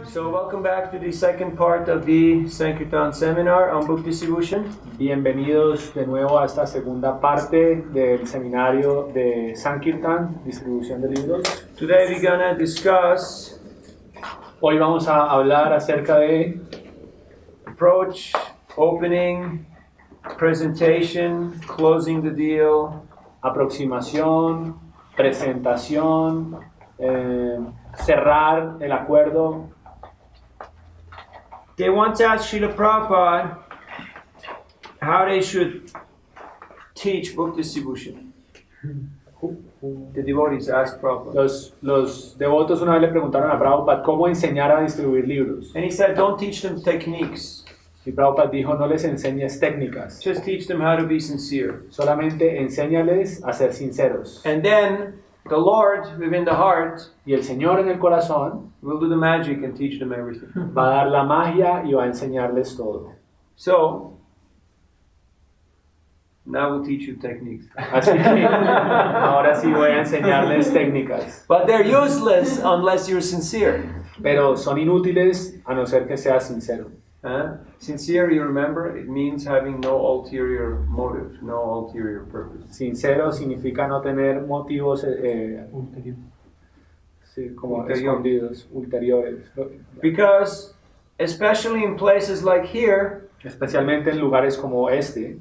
So welcome back to the second part of the Sankirtan seminar on book distribution. Bienvenidos de nuevo a esta segunda parte del seminario de Sankirtan, distribución de libros. Today we're gonna discuss Hoy vamos a hablar acerca de approach, opening, presentation, closing the deal, aproximación, presentación, cerrar el acuerdo. They want to ask Srila Prabhupada how they should teach book distribution. The devotees asked Prabhupada. Los devotos una vez le preguntaron a Prabhupada cómo enseñar a distribuir libros. And he said, don't teach them techniques. Y Prabhupada dijo, no les enseñes técnicas, Just teach them how to be sincere. solamente enséñales a ser sinceros. And then the Lord within the heart Y el Señor en el corazón will do the magic and teach them everything. va a dar la magia y va a enseñarles todo. So, now we'll teach you techniques. Así que ahora sí voy a enseñarles técnicas. But they're useless unless you're sincere. Pero son inútiles a no ser que seas sincero. Sincere, you remember, it means having no ulterior motive, no ulterior purpose. Sincero significa no tener motivos sí, como Ulterior. escondidos, ulteriores. Because, especially in places like here, Especialmente en lugares como este,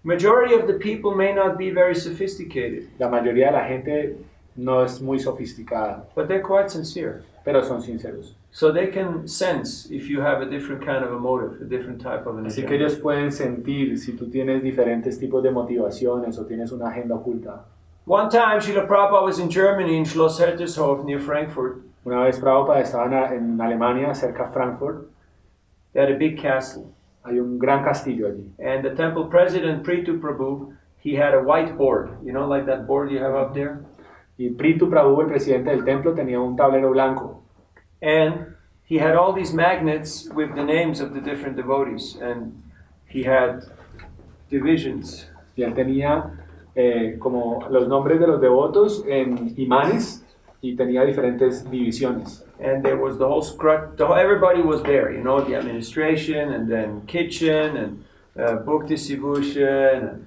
majority of the people may not be very sophisticated, la mayoría de la gente no es muy sofisticada, but they're quite sincere. pero son sinceros. So they can sense if you have a different kind of a motive, a different type of an Así que agenda. ellos pueden sentir si tú tienes diferentes tipos de motivaciones o tienes una agenda oculta. One time, Srila Prabhupada was in Germany, in Schloss Hertershof, near Frankfurt. Una vez Prabhupada estaba en Alemania, cerca de Frankfurt. They had a big castle. Hay un gran castillo allí. And the temple president, Prithu Prabhu, he had a whiteboard, you know, like that board you have up there. Y Prithu Prabhu, el presidente del templo, tenía un tablero blanco. And he had all these magnets with the names of the different devotees. And he had divisions. Y él tenía como los nombres de los devotos en imanes y tenía diferentes divisiones. And there was the whole everybody was there, you know, the administration, and then kitchen, and book distribution, and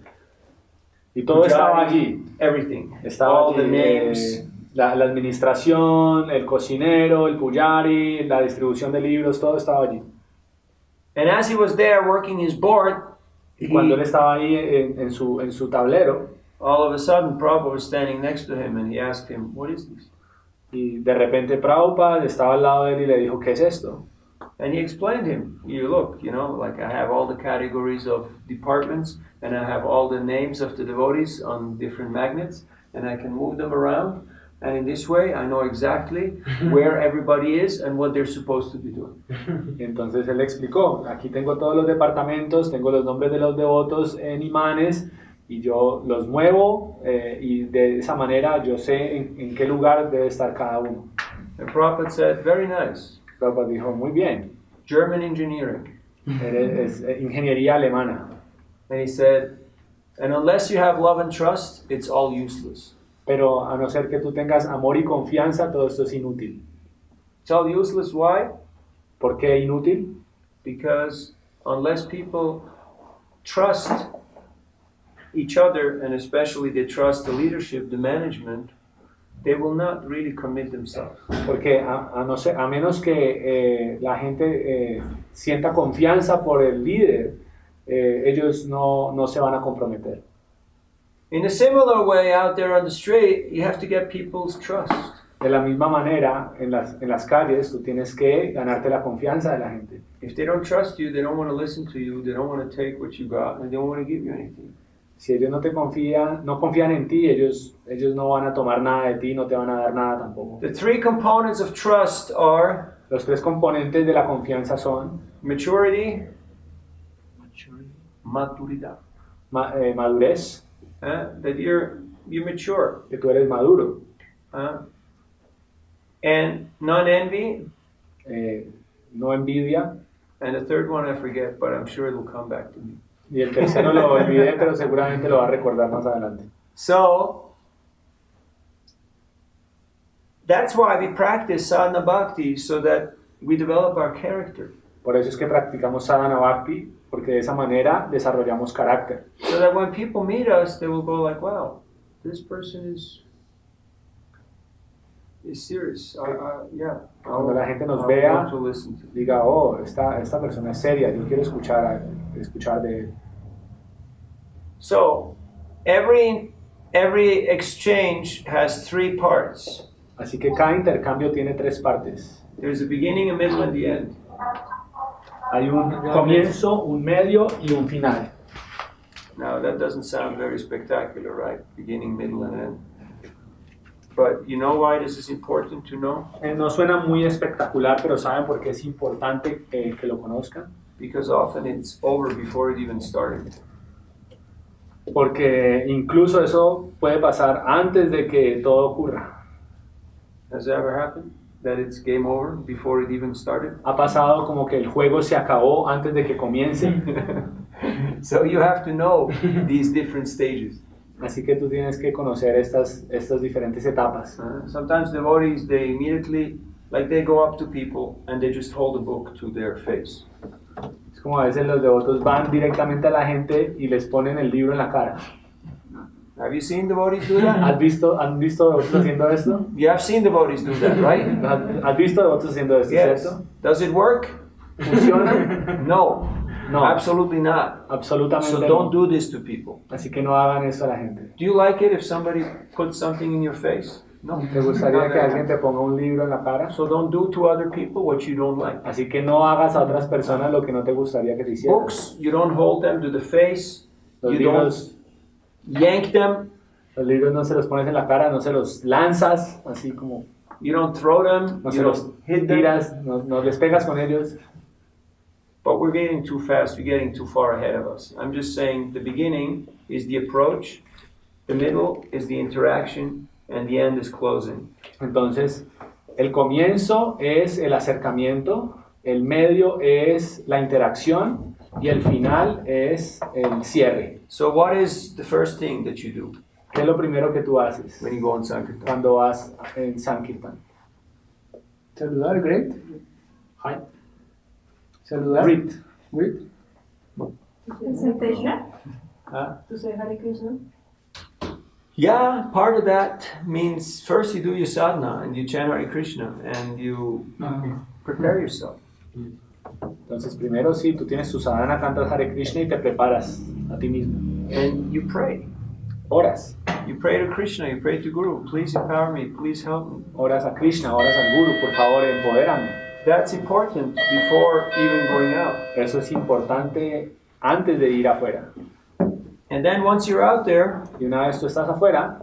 Y todo estaba pujari, allí. everything. Estaba All the allí, names. la administración, el cocinero, el pujari, la distribución de libros, todo estaba allí. And as he was there working his board, Y cuando él estaba ahí en su tablero, all of a sudden Prabhupada was standing next to him, and he asked him, "What is this?" y de repente Prabhupada estaba al lado de él y le dijo, ¿qué es esto? And he explained him, "You look, you know, like I have all the categories of departments, and I have all the names of the devotees on different magnets, and I can move them around, and in this way I know exactly where everybody is and what they're supposed to be doing." Y entonces él explicó, aquí tengo todos los departamentos, tengo los nombres de los devotos en imanes, y yo los muevo y de esa manera yo sé en qué lugar debe estar cada uno. And Prabhupada said, "Very nice. Prabhupada dijo, muy bien, German engineering." es ingeniería alemana. And he said, "And unless you have love and trust, it's all useless." Pero a no ser que tú tengas amor y confianza, todo esto es inútil. It's all useless, why? ¿Por qué inútil? Because unless people trust each other, and especially they trust the leadership, the management, they will not really commit themselves. Porque a menos que la gente sienta confianza por el líder, ellos no se van a comprometer. In a similar way, out there on the street, you have to get people's trust. De la misma manera, en las calles, tú tienes que ganarte la confianza de la gente. If they don't trust you, they don't want to listen to you, they don't want to take what you got, and they don't want to give you anything. Si ellos no confían en ti, ellos no van a tomar nada de ti, no te van a dar nada tampoco. The three components of trust are Los tres componentes de la confianza son maturity, maturidad. Madurez, That you're mature. que tú eres maduro, And non-envy, no envidia, and the third one I forget, but I'm sure it'll come back to me. y el tercero lo olvidé, pero seguramente lo va a recordar más adelante. So, That's why we practice sadhana bhakti, so that we develop our character. Por eso es que practicamos sadhana bhakti, porque de esa manera desarrollamos carácter. So that when people meet us, they will go like, wow, this person is serious. Yeah. Cuando la gente nos I vea, want to listen to. diga, oh, esta persona es seria, yo quiero escuchar de él. So, every exchange has three parts. Así que cada intercambio tiene tres partes. There's a beginning, a middle, and the end. Hay un comienzo, un medio y un final. Now, that doesn't sound very spectacular, right? Beginning, middle, and end. But you know why this is important to know? No suena muy espectacular, pero ¿saben por qué es importante que lo conozcan? Because often it's over before it even started. Porque incluso eso puede pasar antes de que todo ocurra. Has that ever happened? That it's game over before it even started? Ha pasado como que el juego se acabó antes de que comience. So you have to know these different stages. Así que tú tienes que conocer estas diferentes etapas. Sometimes devotees, they immediately, like they go up to people and they just hold a book to their face. Es como a veces los devotos van directamente a la gente y les ponen el libro en la cara. Have you seen devotees do that? ¿Han visto devotos haciendo esto? You have seen devotees do that, right? ¿Has visto devotos haciendo esto, Yes. cierto? Does it work? ¿Funciona? No. No. Absolutely not. Absolutamente So no. don't do this to people. Así que no hagan eso a la gente. Do you like it if somebody puts something in your face? No. ¿Te gustaría que alguien te ponga un libro en la cara? So don't do to other people what you don't like. Así que no hagas a otras personas lo que no te gustaría que te hicieran. Books, you don't hold them to the face. Los You libros, don't yank them. los libros no se los pones en la cara, no se los lanzas, así como You don't throw them. no You se los don't hit them. tiras, no les pegas con ellos. But we're getting too fast. We're getting too far ahead of us. I'm just saying the beginning is the approach, the middle is the interaction, and the end is closing. Entonces, el comienzo es el acercamiento, el medio es la interacción y el final es el cierre. So what is the first thing that you do ¿Qué es lo primero que tú haces when you go on Sankirtan? cuando vas en Sankirtan? Saludar, great. Hi. Saludar. Greet. Greet. Presentation Huh? to say Hare Krishna. Yeah, part of that means first you do your sadhana and you chant Hare Krishna and you prepare yourself. Entonces, primero sí, tú tienes tu sadhana, cantas Hare Krishna y te preparas a ti mismo. And you pray. Oras. You pray to Krishna, you pray to Guru, please empower me, please help me. Oras a Krishna, oras al Guru, por favor, empodérame. That's important before even going out. Eso es importante antes de ir afuera. And then once you're out there, Y una vez tú estás afuera,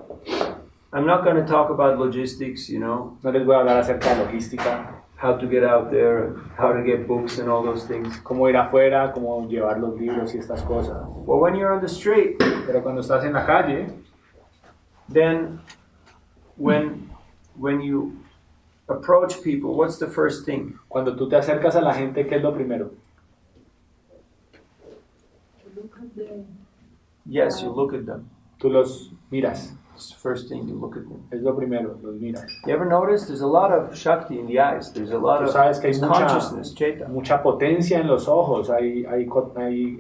I'm not going to talk about logistics, you know, no les voy a hablar acerca de logística, how to get out there, how to get books and all those things. cómo ir afuera, cómo llevar los libros y estas cosas. Well, when you're on the street, Pero cuando estás en la calle, then when you approach people, what's the first thing? cuando tú te acercas a la gente, ¿qué es lo primero? Look at the Yes, you look at them. Tú los miras, It's the first thing, you look at them. es lo primero, los miras. You ever notice there's a lot of Shakti in the eyes? There's a lot Tú of sabes que hay consciousness, Chaita. mucha potencia en los ojos, hay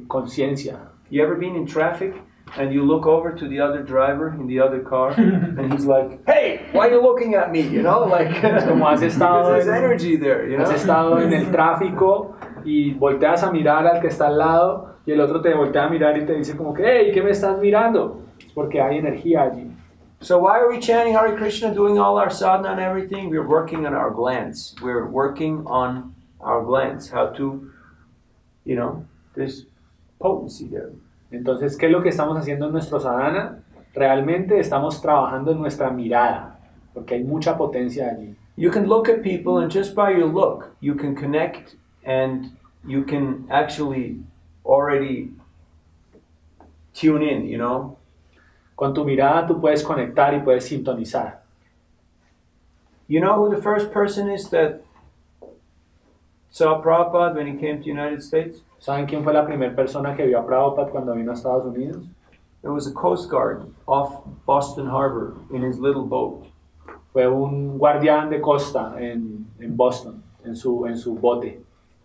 conciencia. You ever been in traffic and you look over to the other driver in the other car and he's like, hey, why are you looking at me? You know, like, Como has estado there's en- energy there, you know? Has estado en el tráfico y volteas a mirar al que está al lado y el otro te voltea a mirar y te dice como que, hey, ¿qué me estás mirando? Es porque hay energía allí. So why are we chanting Hare Krishna, doing all our sadhana and everything? We're working on our glands. We're working on our glands, how to, you know, there's potency there. Entonces, ¿qué es lo que estamos haciendo en nuestro sadhana? Realmente estamos trabajando en nuestra mirada, porque hay mucha potencia allí. You can look at people and just by your look, you can connect and you can actually already tune in, you know? Con tu mirada tú puedes conectar y puedes sintonizar. You know who the first person is that saw Prabhupada when he came to the United States? ¿Saben quién fue la primera persona que vio a Prabhupada cuando vino a Estados Unidos? It was a Coast Guard off Boston Harbor in his little boat. Fue un guardián de costa en Boston, en su bote.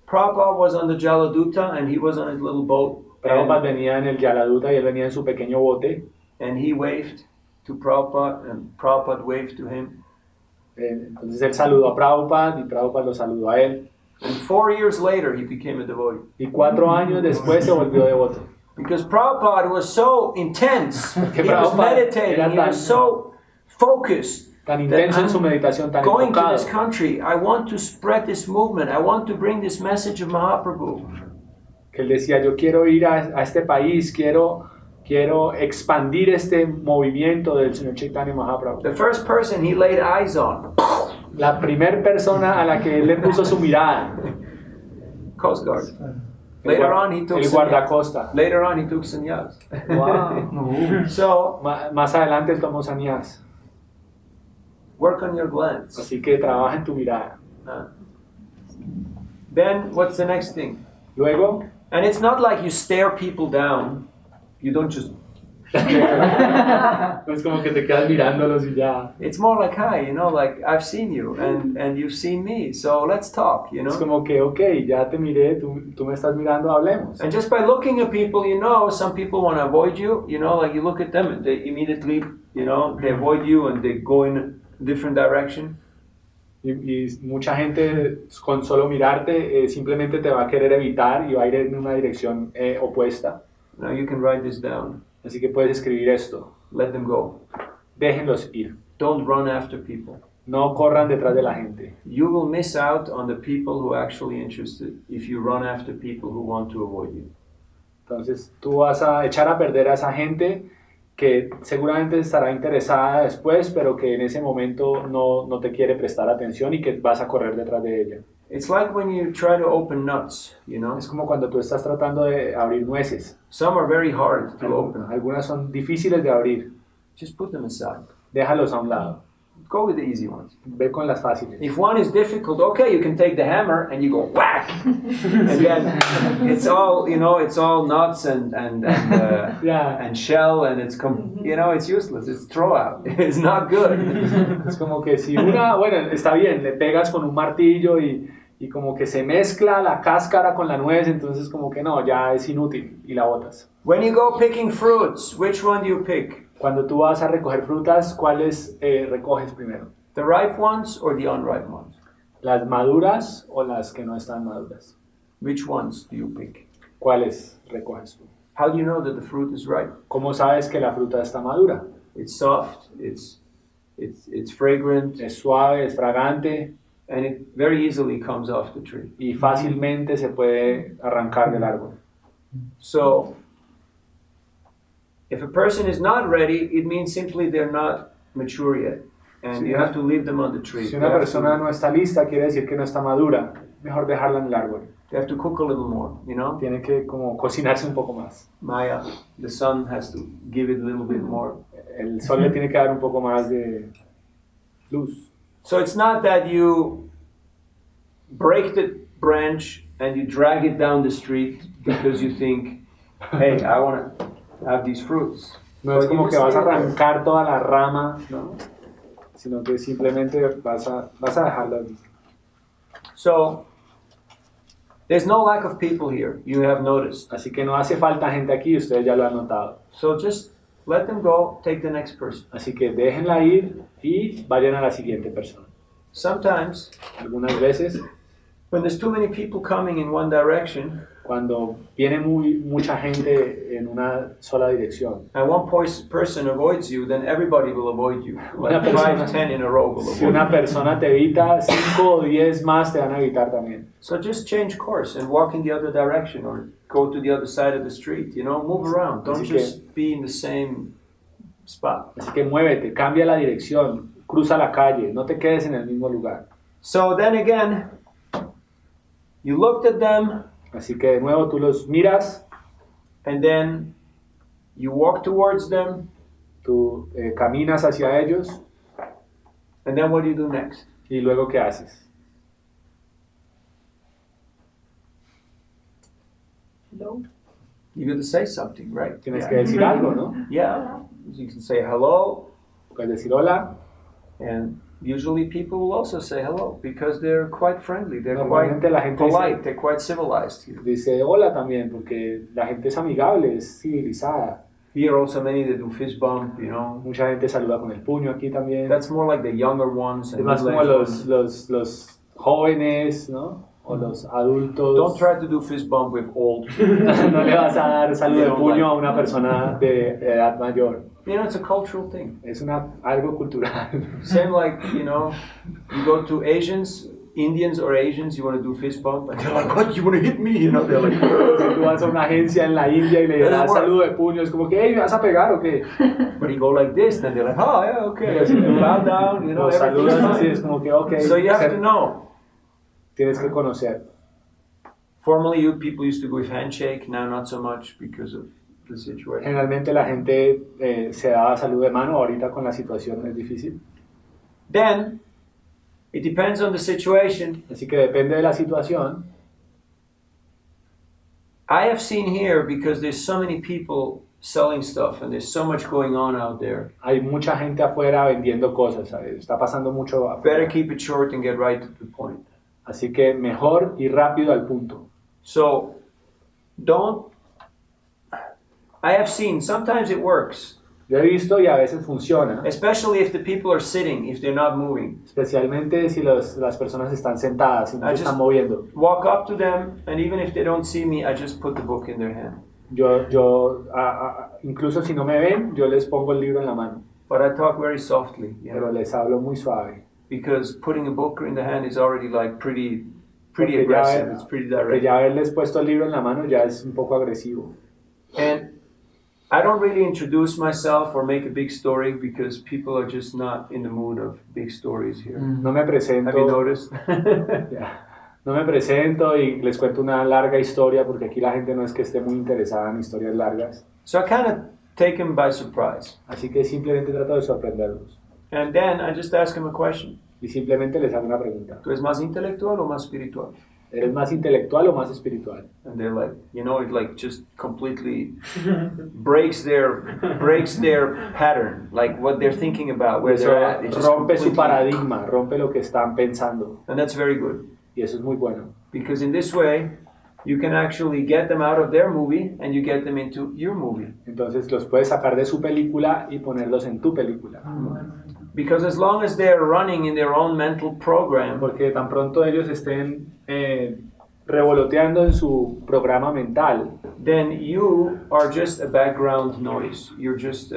Prabhupada was on the Jaladuta and he was on his little boat. Prabhupada venía en el Jaladuta y él venía en su pequeño bote. And he waved to Prabhupada and Prabhupada waved to him. Entonces él saludó a Prabhupada y Prabhupada lo saludó a él. And 4 years later he became a devotee. Y 4 años después se volvió devoto. Because Prabhupada was so intense, he was Prabhupada meditating, era he was so focused. Tan intenso en su meditación, tan Going to enfocado. this country, I want to spread this movement, I want to bring this message of Mahaprabhu. Que él decía, yo quiero ir a este país, quiero expandir este movimiento del Señor Chaitanya Mahaprabhu. The first person he laid eyes on, La primera persona a la que él le puso su mirada, Coast Guard. Later on he took el guardacosta. Later on he took sannyas. Wow. So Más adelante él tomó sannyas. work on your glance. Así que trabaja en tu mirada. Then what's the next thing? Luego, And it's not like you stare people down. You don't just. no es como que te quedas mirándolos y ya. It's more like, hi, you know, like I've seen you and you've seen me, so let's talk, you Es know. como que, ok, ya te miré, tú me estás mirando, hablemos. And just by looking at people, you know, some people want to avoid you, you know, like you look at them and they immediately, you know, they avoid you and they go in a different direction. Y mucha gente con solo mirarte simplemente te va a querer evitar y va a ir en una dirección opuesta. Now you can write this down. Así que puedes escribir esto. Let them go. Déjenlos ir. Don't run after people. No corran detrás de la gente. You will miss out on the people who are actually interested if you run after people who want to avoid you. Entonces tú vas a echar a perder a esa gente que seguramente estará interesada después, pero que en ese momento no te quiere prestar atención y que vas a correr detrás de ella. It's like when you try to open nuts, you know. Es como cuando tú estás tratando de abrir nueces. Some are very hard to open. Algunas son difíciles de abrir. Just put them aside. Déjalos a un lado. Go with the easy ones. Ve con las fáciles. If one is difficult, okay, you can take the hammer and you go whack, and then it's all, you know, it's all nuts and Yeah. and shell, and it's you know, it's useless. It's throw out. It's not good. Es como que si bueno, está bien, le pegas con un martillo y como que se mezcla la cáscara con la nuez, entonces como que no, ya es inútil y la botas. When you go picking fruits, which one do you pick? Cuando tú vas a recoger frutas, ¿cuáles recoges primero? The ripe ones or the unripe ones? ¿Las maduras o las que no están maduras? Which ones do you pick? ¿Cuáles recoges tú? How do you know that the fruit is ripe? ¿Cómo sabes que la fruta está madura? It's soft. It's fragrant, Es suave, es fragante and it very easily comes off the tree. y fácilmente se puede arrancar del árbol. So, if a person is not ready, it means simply they're not mature yet, and you have to leave them on the tree. Si una persona no está lista, quiere decir que no está madura. Mejor dejarla en el árbol. They have to cook a little more, you know. Tiene que como cocinarse un poco más. Maya, the sun has to give it a little bit more. El sol le tiene que dar un poco más de luz. So it's not that you break the branch and you drag it down the street because you think, hey, I want to have these fruits. No es But you como que just vas a leave it there. arrancar toda la rama, ¿no? Sino que simplemente vas a dejarlo allí. So there's no lack of people here, you have noticed. Así que no hace falta gente aquí, ustedes ya lo han notado. So just let them go, take the next person. Así que déjenla ir y vayan a la siguiente persona. Sometimes, Algunas veces, when there's too many people coming in one direction, cuando viene mucha gente en una sola dirección, and one person avoids you, then everybody will avoid you. Una Like persona- 5, 10 in a row will si avoid una you. persona te evita, 5 o 10 más te van a evitar también. So just change course and walk in the other direction or go to the other side of the street, you know, move around. Don't Así que- just be in the same spot. Así que muévete, cambia la dirección, cruza la calle, no te quedes en el mismo lugar. So then again, you looked at them Así que de nuevo tú los miras, and then you walk towards them, tú caminas hacia ellos and then what do you do next? y luego ¿qué haces? Hello? You got to say something, right? Tienes Yeah. que decir algo, ¿no? Yeah. You can say hello Puedes decir hola and usually people will also say hello because they're quite friendly, they're quite Normalmente la gente polite, dice, they're quite civilized here. dice hola también, porque la gente es amigable, es civilizada. Here also many that do fist bump, you know. Mucha gente saluda con el puño aquí también. That's more like the younger ones. Es And más como middle-aged ones. los jóvenes, ¿no? O los adultos. Don't try to do fist bump with old. No le vas a dar saludo de No, puño like- a una persona de edad mayor. You know, it's a cultural thing. Es algo cultural. Same like, you know, you go to Asians, Indians or Asians, you want to do fist bump, and they're like, what, you want to hit me? You know, they're like, Si tú vas a una agencia en la India y le das saludo de puño, es como que, hey, ¿me vas a pegar o qué? but you go like this, and they're like, oh, yeah, okay. Así, they bow down, you know, Los saludas everything's así, es fine. como que, ok. So you have to know. Tienes que conocer. Formerly, people used to go with handshake, now not so much because of the situation. Generalmente la gente se da saludo de mano, ahorita con la situación es difícil. Then, it depends on the situation. Así que depende de la situación. I have seen here, because there's so many people selling stuff and there's so much going on out there, Hay mucha gente afuera vendiendo cosas, ¿sabes? Está pasando mucho better afuera. keep it short and get right to the point. Así que mejor y rápido al punto. So, I have seen, sometimes it works, Yo he visto y a veces funciona, especially if the people are sitting, if they're not moving. especialmente si las personas están sentadas y no se están moviendo. Walk up to them, and even if they don't see me, I just put the book in their hand. Incluso si no me ven, yo les pongo el libro en la mano, But I talk very softly, you pero know, les hablo muy suave. because putting a book in the hand is already like pretty Porque aggressive, it's pretty porque direct. ya haberles puesto el libro en la mano ya es un poco agresivo. And I don't really introduce myself or make a big story because people are just not in the mood of big stories here. No me Have you presento, noticed? ya, no me presento y les cuento una larga historia porque aquí la gente no es que esté muy interesada en historias largas. So I kind of take them by surprise. Así que simplemente trato de sorprenderlos And then I just ask them a question. y simplemente les hago una pregunta. ¿Tú eres más intelectual o más espiritual? ¿Eres más intelectual o más espiritual? And they're like, you know, it like just completely breaks their pattern, like what they're thinking about, where Eso they're at. It just rompe su completely- paradigma, rompe lo que están pensando And that's very good. y eso es muy bueno. Because in this way, you can actually get them out of their movie and you get them into your movie. Entonces los puedes sacar de su película y ponerlos en tu película. Because as long as they're running in their own mental program, Porque tan pronto ellos estén revoloteando en su programa mental, then you are just a background noise. You're just,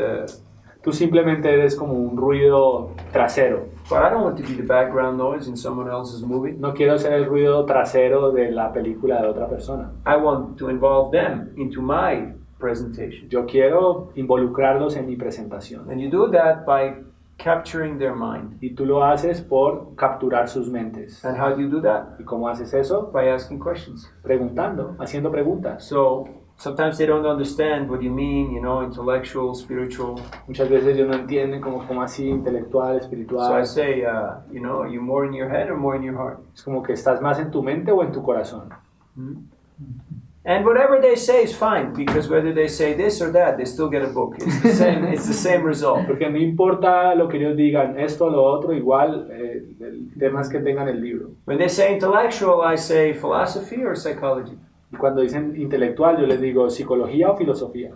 tú simplemente eres como un ruido trasero. but I don't want to be the background noise in someone else's movie. No quiero ser el ruido trasero de la película de otra persona. I want to involve them into my presentation. Yo quiero involucrarlos en mi presentación. And you do that by capturing their mind. Y tú lo haces por capturar sus mentes. And how do you do that? ¿Y cómo haces eso? By asking questions. Preguntando, haciendo preguntas. So sometimes they don't understand what you mean, you know, intellectual, spiritual. Muchas veces ellos no entienden como así, intelectual, So I espiritual. say, you know, are you more in your head or more in your heart? Es como que estás más en tu mente o en tu corazón. And whatever they say is fine, because whether they say this or that, they still get a book. It's the same, it's the same result. Porque no importa lo que ellos digan, esto o lo otro, igual el tema es que tengan el libro. When they say intellectual, I say philosophy or psychology. Y cuando dicen intelectual, yo les digo psicología o filosofía.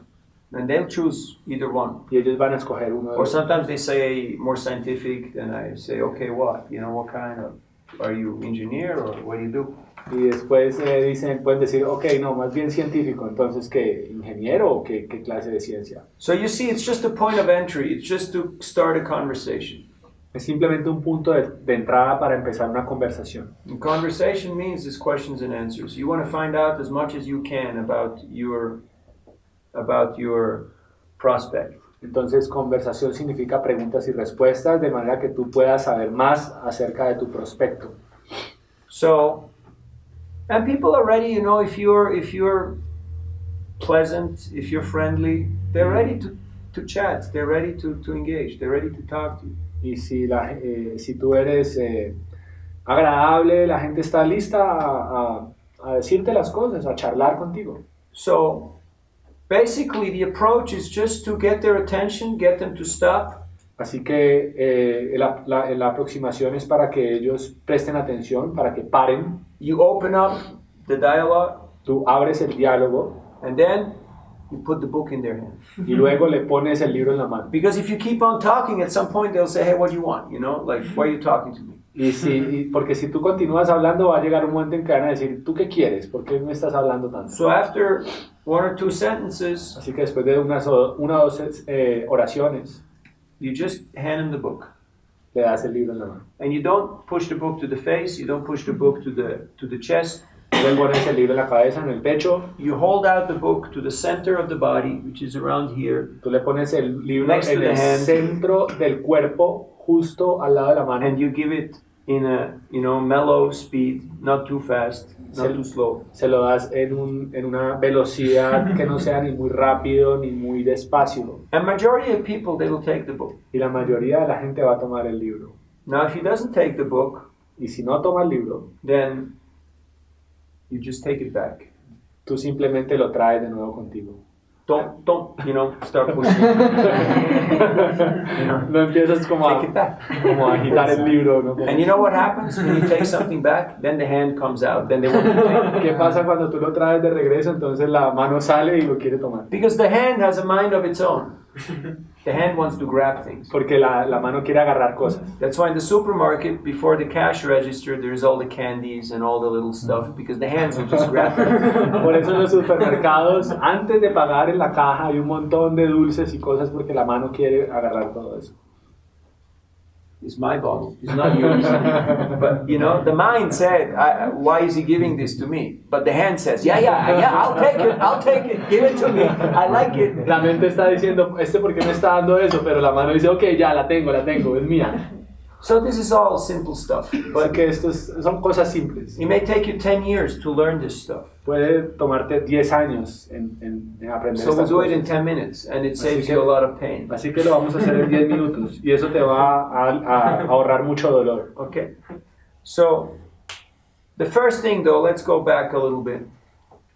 And they'll choose either one. Y ellos van a escoger uno de Or los. sometimes they say more scientific, and I say, okay, what? You know, what kind of, are you engineer or what do you do? Y después pueden decir, ok, no, más bien científico. Entonces, ¿qué? ¿Ingeniero o qué clase de ciencia? So you see, it's just a point of entry. It's just to start a conversation. Es simplemente un punto de entrada para empezar una conversación. And conversation means is questions and answers. You want to find out as much as you can about your prospect. Entonces, conversación significa preguntas y respuestas, de manera que tú puedas saber más acerca de tu prospecto. So, and people are ready, you know, if you're pleasant, if you're friendly, they're ready to chat, they're ready to engage, they're ready to talk to you. Y si tú eres agradable, la gente está lista a decirte las cosas, a charlar contigo. So, basically the approach is just to get their attention, get them to stop, Así que la aproximación es para que ellos presten atención, para que paren. You open up the dialogue, Tú abres el diálogo and then you put the book in their hand. y luego le pones el libro en la mano. Because if you keep on talking, at some point they'll say, hey, what do you want? You know, like, why are you talking to me? Porque si tú continúas hablando, va a llegar un momento en que van a decir, ¿tú qué quieres? ¿Por qué me estás hablando tanto? So after one or two sentences, Así que después de una o dos oraciones, you just hand them the book. le das el libro en la mano. And you don't push the book to the face, you don't push the book to the chest. Le pones el libro en la cabeza, en el pecho. You hold out the book to the center of the body, which is around here. Tú le pones el libro Next to en the el hand. centro del cuerpo, justo al lado de la mano. And you give it in a, mellow speed, not too fast, not too slow. Se lo das en una velocidad que no sea ni muy rápido ni muy despacio. And majority of people, they will take the book. Y la mayoría de la gente va a tomar el libro. Now, if he doesn't take the book, Y si no toma el libro, then you just take it back. tú simplemente lo traes de nuevo contigo. Don't, start pushing. No empiezas como Take it back. como a agitar el libro. ¿No? And you know what happens when you take something back? Then the hand comes out. Then they want to take it. ¿Qué pasa cuando tú lo traes de regreso? Entonces la mano sale y lo quiere tomar. Because the hand has a mind of its own. The hand wants to grab things. Porque la mano quiere agarrar cosas. That's why in the supermarket, before the cash register, there's all the candies and all the little stuff, because the hands will just grab it. Por eso en los supermercados, antes de pagar en la caja, hay un montón de dulces y cosas porque la mano quiere agarrar todo eso. It's my bottle. It's not yours. But, the mind said, why is he giving this to me? But the hand says, yeah, I'll take it. Give it to me. I like it. La mente está diciendo, ¿por qué me está dando eso? Pero la mano dice, ok, ya, la tengo, es mía. So this is all simple stuff. But Porque son cosas simples. it may take you 10 years to learn this stuff. Puede tomarte 10 años en aprender So we'll estas do it in cosas. 10 minutes, and it Así saves que- you a lot of pain. Así que lo vamos a hacer en 10 minutos y eso te va a ahorrar mucho dolor. Okay. So the first thing, though, let's go back a little bit.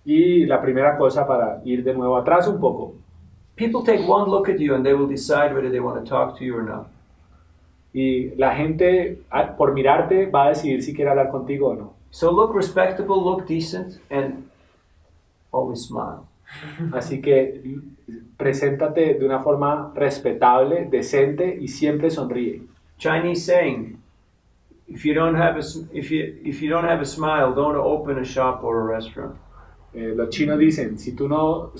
Y la primera cosa, para ir de nuevo atrás un poco, People take one look at you and they will decide whether they want to talk to you or not. y la gente por mirarte va a decidir si quiere hablar contigo o no. So look respectable, look decent, and always smile. Así que preséntate de una forma respetable, decente y siempre sonríe. Chinese saying: if you don't have a smile, don't open a shop or a restaurant. Los chinos dicen, si tú no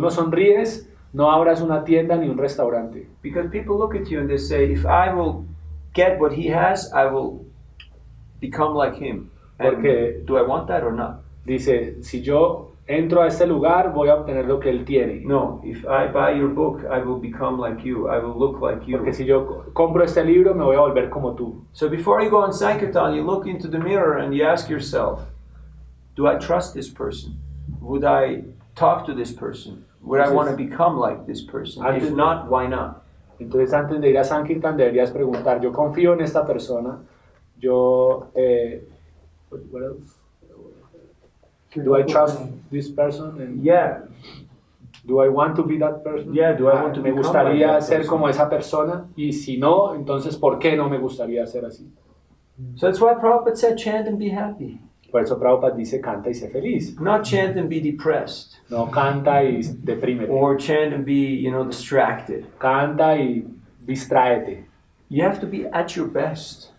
sonríes, no abras una tienda ni un restaurante. Because people look at you and they say, if I will get what he has, I will become like him. And Porque- do I want that or not? Dice, si yo entro a este lugar, voy a obtener lo que él tiene. No, if I buy your book, I will become like you. I will look like you. Porque si yo compro este libro, me voy a volver como tú. So before you go on Sankirtan, you look into the mirror and you ask yourself, do I trust this person? Would I talk to this person? Would I want to become like this person? Antes- If not, why not? Entonces, antes de ir a Sankirtan, deberías preguntar, yo confío en esta persona, yo... what else? Do I trust this person? And Yeah, do I want to be that person? Yeah, do I want to me become gustaría like that ser person? como esa persona, y si no, entonces, ¿por qué no me gustaría ser así? so that's why Prabhupada said, chant and be happy. Por eso Prabhupada dice, canta y sé feliz. Not chant and be depressed. No canta y deprímete. Or chant and be, distracted. Canta y distráete. You have to be at your best.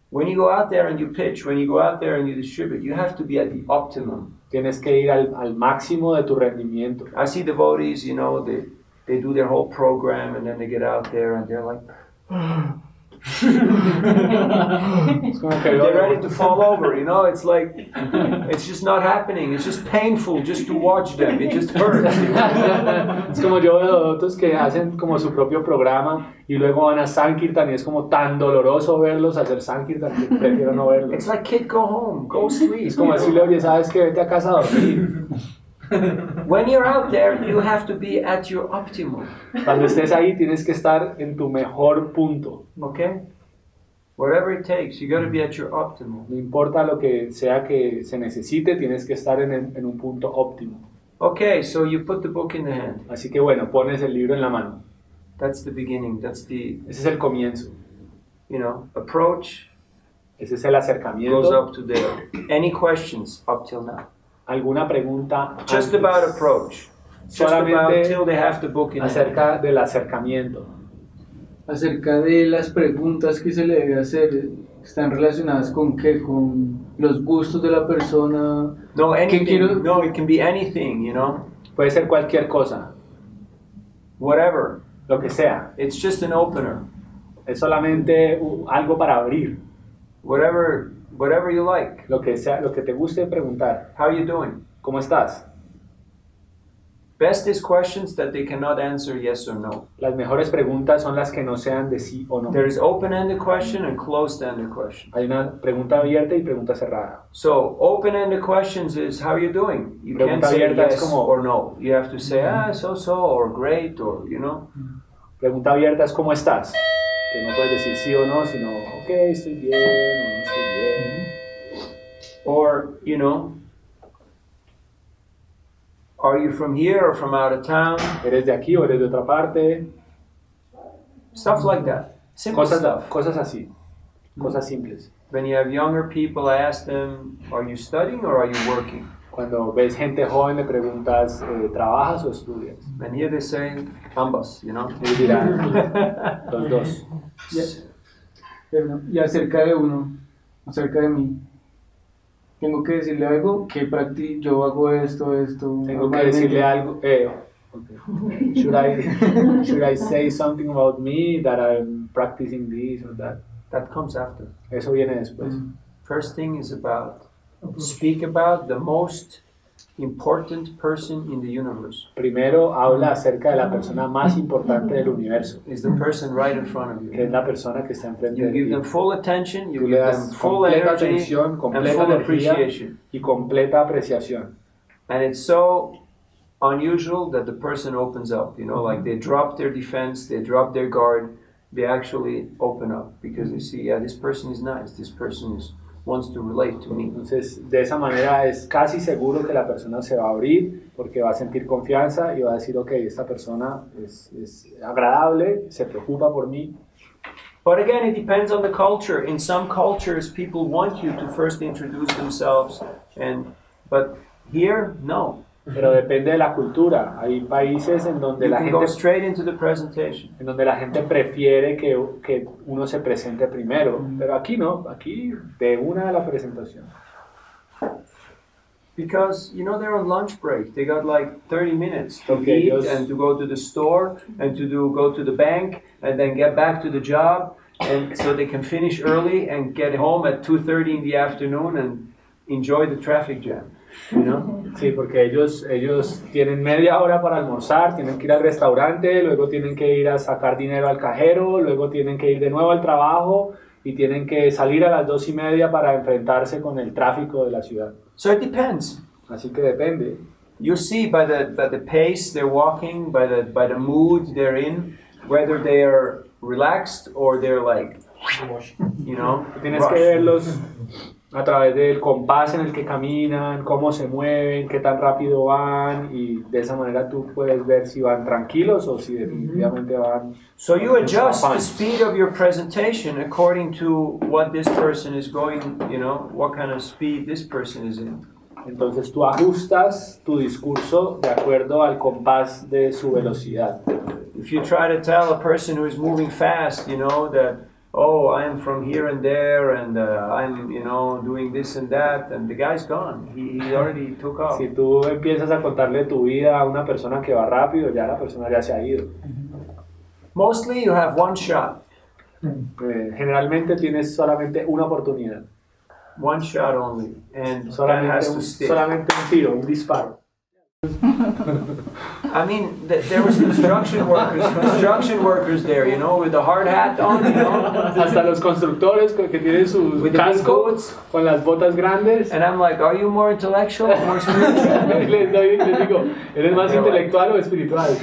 When you go out there and you pitch, when you go out there and you distribute, you have to be at the optimum. Tienes que ir al máximo de tu rendimiento. I see devotees, they do their whole program and then they get out there and they're like, Es como que they're ready to fall over, It's like, it's just not happening. It's just painful just to watch them. It just hurts. Es como yo veo otros que hacen como su propio programa y luego van a Sankirtan y es como tan doloroso verlos hacer Sankirtan que prefiero no verlos. It's like, kid, go home, go sleep. Es como decirle, oye, ¿sabes qué? Vete a casa a dormir. When you're out there, you have to be at your optimum. Cuando estés ahí tienes que estar en tu mejor punto. Okay? Whatever it takes, you got to be at your optimum. No importa lo que sea que se necesite, tienes que estar en un punto óptimo. Okay, so you put the book in the hand. Así que bueno, pones el libro en la mano. That's the beginning. That's the, Ese es el comienzo. approach Ese es el goes acercamiento. up to there. Any questions up till now? ¿Alguna pregunta Just antes? about approach. Just about Solamente till they have the book in hand. acerca del acercamiento. Acerca de las preguntas que se le debe hacer, ¿están relacionadas con qué? ¿Con los gustos de la persona? No, anything. quiero- No, it can be anything, Puede ser cualquier cosa, whatever. lo que sea. It's just an opener. Es solamente algo para abrir, Whatever you like. lo que sea, lo que te guste preguntar. How you doing? ¿Cómo estás? Best is questions that they cannot answer yes or no. Las mejores preguntas son las que no sean de sí o no. There is open-ended question and closed-ended question. Hay una pregunta abierta y pregunta cerrada. So open-ended questions is how you doing. You can't Pregunta say abierta es yes como- or no. You have to say so or great or Pregunta abierta es ¿cómo estás? Que no puedes decir sí o no, sino ok, estoy bien o no estoy bien. or are you from here or from out of town? ¿Eres de aquí o eres de otra parte? Stuff like that. Simple stuff. Cosas así, cosas simples. When you have younger people, I ask them, are you studying or are you working? Cuando ves gente joven le preguntas, ¿trabajas o estudias? And here they say, ambas, Ellos dirán, los dos. Y acerca de uno, acerca de mí, tengo que decirle algo que yo hago esto. Tengo que decirle algo. Okay. Should I say something about me that I'm practicing this or that? That comes after. Eso viene después. First thing is speak about the most important person in the universe. Primero habla acerca de la persona más importante del universo, Is the person right in front of que you. es la persona que está enfrente You de give ti. them full attention, you Tú le give das them full completa energy atención, and completa full energía appreciation. y completa apreciación. And it's so unusual that the person opens up, like they drop their defense, they drop their guard, they actually open up because they see, this person is nice, this person wants to relate to me. Entonces, de esa manera es casi seguro que la persona se va a abrir porque va a sentir confianza y va a decir, ok, esta persona es agradable, se preocupa por mí. But again, it depends on the culture. In some cultures, people want you to first introduce themselves, but here, no. Pero depende de la cultura. Hay países en donde You la can go gente straight into the presentation. prefiere que uno se presente primero, pero aquí no, aquí de una la presentación. Because, they're on lunch break. They got like 30 minutes to Okay, eat ellos- and to go to the store and go to the bank and then get back to the job. And so they can finish early and get home at 2:30 in the afternoon and enjoy the traffic jam, Sí, porque ellos tienen media hora para almorzar, tienen que ir al restaurante, luego tienen que ir a sacar dinero al cajero, luego tienen que ir de nuevo al trabajo y tienen que salir a las 2:30 para enfrentarse con el tráfico de la ciudad. So it depends. Así que depende. You see by the pace they're walking, by the mood they're in, whether they are relaxed or they're like, Tienes que rushed. verlos a través del compás en el que caminan, cómo se mueven, qué tan rápido van, y de esa manera tú puedes ver si van tranquilos o si definitivamente van. So you adjust the Fine. speed of your presentation according to what this person is going, what kind of speed this person is in. Entonces tú ajustas tu discurso de acuerdo al compás de su velocidad. If you try to tell a person who is moving fast, that, oh, I'm from here and there and I'm, doing this and that, and the guy's gone. He already took off. Si tú empiezas a contarle tu vida a una persona que va rápido, ya la persona ya se ha ido. Mostly you have one shot. Generalmente tienes solamente una oportunidad. One shot only, and that has to stick. Solamente un tiro, un disparo. I mean, there was construction workers there, with the hard hat on, Hasta los constructores que tienen sus With the big cascos boots. con las botas grandes. And I'm like, are you more intellectual or more spiritual? les digo, ¿eres más They're like- intelectual o espiritual?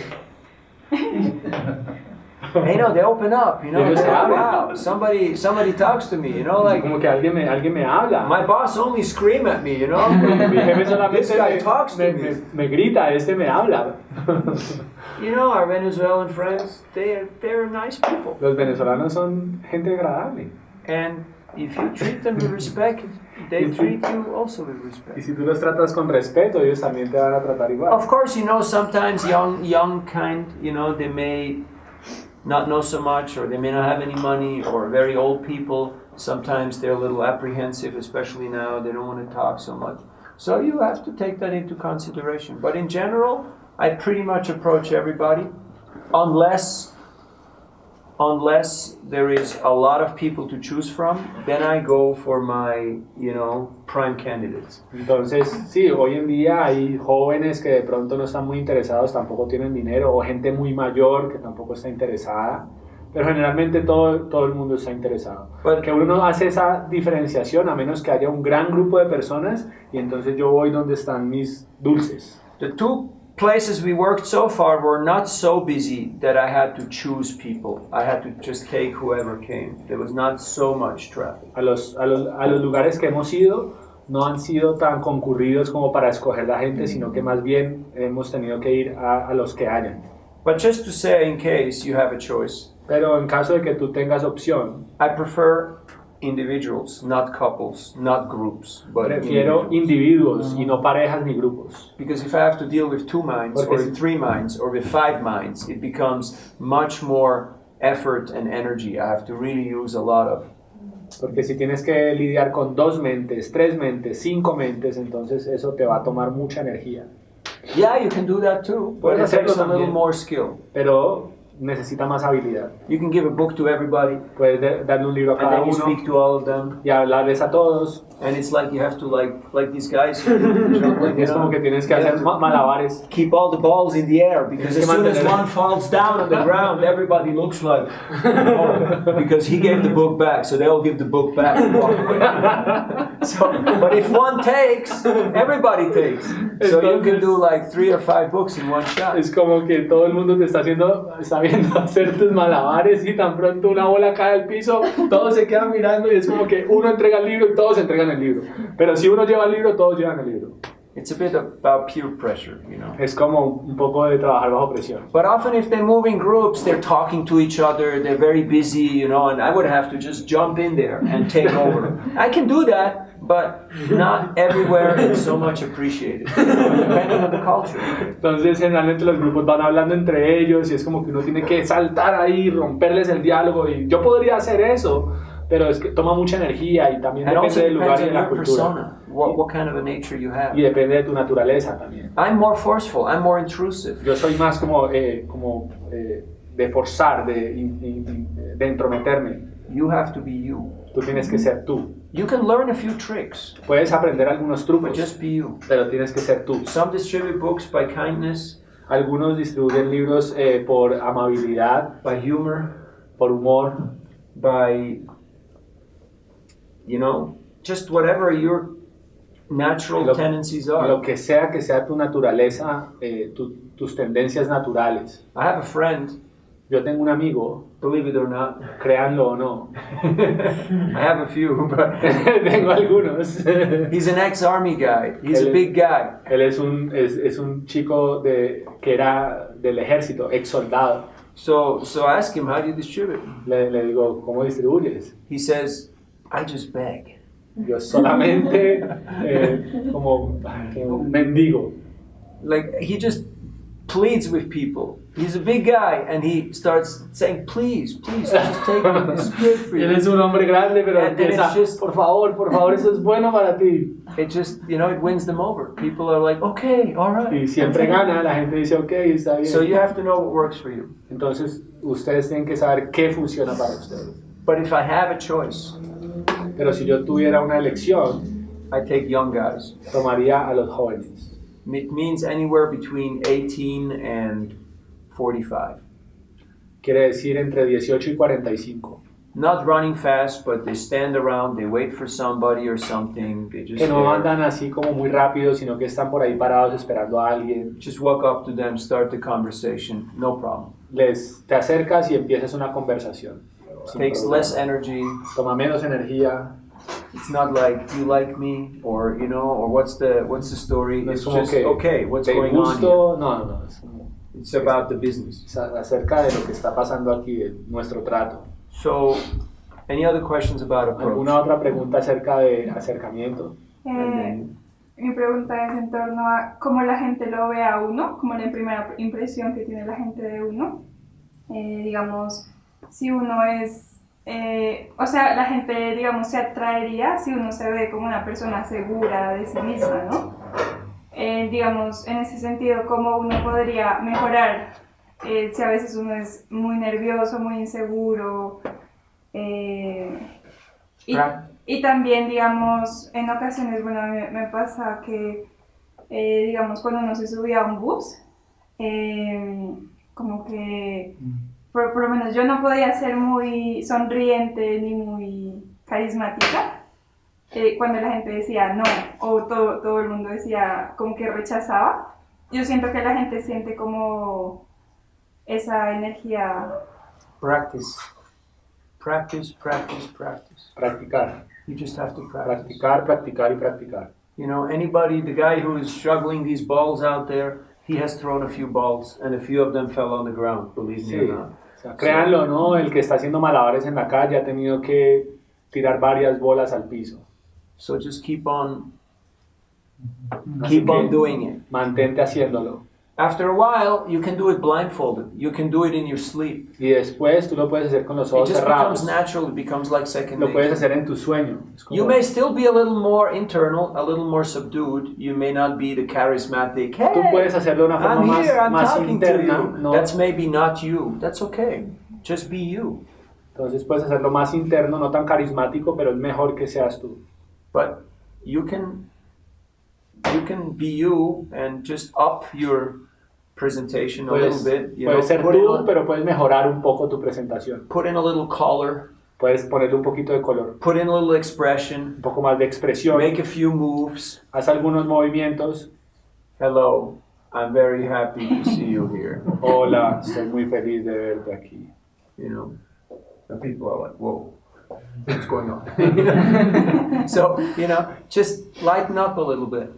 you know, they open up, you know, Ellos se abren. wow, somebody talks to me, you know, like, Como que alguien me habla. my boss only scream at me, you know, Mi jefe this solamente guy talks to me. me grita, me habla. You know, our Venezuelan friends, they're nice people. Los venezolanos son gente agradable. And if you treat them with respect, they treat you also with Y respect. si tú los tratas con respeto, ellos también te van a tratar igual. Of course, you know, sometimes young kind, you know, they may not know so much, or they may not have any money, or very old people, sometimes they're a little apprehensive, especially now, they don't want to talk so much. So you have to take that into consideration. But in general, I pretty much approach everybody, unless there is a lot of people to choose from, then I go for my, you know, prime candidates. Entonces, sí, hoy en día hay jóvenes que de pronto no están muy interesados, tampoco tienen dinero, o gente muy mayor que tampoco está interesada, pero generalmente todo el mundo está interesado. Porque uno no hace esa diferenciación a menos que haya un gran grupo de personas, y entonces yo voy donde están mis dulces. The two places we worked so far were not so busy that I had to choose people. I had to just take whoever came. There was not so much traffic. A los lugares que hemos ido no han sido tan concurridos como para escoger la gente, sino que más bien hemos tenido que ir a los que hayan. But just to say, in case you have a choice, Pero en caso de que tú tengas opción, I prefer individuals, not couples, not groups, but prefiero individuos y no parejas ni grupos. Because if I have to deal with 2 minds, or with 3 minds, or with 5 minds, it becomes much more effort and energy. I have to really use a lot of. Porque si tienes que lidiar con 2 mentes, 3 mentes, 5 mentes, entonces eso te va a tomar mucha energía. Yeah, you can do that too, but it takes a little more skill. Pero necesita más habilidad. You can give a book to everybody, Puedes darle un libro a and cada then you uno speak to all of them, y hablarles a todos. and it's like you have to like these guys. You Es como know, que tienes que you hacer have to malabares. keep all the balls in the air, because Tienes as que soon as mantener- one falls down on the ground, everybody looks like, oh, because he gave the book back, so they all give the book back and walk away. So, but if one takes, everybody takes. So you can do like 3 or 5 books in one shot. Es como que todo el mundo te está viendo hacer tus malabares y tan pronto una bola cae al piso, todos se quedan mirando y es como que uno entrega el libro y todos entregan el libro. Pero si uno lleva el libro, todos llevan el libro. It's a bit about peer pressure, you know. Es como un poco de trabajar bajo presión. But often if they move in groups, they're talking to each other, they're very busy, you know, and I would have to just jump in there and take over. I can do that, but not everywhere it's so much appreciated, depending on the culture. Entonces generalmente los grupos van hablando entre ellos y es como que uno tiene que saltar ahí, romperles el diálogo y yo podría hacer eso, pero es que toma mucha energía y también And also depende del lugar depends y de on la your cultura. persona, what kind of a nature you have. Y depende de tu naturaleza también. I'm more forceful, I'm more intrusive. Yo soy más como de forzar, de entrometerme. You have to be you. Tú tienes que ser tú. You can learn a few tricks, Puedes aprender algunos but trucos, just be you. pero tienes que ser tú. Some distribute books by kindness, Algunos distribuyen libros por amabilidad, by humor, por humor, by, you know, just whatever your natural Lo- tendencies lo are. que sea tu naturaleza, tus tendencias naturales. I have a friend, Yo tengo un amigo, believe it or not. créanlo o no, I have a few, but tengo algunos. he's an ex-army guy. He's a Él- big guy. Él es un chico que era del ejército, ex soldado. So I ask him, how do you distribute? Le digo, ¿cómo distribuyes? He says, I just beg. Yo solamente como un mendigo. Like, he just pleads with people. He's a big guy, and he starts saying, please, just take it. This is good for Y él you. es un hombre grande, pero And empieza, it's just- por favor, eso es bueno para ti. It just, you know, it wins them over. People are like, okay, all right. Y siempre gana, la gente dice, ok, está bien. So you have to know what works for you. Entonces, ustedes tienen que saber qué funciona para ustedes. But if I have a choice, Pero si yo tuviera una elección, I take young guys. tomaría a los jóvenes. It means anywhere between 18 and 45. Quiere decir entre 18 y 45. Not running fast, but they stand around, they wait for somebody or something. They just, Que no andan así como muy rápido, sino que están por ahí parados esperando a alguien. just walk up to them, start the conversation, no problem. te acercas y empiezas una conversación. Sin Takes problema. less energy. Toma menos energía. It's not like you like me or or what's the story. No It's es como just que okay. What's te going on gusto. No. Es como, here? It's about the business. es acerca de lo que está pasando aquí, de nuestro trato. So, any other questions about ¿Alguna approach? otra pregunta acerca de acercamiento? Mi pregunta es en torno a cómo la gente lo ve a uno, como la primera impresión que tiene la gente de uno. Digamos, si uno es, o sea, la gente, digamos, se atraería si uno se ve como una persona segura de sí misma, ¿no? Digamos, en ese sentido, ¿cómo uno podría mejorar si a veces uno es muy nervioso, muy inseguro? Y también, digamos, en ocasiones, bueno, me pasa que, digamos, cuando uno se subía a un bus, como que, por lo menos yo no podía ser muy sonriente ni muy carismática. Cuando la gente decía no, o todo el mundo decía como que rechazaba, yo siento que la gente siente como esa energía. Practice. Practicar. You just have to practice. Practicar y practicar. Anybody, the guy who is juggling these balls out there, he has thrown a few balls, and a few of them fell on the ground, believe me Sí. or not. O sea, créanlo, ¿no? El que está haciendo malabares en la calle ha tenido que tirar varias bolas al piso. So just keep on Así que doing it. mantente haciéndolo. After a while, you can do it blindfolded. You can do it in your sleep. Y después tú lo puedes hacer con los It ojos just cerrados. becomes natural. It becomes like second Lo puedes nature. hacer en tu sueño. Es como- You may still be a little more internal, a little more subdued. You may not be the charismatic, hey, Tú puedes hacerlo de una forma I'm here, I'm más talking to interna. you. ¿No? That's maybe not you. That's okay. Just be you. Entonces puedes hacerlo más interno, no tan carismático, pero es mejor que seas tú. But you can be you and just up your presentation a Puedes, little bit. puedes ser put in tú, a- pero puedes mejorar un poco tu presentación. Put in a little color, Puedes ponerle un poquito de color, put in a little expression, un poco más de expresión. make a few moves. Haz algunos movimientos. Hello, I'm very happy to see you here. Hola, estoy muy feliz de verte aquí. And people are like, whoa, what's going on? So, just lighten up a little bit.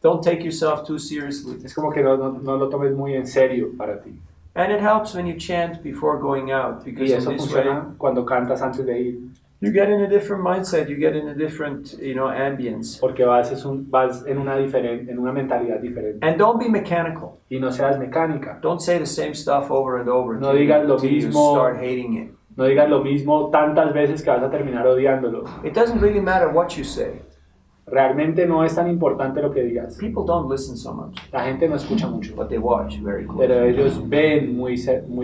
Don't take yourself too seriously. Es como que no lo tomes muy en serio para ti. And it helps when you chant before going out, because Y in eso this way, funciona cuando cantas antes de ir, you get in a different mindset, you get in a different, ambience. porque vas en una mentalidad diferente. And don't be mechanical. Y no seas mecánica. Don't say the same stuff over and over No digas lo till you mismo. start hating it. No digas lo mismo tantas veces que vas a terminar odiándolo. It doesn't really matter what you say. Realmente no es tan importante lo que digas. People don't listen so much, La gente no escucha mucho, but they watch very closely. pero ellos ven muy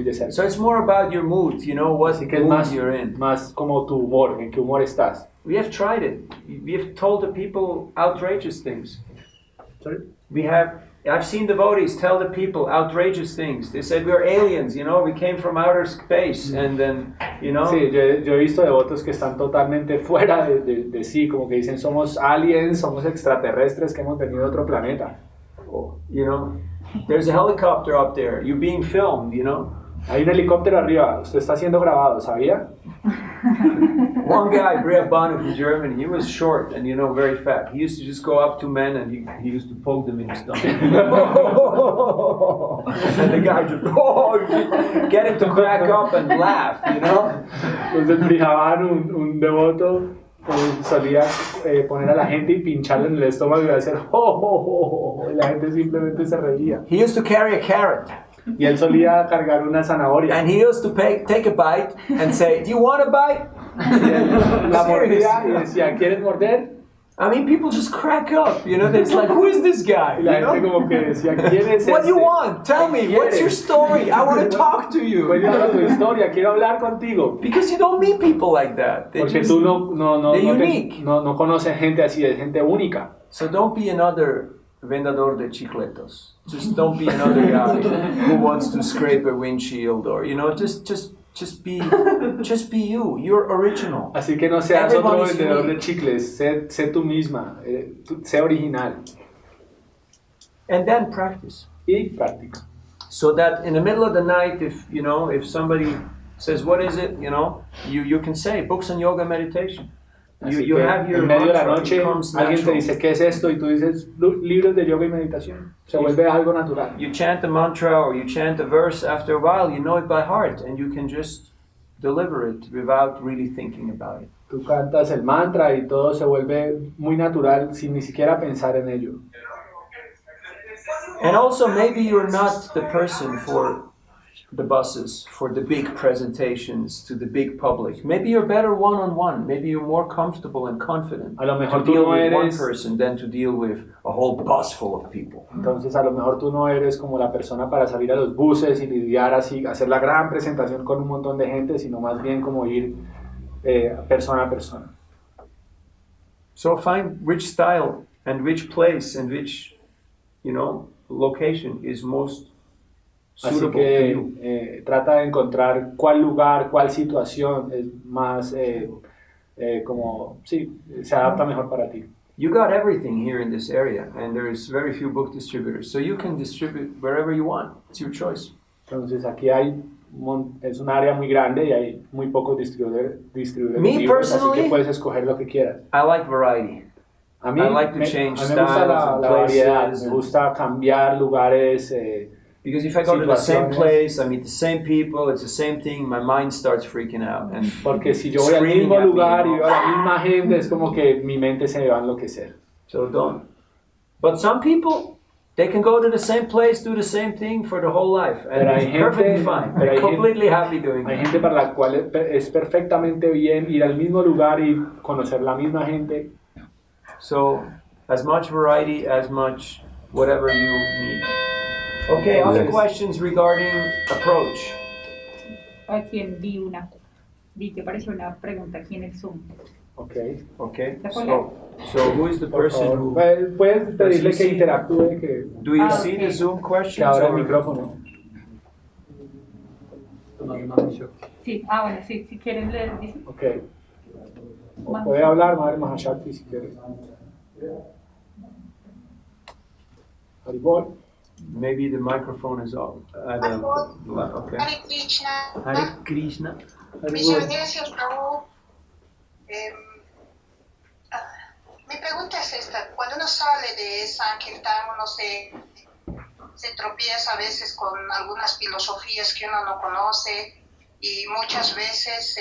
de cerca. So it's more about your mood, what Así que es mood you're in. más como tu humor, en qué humor estás. We have tried it. We have told the people outrageous things. Sorry? I've seen devotees tell the people outrageous things. They said we're aliens, we came from outer space, and then, Sí, yo he visto devotos que están totalmente fuera de sí, como que dicen somos aliens, somos extraterrestres que hemos venido de otro planeta. there's a helicopter up there. You're being filmed, Hay un helicóptero arriba, usted está siendo grabado, ¿sabía? One guy, Banu from Germany, he was short and very fat. He used to just go up to men and he used to poke them in the stomach. And the guy just get him to crack up and laugh, Entonces Brijaban, un devoto, solía poner a la gente y pincharle en el estómago y hacer y la gente simplemente se reía. He used to carry a carrot. Y él solía cargar una zanahoria. And he used to take a bite and say, "Do you want a bite?" La mordía y decía, ¿quieres morder? I mean, people just crack up, It's like, who is this guy? Y la gente como que decía, ¿quién es What do you este? want? Tell me, what's your story? I want to talk to you. Cuéntame tu historia, quiero hablar contigo. Because you don't meet people like that. Porque tú they're unique. no conoces gente así, es gente única. So don't be another vendedor de chicletos. Just don't be another guy who wants to scrape a windshield or, just be you. You're original. Así que no seas otro Everybody's vendedor de unique. chicles, sé tú misma, sé original And then practice. y práctica. So that in the middle of the night, if somebody says, what is it, you can say books on yoga meditation. Así You que have your en medio de la mantra, it noche becomes alguien te natural. dice ¿qué es esto? Y tú dices libros de yoga y meditación. Se vuelve algo natural. You chant the mantra or you chant the verse, after a while you know it by heart and you can just deliver it without really thinking about it. Tú cantas el mantra y todo se vuelve muy natural sin ni siquiera pensar en ello. And also maybe you're not the person for the buses, for the big presentations to the big public. Maybe you're better one-on-one. Maybe you're more comfortable and confident A lo to mejor tú deal no with one eres, person than to deal with a whole bus full of people. entonces a lo mejor tú no eres como la persona para salir a los buses y lidiar así, hacer la gran presentación con un montón de gente, sino más bien como ir persona a persona. So find which style and which place and which, location is most Así suitable for you. que trata de encontrar cuál lugar, cuál situación es más, se adapta mejor para ti. You got everything here in this area, and there's very few book distributors, so you can distribute wherever you want. It's your choice. Entonces aquí es un área muy grande y hay muy pocos distribuidores de Me libros, así personally, que puedes escoger lo que quieras. I like variety. A mí I like to me change gusta la styles and variedad, places me and- gusta cambiar lugares. Because if I go to the same Situaciones. place, I meet the same people, it's the same thing, my mind starts freaking out. And Porque si yo voy al screaming mismo at me, lugar y veo a la misma gente, es como que mi mente se va a enloquecer. So don't. But some people, they can go to the same place, do the same thing for the whole life, and Pero hay it's perfectly gente- fine. pero hay They're completely happy doing Hay that. gente para la cual es perfectamente bien ir al mismo lugar y conocer la misma gente. So, as much variety, as much whatever you need. Okay, other Yes. questions regarding approach? Aquí vi que apareció una pregunta aquí en el Zoom. Okay. Okay, ¿La so who is the Por person favor, who... puedes pedirle que sí. interactúe, que Do you Ah, see okay. the Zoom que questions? abra el or- micrófono. Sí, bueno, sí, si quieren leer, dicen. Okay. O puede hablar, Madre Mahashakti, si quieres. Haribol. Maybe the microphone is off. Okay. Hare Krishna. Hare Krishna. Mis reverencias, Prabhu. Mi pregunta es esta. Cuando uno sale de Sankirtan, uno se tropieza a veces con algunas filosofías que uno no conoce y muchas veces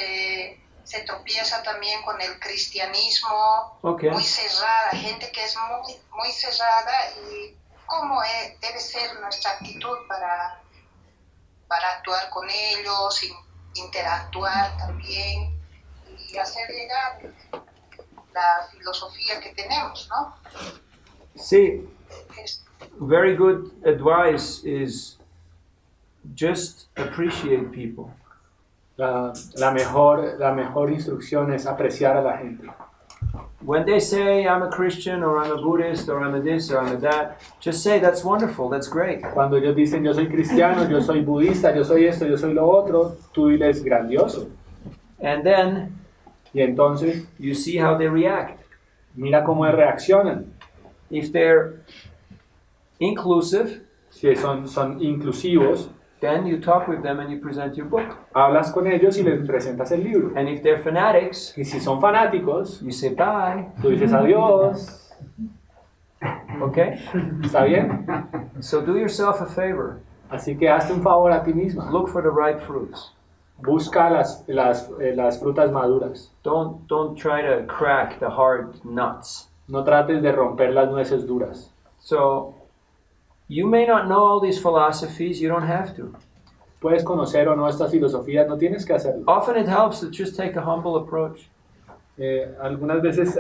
se tropieza también con el cristianismo Okay. muy cerrada, gente que es muy, muy cerrada y cómo debe ser nuestra actitud para actuar con ellos, interactuar también y hacer llegar la filosofía que tenemos, ¿no? See, Es- very good advice is just appreciate people. La mejor instrucción es apreciar a la gente. When they say I'm a Christian or I'm a Buddhist or I'm a this or I'm a that, just say that's wonderful, that's great. Cuando ellos dicen yo soy cristiano, yo soy budista, yo soy esto, yo soy lo otro, tú diles grandioso. And then Y entonces you see how they react. mira cómo reaccionan. If they're inclusive, Si son inclusivos, then you talk with them and you present your book. hablas con ellos y les presentas el libro. And if they're fanatics, Y si son fanáticos, you say bye. tú dices adiós. Okay? ¿Está bien? So do yourself a favor. Así que hazte un favor a ti misma. Look for the right fruits. Busca las frutas maduras. Don't try to crack the hard nuts. No trates de romper las nueces duras. So you may not know all these philosophies, you don't have to. Puedes conocer o no estas filosofías, no tienes que hacerlo. Often it helps to just take a humble approach. Algunas veces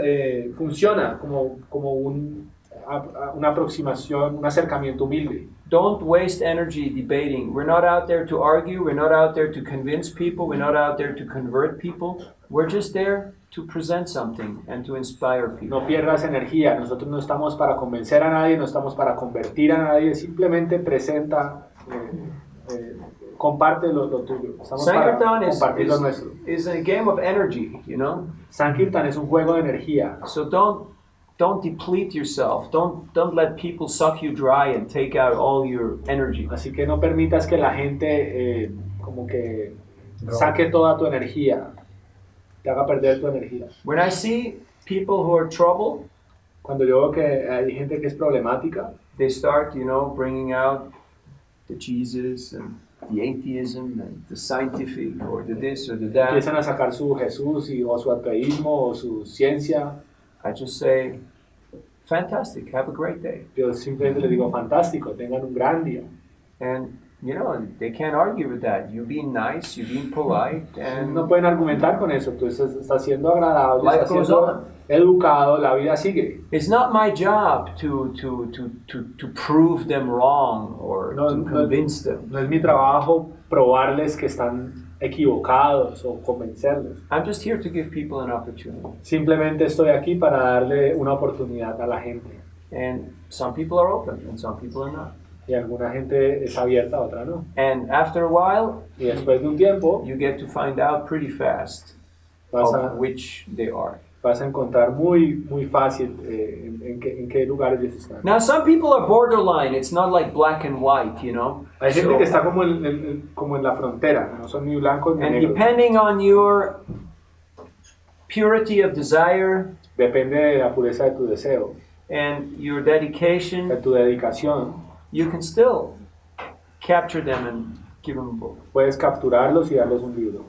funciona como una aproximación, un acercamiento humilde. Don't waste energy debating. We're not out there to argue, we're not out there to convince people, we're not out there to convert people. We're just there to present something and to inspire people. No pierdas energía, nosotros no estamos para convencer a nadie, no estamos para convertir a nadie, simplemente presenta, comparte lo tuyo. Estamos para Sankirtan compartir lo nuestro. is a game of energy, you know? Sankirtan es un juego de energía. So don't don't deplete yourself. Don't let people suck you dry and take out all your energy. Así que no permitas que la gente como que saque toda tu energía, te haga perder tu energía. When I see people who are trouble, Cuando yo veo que hay gente que es problemática, they start, bringing out the Jesus and the atheism and the scientific or the this or the that. empiezan a sacar su Jesús o su ateísmo o su ciencia. I just say, fantastic, have a great day. Yo simplemente les digo, fantástico, tengan un gran día. And, they can't argue with that. You're being nice, you're being polite, and No pueden argumentar con eso, tú estás siendo agradable, Life estás goes siendo on. educado, la vida sigue. it's not my job to prove them wrong or No, to no. convince them. No es mi trabajo probarles que están equivocados o convencerlos. I'm just here to give people an opportunity. Simplemente estoy aquí para darle una oportunidad a la gente. And some people are open and some people are not. Y alguna gente es abierta, otra no. And after a while, Y después de un tiempo you get to find out pretty fast vas of a, which they are. vas a encontrar muy fácil en qué lugar ellos están. Now, some people are borderline. It's not like black and white, Hay gente So- que está como en la frontera, no son ni blancos ni And negros. depending on your purity of desire Depende de la pureza de tu deseo, and your de dedication, tu dedicación. you can still capture them and give them a book. Puedes capturarlos y darles un libro.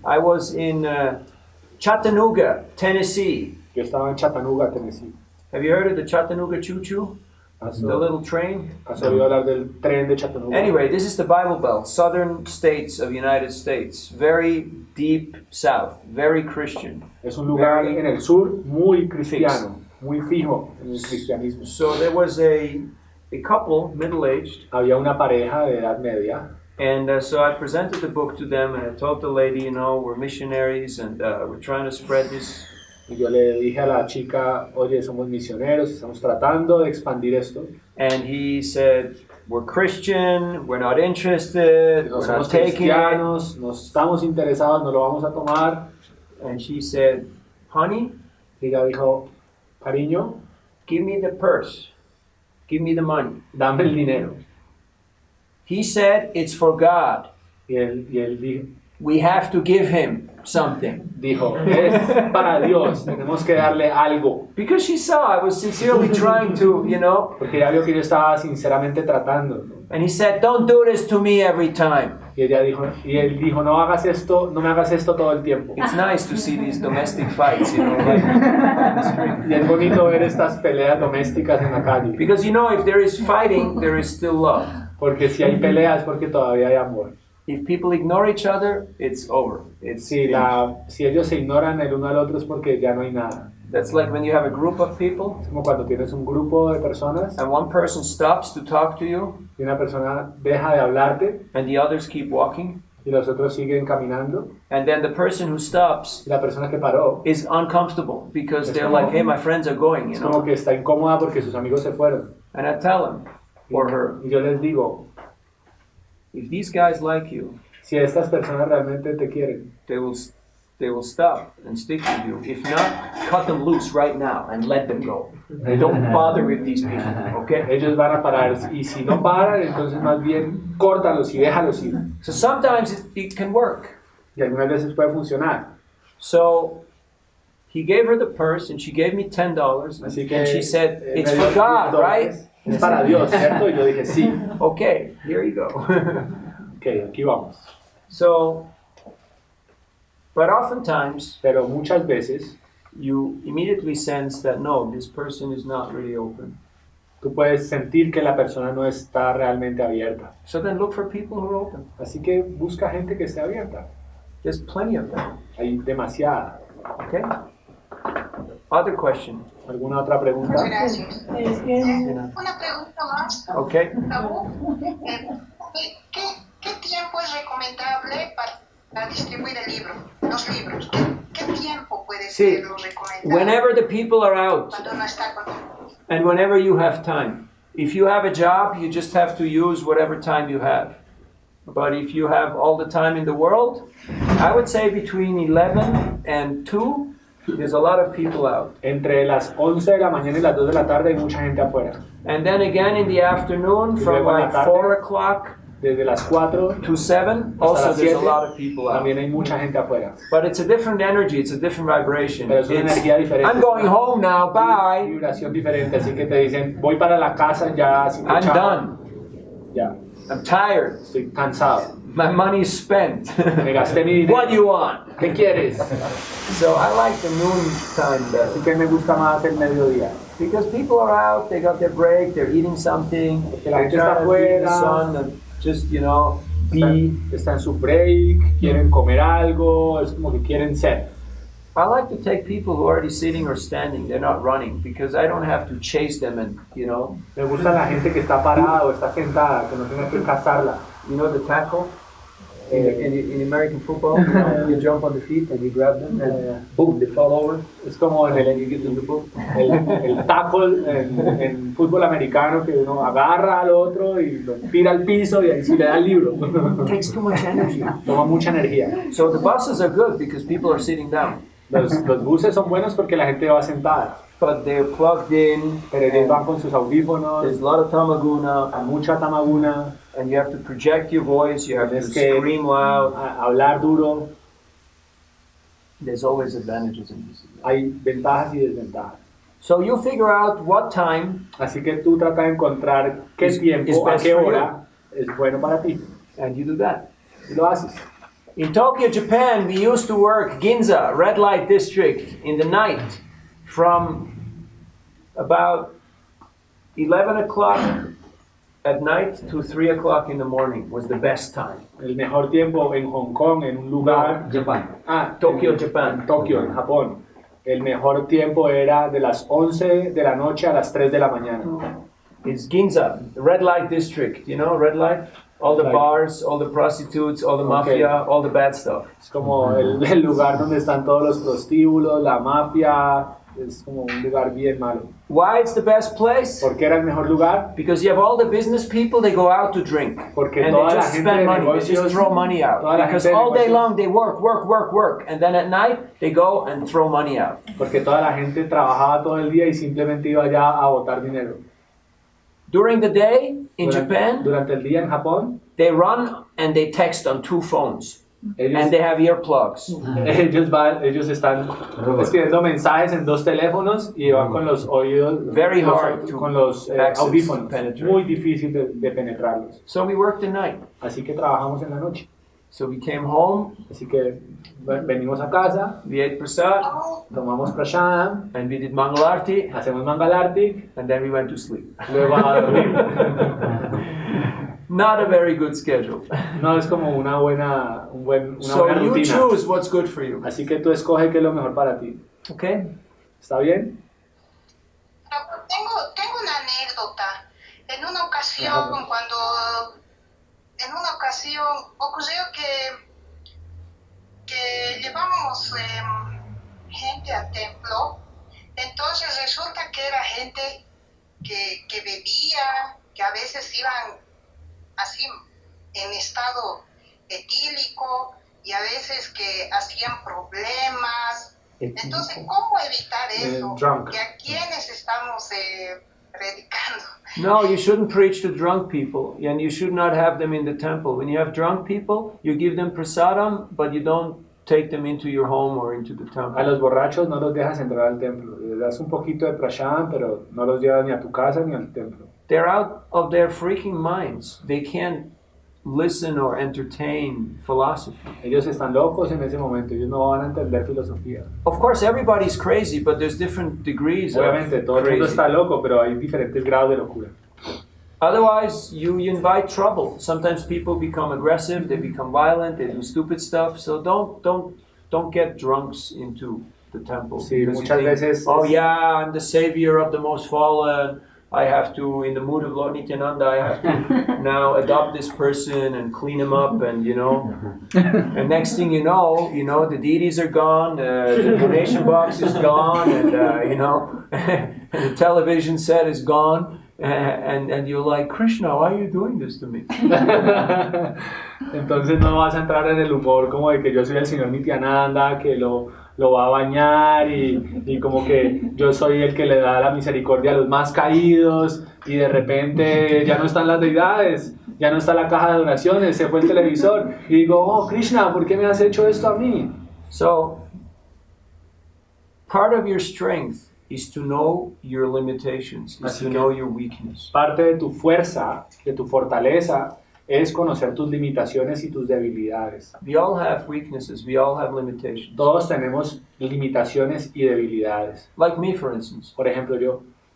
I was in Chattanooga, Tennessee. Yo estaba en Chattanooga, Tennessee. Have you heard of the Chattanooga Choo-Choo? ¿Has, The little train? has oído hablar del tren de Chattanooga? Anyway, this is the Bible Belt, southern states of the United States. Very deep south, very Christian. Es un lugar Very en el sur muy cristiano, muy fijo en el cristianismo. So there was a couple, middle-aged, Había una pareja de edad media and so I presented the book to them, and I told the lady, we're missionaries, and we're trying to spread this. y yo le dije a la chica, oye, somos misioneros, estamos tratando de expandir esto. And he said, we're Christian, we're not interested, No we're somos not taking it. cristianos, no estamos interesados, no lo vamos a tomar. And she said, honey, Y ella dijo, cariño, give me the purse, give me the money. dame el dinero. He said, it's for God. Y él We have to give him something. dijo, es para Dios, tenemos que darle algo. Because she saw I was sincerely trying to, Porque ya vio que yo estaba sinceramente tratando. ¿No? And he said, don't do this to me every time. Y él dijo, no hagas esto, no me hagas esto todo el tiempo. It's nice to see these domestic fights, like on the street. Y es bonito ver estas peleas domésticas en la calle. Because if there is fighting, there is still love. Porque si hay peleas es porque todavía hay amor. If people ignore each other, it's over. It's Si ellos se ignoran el uno al otro es porque ya no hay nada. That's like when you have a group of people Es como cuando tienes un grupo de personas and one person stops to talk to you y una persona deja de hablarte and the others keep walking. y los otros siguen caminando. And then the person who stops Y la persona que paró is uncomfortable because Es they're como- like, hey, my friends are going, es como que está incómoda porque sus amigos se fueron. And I tell him or her, Y yo les digo, if these guys like you, si estas personas realmente te quieren, they will stop and stick with you. If not, cut them loose right now and let them go. Don't bother with these people, okay? ellos van a parar. Y si no paran, entonces más bien córtalos y déjalos ir. So sometimes it can work. Y algunas veces puede funcionar. So he gave her the purse and she gave me $10 Así que and she said, me it's dio for God, $10. right? Es para Dios, ¿cierto? Y yo dije, sí. Okay, here you go. Ok, aquí vamos. So, but oftentimes Pero muchas veces you immediately sense that no, this person is not really open. tú puedes sentir que la persona no está realmente abierta. So then look for people who are open. Así que busca gente que esté abierta. There's plenty of them. Hay demasiada. Okay? Other question. ¿Alguna otra pregunta? Muchas gracias. Es que Una pregunta más. Okay. Raúl, ¿qué tiempo es recomendable para distribuir los libros? ¿Qué tiempo puede Sí. ser lo recomendable? Whenever the people are out Cuando no está con... and whenever you have time. If you have a job, you just have to use whatever time you have. But if you have all the time in the world, I would say between 11 and 2 there's a lot of people out. Entre las 11 de la mañana y las 2 de la tarde hay mucha gente afuera. And then again in the afternoon, Y from luego en la like tarde, 4 o'clock Desde las 4 to 7, hasta also las there's 7 a lot of people out. también hay mucha gente afuera. But it's a different energy, it's a different vibration. Pero es una energía diferente. I'm going home now, bye. Vibración diferente, así que te dicen, voy para la casa ya, así que I'm chao. done. Ya, I'm tired. estoy cansado. My money's spent. Me gasté mi dinero. What do you want? ¿Qué quieres? So I like the noon time better. Así que me gusta más el mediodía. Because people are out, they got their break, they're eating something, la they're gente está trying to be in the afuera. sun and just, you know, Están en su break, quieren comer algo, es como que quieren ser. I like to take people who are already sitting or standing, they're not running, because I don't have to chase them and, you know. Me gusta la gente que está parada o está sentada, que no tenga que cazarla. You know the tackle? In American football, you jump on the feet and you grab them and boom, they fall over. Es como en And you get them the book. el tackle en fútbol americano, que uno agarra al otro y lo tira al piso y ahí sí le da el libro. It takes too much energy. Toma mucha energía. So the buses are good because people are sitting down. Los buses son buenos porque la gente va sentada, But they're plugged in, pero ellos van con sus audífonos, there's a lot of tamaguna, a mucha tamaguna, and you have to project your voice, you have to tienes que scream loud. hablar duro. There's always advantages in this. Hay ventajas y desventajas. So you figure out what time, Así que tú trata de encontrar qué Is tiempo, a best qué for hora es bueno para ti. and you do that. Y lo haces. In Tokyo, Japan, we used to work Ginza, red light district, in the night from about 11 o'clock at night to 3 o'clock in the morning was the best time. El mejor tiempo en Hong Kong, en un lugar... Japan. Tokyo, en Japan. Tokio, en Japón. El mejor tiempo era de las 11 de la noche a las 3 de la mañana. It's Ginza, red light district, you know, red light? All the Like- bars, all the prostitutes, all the Okay. mafia, all the bad stuff. Es como el lugar donde están todos los prostíbulos, la mafia. Es como un lugar bien malo. Why it's the best place? ¿Por qué era el mejor lugar? Because you have all the business people, they go out to drink. Porque And toda they la just gente spend de money, they negocios, just throw money out. toda la Because gente de all day negocios- long they work. And then at night they go and throw money out. Porque toda la gente trabajaba todo el día y simplemente iba allá a botar dinero. During the day in Durante, Japan, durante el día en Japón, they run and they text on 2 phones. ellos, And they have earplugs. ellos están escribiendo mensajes en 2 teléfonos y van con los oídos, Very hard to con los access, audífonos. penetrate. Muy difícil de penetrarlos. So we worked at night. Así que trabajamos en la noche. So we came home, Así que venimos a casa, we ate prasad, tomamos prashadam, and we did Mangalarti, hacemos mangalartik, and then we went to sleep. luego a dormir. Not a very good schedule. No es como una buena So you rutina. choose what's good for you. Así que tú escoges qué es lo mejor para ti. Okay? ¿Está bien? Tengo una anécdota. En una ocasión, ocurrió que llevábamos gente al templo. Entonces resulta que era gente que bebía, que a veces iban así en estado etílico y a veces que hacían problemas. Entonces, ¿cómo evitar eso? Drunk. ¿Y a quiénes estamos predicando? No, you shouldn't preach to drunk people, and you should not have them in the temple. When you have drunk people, you give them prasadam, but you don't take them into your home or into the A temple. los borrachos no los dejas entrar al templo. Les das un poquito de prashadam, pero no los llevas ni a tu casa ni al templo. They're out of their freaking minds. They can't listen or entertain philosophy. Ellos están locos en ese momento. Ellos no van a entender filosofía. Of course, everybody's crazy, but there's different degrees Obviamente, of todo el mundo crazy. está loco, pero hay diferentes grados de locura. Otherwise, you invite trouble. Sometimes people become aggressive, they become violent, they do stupid stuff. So don't get drunks into the temple. Sí, because you muchas think, veces oh yeah, I'm the savior of the most fallen. I have to, in the mood of Lord Nityananda, I have to now adopt this person and clean him up, and you know. And next thing you know, the deities are gone, the donation box is gone, and the television set is gone. And you're like, Krishna, why are you doing this to me? Entonces no vas a entrar en el humor como de que yo soy el señor Nityananda, que lo lo va a bañar y como que yo soy el que le da la misericordia a los más caídos y de repente ya no están las deidades, ya no está la caja de oraciones, se fue el televisor y digo, oh Krishna, ¿por qué me has hecho esto a mí? So, part of your strength is to know your limitations, is Así to que- know your weakness. Parte de tu fuerza, de tu fortaleza, es conocer tus limitaciones y tus debilidades. We all have weaknesses, we all have limitations. Todos tenemos limitaciones y debilidades. Like me, for instance, Por ejemplo,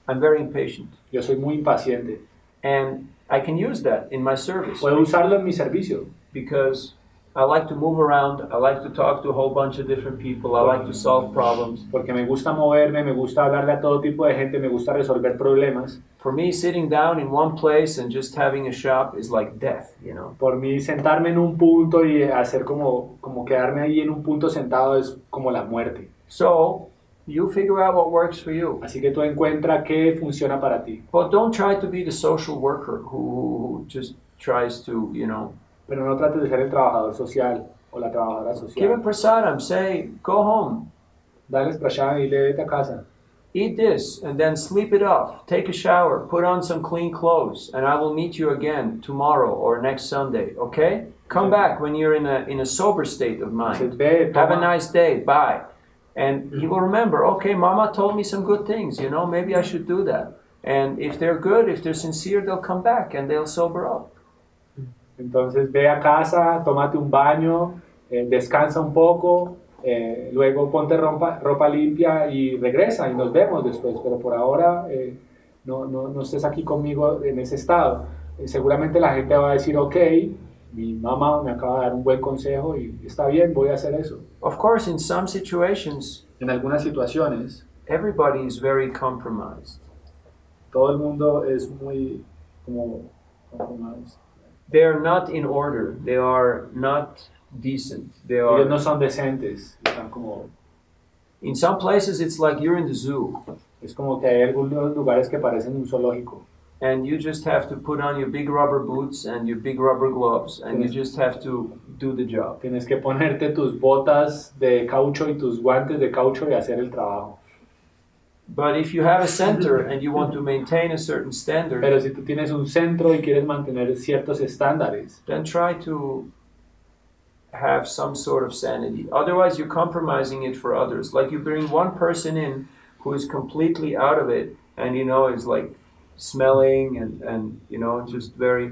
I'm very impatient. yo soy muy impaciente. And I can use that in my service Puedo usarlo en mi servicio because I like to move around, I like to talk to a whole bunch of different people, I like to solve problems. porque me gusta moverme, me gusta hablarle a todo tipo de gente, me gusta resolver problemas. For me, sitting down in one place and just having a shop is like death, you know. Por mí, sentarme en un punto y hacer como quedarme ahí en un punto sentado es como la muerte. So, you figure out what works for you. Así que tú encuentra qué funciona para ti. But don't try to be the social worker who just tries to, you know, Pero no trates de ser el trabajador social o la trabajadora give social. a prasadam, say, go home, Dale prashad y vete a casa. eat this, and then sleep it off, take a shower, put on some clean clothes, and I will meet you again tomorrow or next Sunday, okay? Come back when you're in a sober state of Entonces, mind. ve, Have a toma, nice day, bye. And he will remember, okay, mama told me some good things, you know, maybe I should do that. And if they're good, if they're sincere, they'll come back and they'll sober up. entonces ve a casa, tómate un baño, descansa un poco, luego ponte ropa limpia y regresa y nos vemos después. Pero por ahora no estés aquí conmigo en ese estado. Seguramente la gente va a decir, ok, mi mamá me acaba de dar un buen consejo y está bien, voy a hacer eso. Of course, in some situations, En algunas situaciones, everybody is very compromised. todo el mundo es muy como They are not in order. They are not decent. They ellos no are. son decentes, están como, In some places, it's like you're in the zoo, es como que hay algunos lugares que parecen un zoológico. and you just have to put on your big rubber boots and your big rubber gloves, and you just have to do the job. Tienes que ponerte tus botas de caucho y tus guantes de caucho y hacer el trabajo. But if you have a center and you want to maintain a certain standard, Pero si tú tienes un centro y quieres mantener ciertos estándares, then try to have some sort of sanity. Otherwise, you're compromising it for others. Like you bring one person in who is completely out of it and, you know, is like smelling and you know, just very...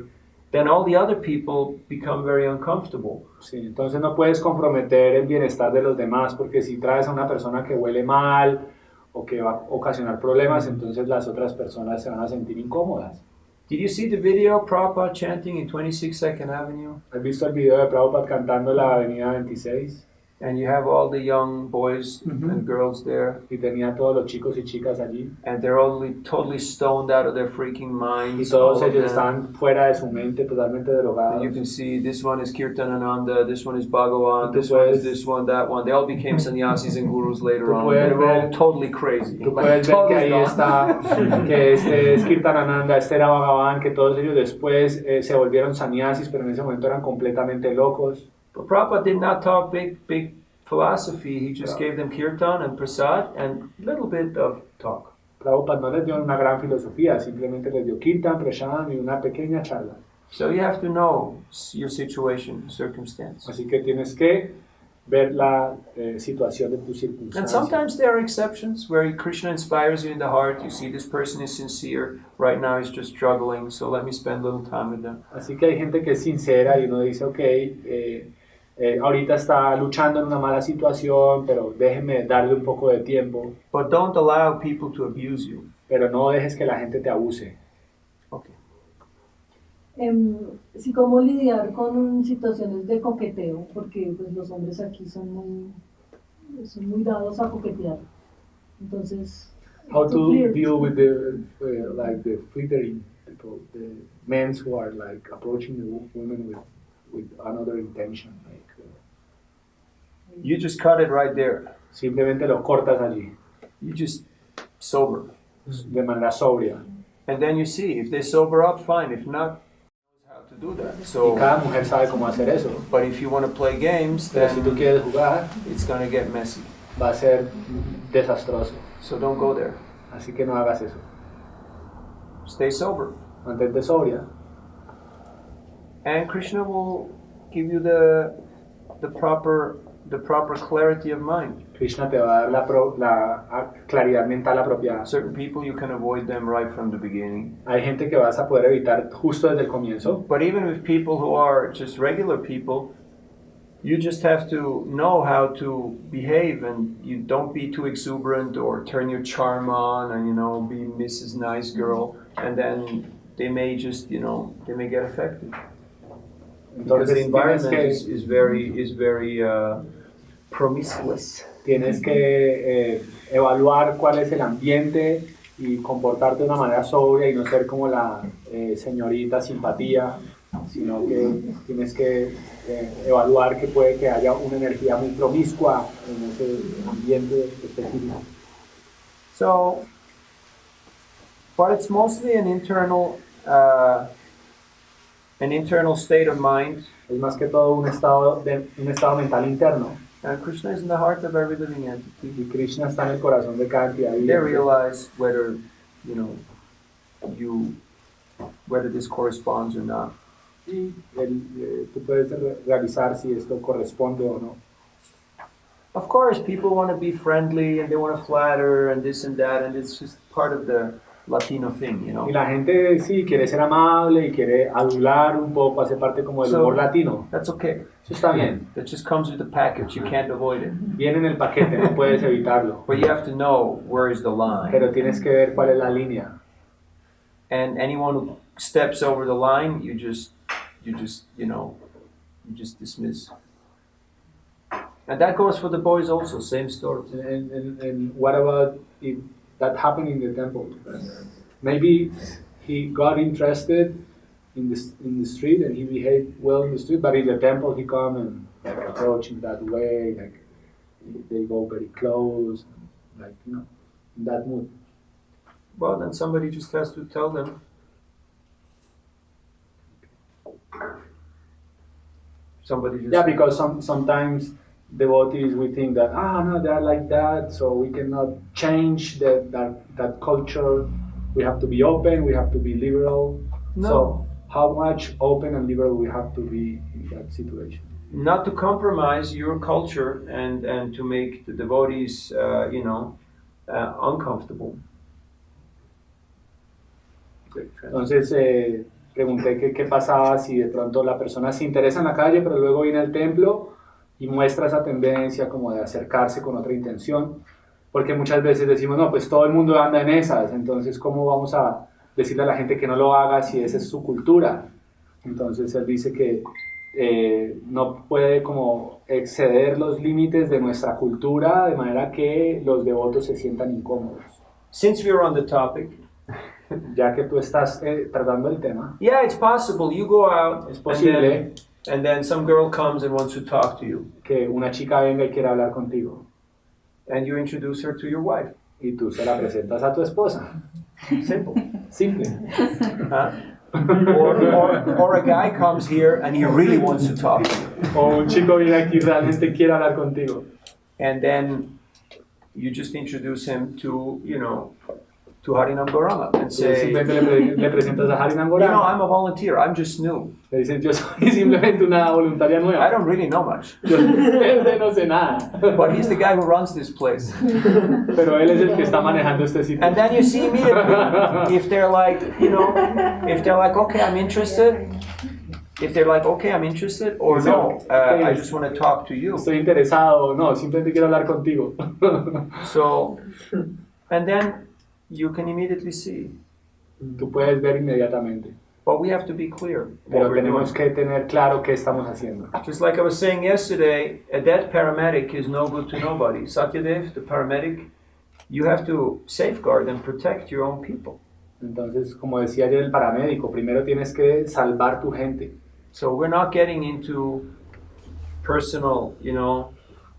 Then all the other people become very uncomfortable. sí, entonces no puedes comprometer el bienestar de los demás, porque si traes a una persona que huele mal o que va a ocasionar problemas, entonces las otras personas se van a sentir incómodas. Did you see the video Prabhupada chanting in 26nd Avenue? ¿Has visto el video de Prabhupada cantando en la avenida 26? And you have all the young boys and girls there, Y tenía a todos los chicos y chicas allí. and they're only totally stoned out of their freaking Y minds. todos all of ellos them. están fuera de su mente, totalmente drogados. And you can see this one is Kirtanananda, this one is Bhagavan, Tú this one is puedes- this one, that one. They all became sannyasis and gurus later Tú on. puedes They were all ver- totally crazy. Tú Like, puedes ver que totally ahí gone. está, que este es Kirtanananda, este era Bhagavan, que todos ellos después se volvieron sannyasis, pero en ese momento eran completamente locos. But Prabhupada did not talk big philosophy. He just gave them kirtan and prasad and a little bit of talk. Prabhupada no les dio una gran filosofía, simplemente les dio kirtan, prashadam y una pequeña charla. So you have to know your situation, circumstance. Así que tienes que ver la situación de tu And circunstancia. sometimes there are exceptions where Krishna inspires you in the heart. You see this person is sincere. Right now he's just struggling, so let me spend a little time with them. Así que hay gente que es sincera y uno dice, ok, ahorita está luchando en una mala situación, pero déjeme darle un poco de tiempo, But don't allow people to abuse you. pero no dejes que la gente te abuse. Okay. Sí, cómo lidiar con situaciones de coqueteo, porque pues, los hombres aquí son muy dados a coquetear. Entonces, How to flirt. deal with the like the flirting people, the men who are like approaching the women with another intention, like You just cut it right there. simplemente lo cortas allí You just sober. de manera sobria. And then you see if they sober up, fine. If not, how to do that. Y So, cada mujer sabe cómo hacer eso. but if you want to play games, Pero si tú then quieres jugar, it's gonna get messy. va a ser desastroso. So don't go there. Así que no hagas eso. Stay sober. Mantente sobria. And Krishna will give you the proper clarity of mind. Krishna te va a dar la claridad mental apropiada. Certain people, you can avoid them right from the beginning. Hay gente que vas a poder evitar justo desde el comienzo. But even with people who are just regular people, you just have to know how to behave, and you don't be too exuberant or turn your charm on and, be Mrs. Nice Girl, and then they may just, they may get affected. Because the environment is very promiscuous. Tienes que evaluar cuál es el ambiente y comportarte de una manera sobria y no ser como la señorita simpatía, sino que tienes que evaluar que puede que haya una energía muy promiscua en ese ambiente específico. So, but it's mostly an internal state of mind. Es más que todo un estado mental interno. And Krishna is in the heart of every living entity. Y Krishna está en el corazón de cada entidad They viviente. realize whether, whether this corresponds or not. Y tú puedes realizar si esto corresponde o no. Of course, people want to be friendly and they want to flatter and this and that, and it's just part of the Latino thing, Y la gente sí quiere ser amable y quiere adular un poco, hace parte como del humor latino. That's okay. Eso está bien. That just comes with the package. You can't avoid it. Viene en el paquete, no puedes evitarlo. But you have to know where is the line. Pero tienes que ver cuál es la línea. And anyone who steps over the line, you just dismiss. And that goes for the boys also. Same story. And what about if that happened in the temple? Maybe he got interested in the street and he behaved well in the street, but in the temple he come and approach him that way, like they go very close, like in that mood. Well, then somebody just has to tell them. Yeah, because sometimes devotees, we think that no, they are like that, so we cannot change that culture. We have to be open, we have to be liberal. No. So how much open and liberal we have to be in that situation? Not to compromise your culture and to make the devotees, uncomfortable. Entonces pregunté qué pasaba si de pronto la persona se interesa en la calle, pero luego viene al templo y muestra esa tendencia como de acercarse con otra intención, porque muchas veces decimos, no, pues todo el mundo anda en esas, entonces ¿cómo vamos a decirle a la gente que no lo haga si esa es su cultura? Entonces él dice que no puede como exceder los límites de nuestra cultura de manera que los devotos se sientan incómodos. Since we're on the topic, ya que tú estás tratando el tema, yeah, it's possible. You go out, es posible and then some girl comes and wants to talk to you, que una chica venga y quiera hablar contigo, and you introduce her to your wife. Y tú se la presentas a tu esposa. Simple. Simple. Or a guy comes here and he really wants to talk to you. O un chico viene aquí y realmente quiere hablar contigo. And then you just introduce him to, to Harinam Gauranga and say, simplemente le presentas a Harinam Gauranga. I'm a volunteer, I'm just new. Le dices, yo soy simplemente una voluntaria nueva. I don't really know much. Yo no sé nada. But he's the guy who runs this place. Pero él es el que está manejando este sitio. And then you see immediately if they're like, okay, I'm interested. If they're like, okay, I'm interested, or no, I just want to talk to you. Estoy interesado, no, simplemente quiero hablar contigo. So, and then you can immediately see. Tú puedes ver inmediatamente. But we have to be clear. Pero tenemos que tener claro qué estamos haciendo. Just like I was saying yesterday, a dead paramedic is no good to nobody. Satyadev, the paramedic, you have to safeguard and protect your own people. Entonces, como decía ayer el paramédico, primero tienes que salvar tu gente. So we're not getting into personal,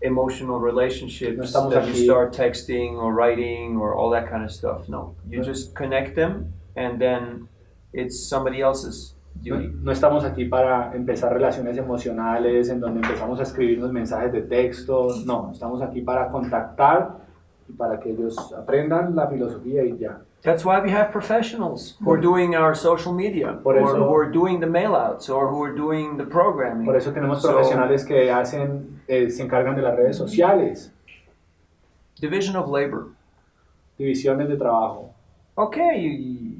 emotional relationships that you start texting or writing or all that kind of stuff. No, you just connect them, and then it's somebody else's duty. No estamos aquí para empezar relaciones emocionales en donde empezamos a escribirnos mensajes de texto. No, estamos aquí para contactar y para que ellos aprendan la filosofía y ya. That's why we have professionals who are doing our social media, Por or eso- who are doing the mailouts, or who are doing the programming. Por eso tenemos So, profesionales que hacen, se encargan de las redes sociales, division of labor. divisiones de trabajo. Okay,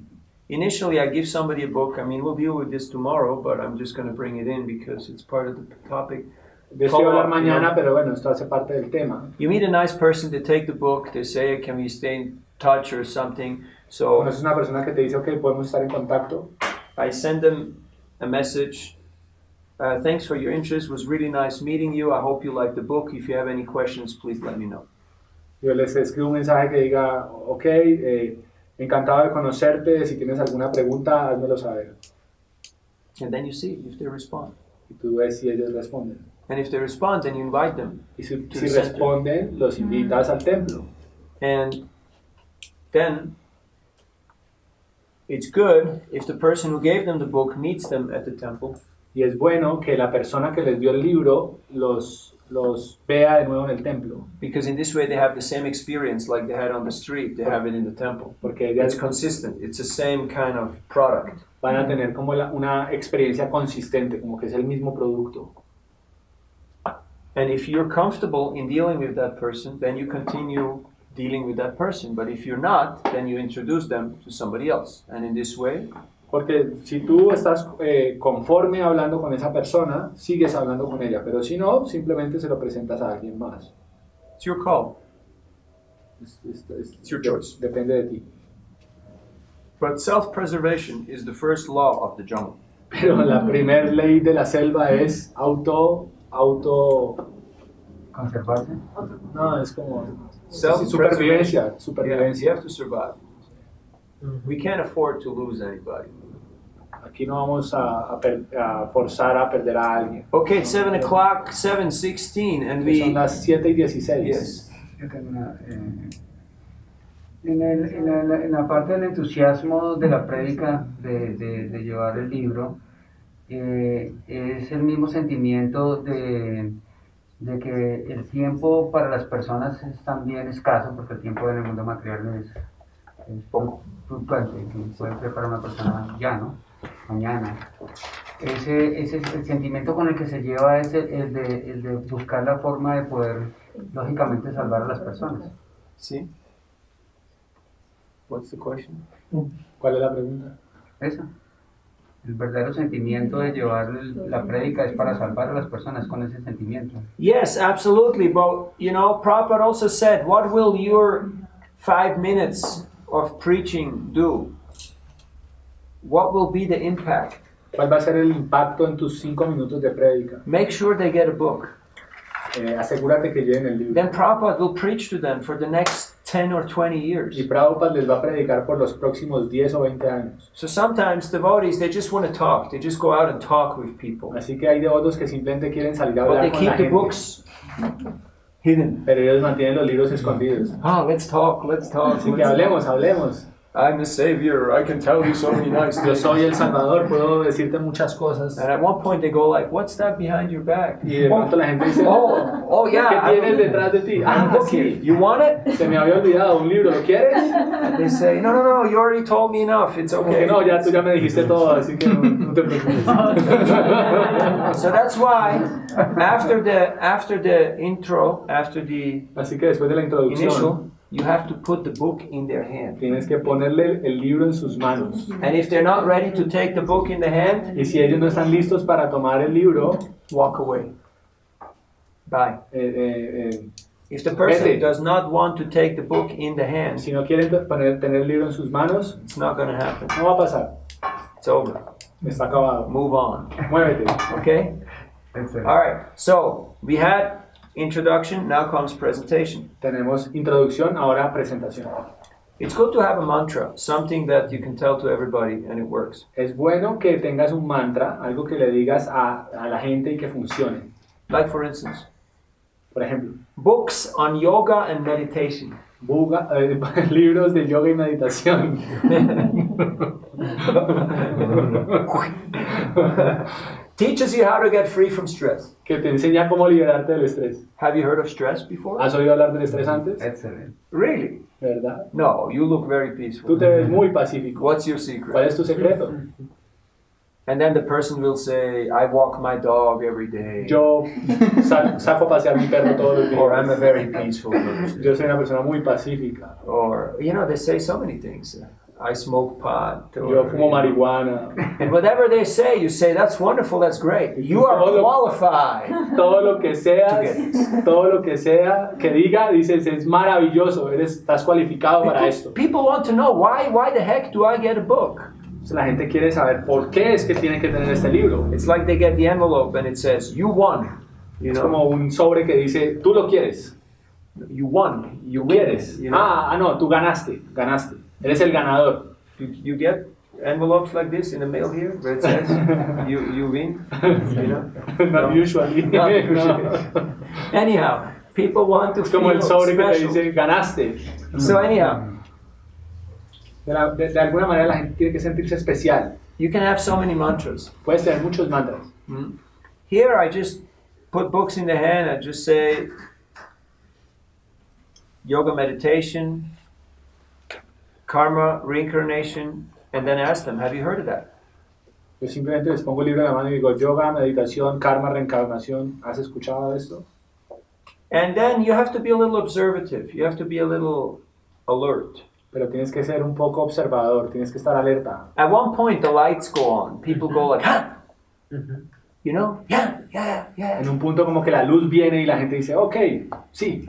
initially I give somebody a book. I mean, we'll deal with this tomorrow, but I'm just going to bring it in because it's part of the topic. De eso iba a hablar mañana, pero bueno, esto hace parte del tema. You meet a nice person, they take the book, they say, can we stay in touch or something? So Conoces una persona que te dice, ok, podemos estar en contacto. I send them a message. Thanks for your interest. It was really nice meeting you. I hope you like the book. If you have any questions, please let me know. Yo les escribo un mensaje que diga, ok, encantado de conocerte, si tienes alguna pregunta, házmelo saber. And then you see if they respond. Y tú ves si ellos responden. And if they respond, then you invite them. Y si To the center. responden, los invitas al templo. And then it's good if the person who gave them the book meets them at the temple. Y es bueno que la persona que les dio el libro los vea de nuevo en el templo. Because in this way they have the same experience like they had on the street, they have it in the temple. Porque ya It's consistent, it's the same kind of product. van a tener como una experiencia consistente, como que es el mismo producto. And if you're comfortable in dealing with that person, then you continue dealing with that person. But if you're not, then you introduce them to somebody else. And in this way, Porque si tú estás conforme hablando con esa persona, sigues hablando con ella. Pero si no, simplemente se lo presentas a alguien más. it's your call. It's your choice. Depende de ti. But self-preservation is the first law of the jungle. Pero la primer ley de la selva es Conservarse. No, es como Self-preservation. supervivencia, Yeah, supervivencia. you have to survive. We can't afford to lose anybody. Aquí no vamos a forzar a perder a alguien. Okay, it's 7 o'clock, 7:16, and Que son we... las 7:16. Yes. Yo tengo en la parte del entusiasmo de la prédica, de llevar el libro, es el mismo sentimiento de que el tiempo para las personas es también escaso, porque el tiempo en el mundo material es poco fluctuante, que puede ser para una persona ya, ¿no? Mañana. Ese el sentimiento con el que se lleva es el de buscar la forma de poder, lógicamente, salvar a las personas. See? What's the question? ¿Cuál es la pregunta? Eso. El verdadero sentimiento de llevar la prédica es para salvar a las personas con ese sentimiento. Yes, absolutely. But, you know, Prabhupada also said, what will your 5 minutes of preaching do? What will be the impact? ¿Cuál va a ser el impacto en tus 5 minutos de prédica? Make sure they get a book. Asegúrate que lleven el libro. Then Prabhupada will preach to them for the next 10 or 20 years. Y Prabhupada les va a predicar por los próximos 10 o 20 años. So sometimes devotees, they just want to talk. They just go out and talk with people. Así que hay devotos que simplemente quieren salir a But hablar they con la keep the gente. books hidden. Pero ellos mantienen los libros escondidos. Let's talk, let's talk. Así que hablemos. I'm the savior. I can tell you so many nice Yo things. soy el Salvador, puedo decirte muchas cosas. And at one point they go like, what's that behind your back? Y de pronto la gente dice, Oh yeah. ¿qué I tienes will- detrás de ti? I Ah, have a book here. sí, You want it? se me había olvidado un libro, ¿lo quieres? And they say, no, you already told me enough. It's Como que okay. no, ya tú ya me dijiste todo, así que no te preocupes. So that's why after the intro, after the Así que después de la introducción, initial, you have to put the book in their hand. tienes que ponerle el libro en sus manos. And if they're not ready to take the book in the hand, Y si ellos no están listos para tomar el libro, walk away. Bye. eh, If the person Vete. does not want to take the book in the hand, si no quieren tener el libro en sus manos, it's not going to happen. no va a pasar. It's over. Está acabado. Move on. Muévete. Okay? All right. So we had introduction, now comes presentation. Tenemos introducción, ahora presentación. It's good to have a mantra, something that you can tell to everybody and it works. Es bueno que tengas un mantra, algo que le digas a la gente y que funcione. Like for instance, Por ejemplo, books on yoga and meditation. libros de yoga y meditación. Teaches you how to get free from stress. que te enseña cómo liberarte del estrés. Have you heard of stress before? ¿Has oído hablar del estrés antes? Excelente. Really? ¿Verdad? No, you look very Tú peaceful. te ves muy pacífico. What's your ¿Cuál secret? es tu secreto? And then the person will say, I walk my dog every day. Yo saco a pasear mi perro todos los Or I'm a días. very peaceful person. Yo soy una persona muy pacífica. Or, they say so many things. I smoke pot. Or, Yo fumo marihuana. And whatever they say, you say, that's wonderful, that's great. You are qualified. Todo lo que sea que diga, dices, es maravilloso, estás cualificado para esto. People want to know, why the heck do I get a book? Entonces, la gente quiere saber por qué es que tienen que tener este libro. It's like they get the envelope and it says, you won. Es como un sobre que dice, tú lo quieres. You won. You Tú win. quieres. No, tú ganaste. Eres el ganador. You get envelopes like this in the mail here where it says you win. Not usually. Not usually. Anyhow, people want to Es como feel el sobre que te special. dice, ganaste. So anyhow, De alguna manera la gente tiene que sentirse especial. you can have so many mantras. Puedes tener muchos mantras. Here I just put books in the hand. I just say yoga meditation, karma, reincarnation, and then ask them, have you heard of that? Yo simplemente les pongo el libro en la mano y digo, yoga, meditación, karma, reencarnación. ¿Has escuchado de esto? And then you have to be a little observative. You have to be a little alert. Pero tienes que ser un poco observador, tienes que estar alerta. At one point, the lights go on. People go like, huh? Yeah. En un punto como que la luz viene y la gente dice, ok, sí.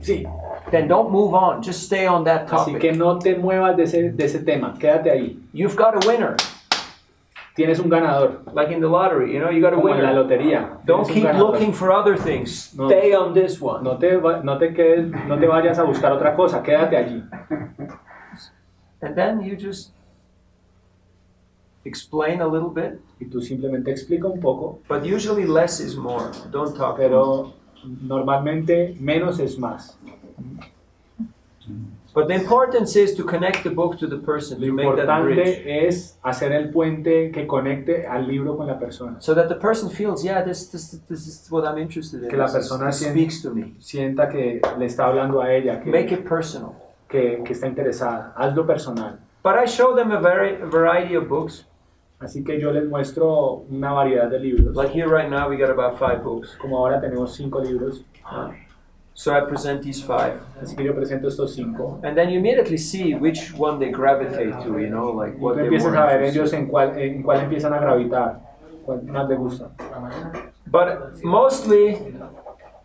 Then don't move on. Just stay on that Así topic. que no te muevas de ese tema, quédate ahí. You've got a winner. Tienes un ganador, Like in the lottery, you got a como en la winner. lotería. Don't Tienes un keep ganador. looking for other things. No. Stay on this one. No te vayas a buscar otra cosa, quédate allí. And then you just explain a little bit. Y tú simplemente explica un poco, But usually less is more. Don't talk. pero normalmente menos es más. But the importance is to connect the book to the person, Lo to make that bridge. importante es hacer el puente que conecte al libro con la persona. So that the person feels, yeah, this is what I'm interested in. Que la This persona speaks to me. sienta que le está hablando a ella, Make it personal. que está interesada. Hazlo personal. But I show them a variety of books. Así que yo les muestro una variedad de libros. Like here right now, we got about 5 books. Como ahora tenemos 5 libros. So I present these 5. Así que yo presento estos 5. And then you immediately see which one they gravitate to, like Y what tú they empiezas more a ver interested. ellos en cuál empiezan a gravitar, cuál más les gusta. But mostly,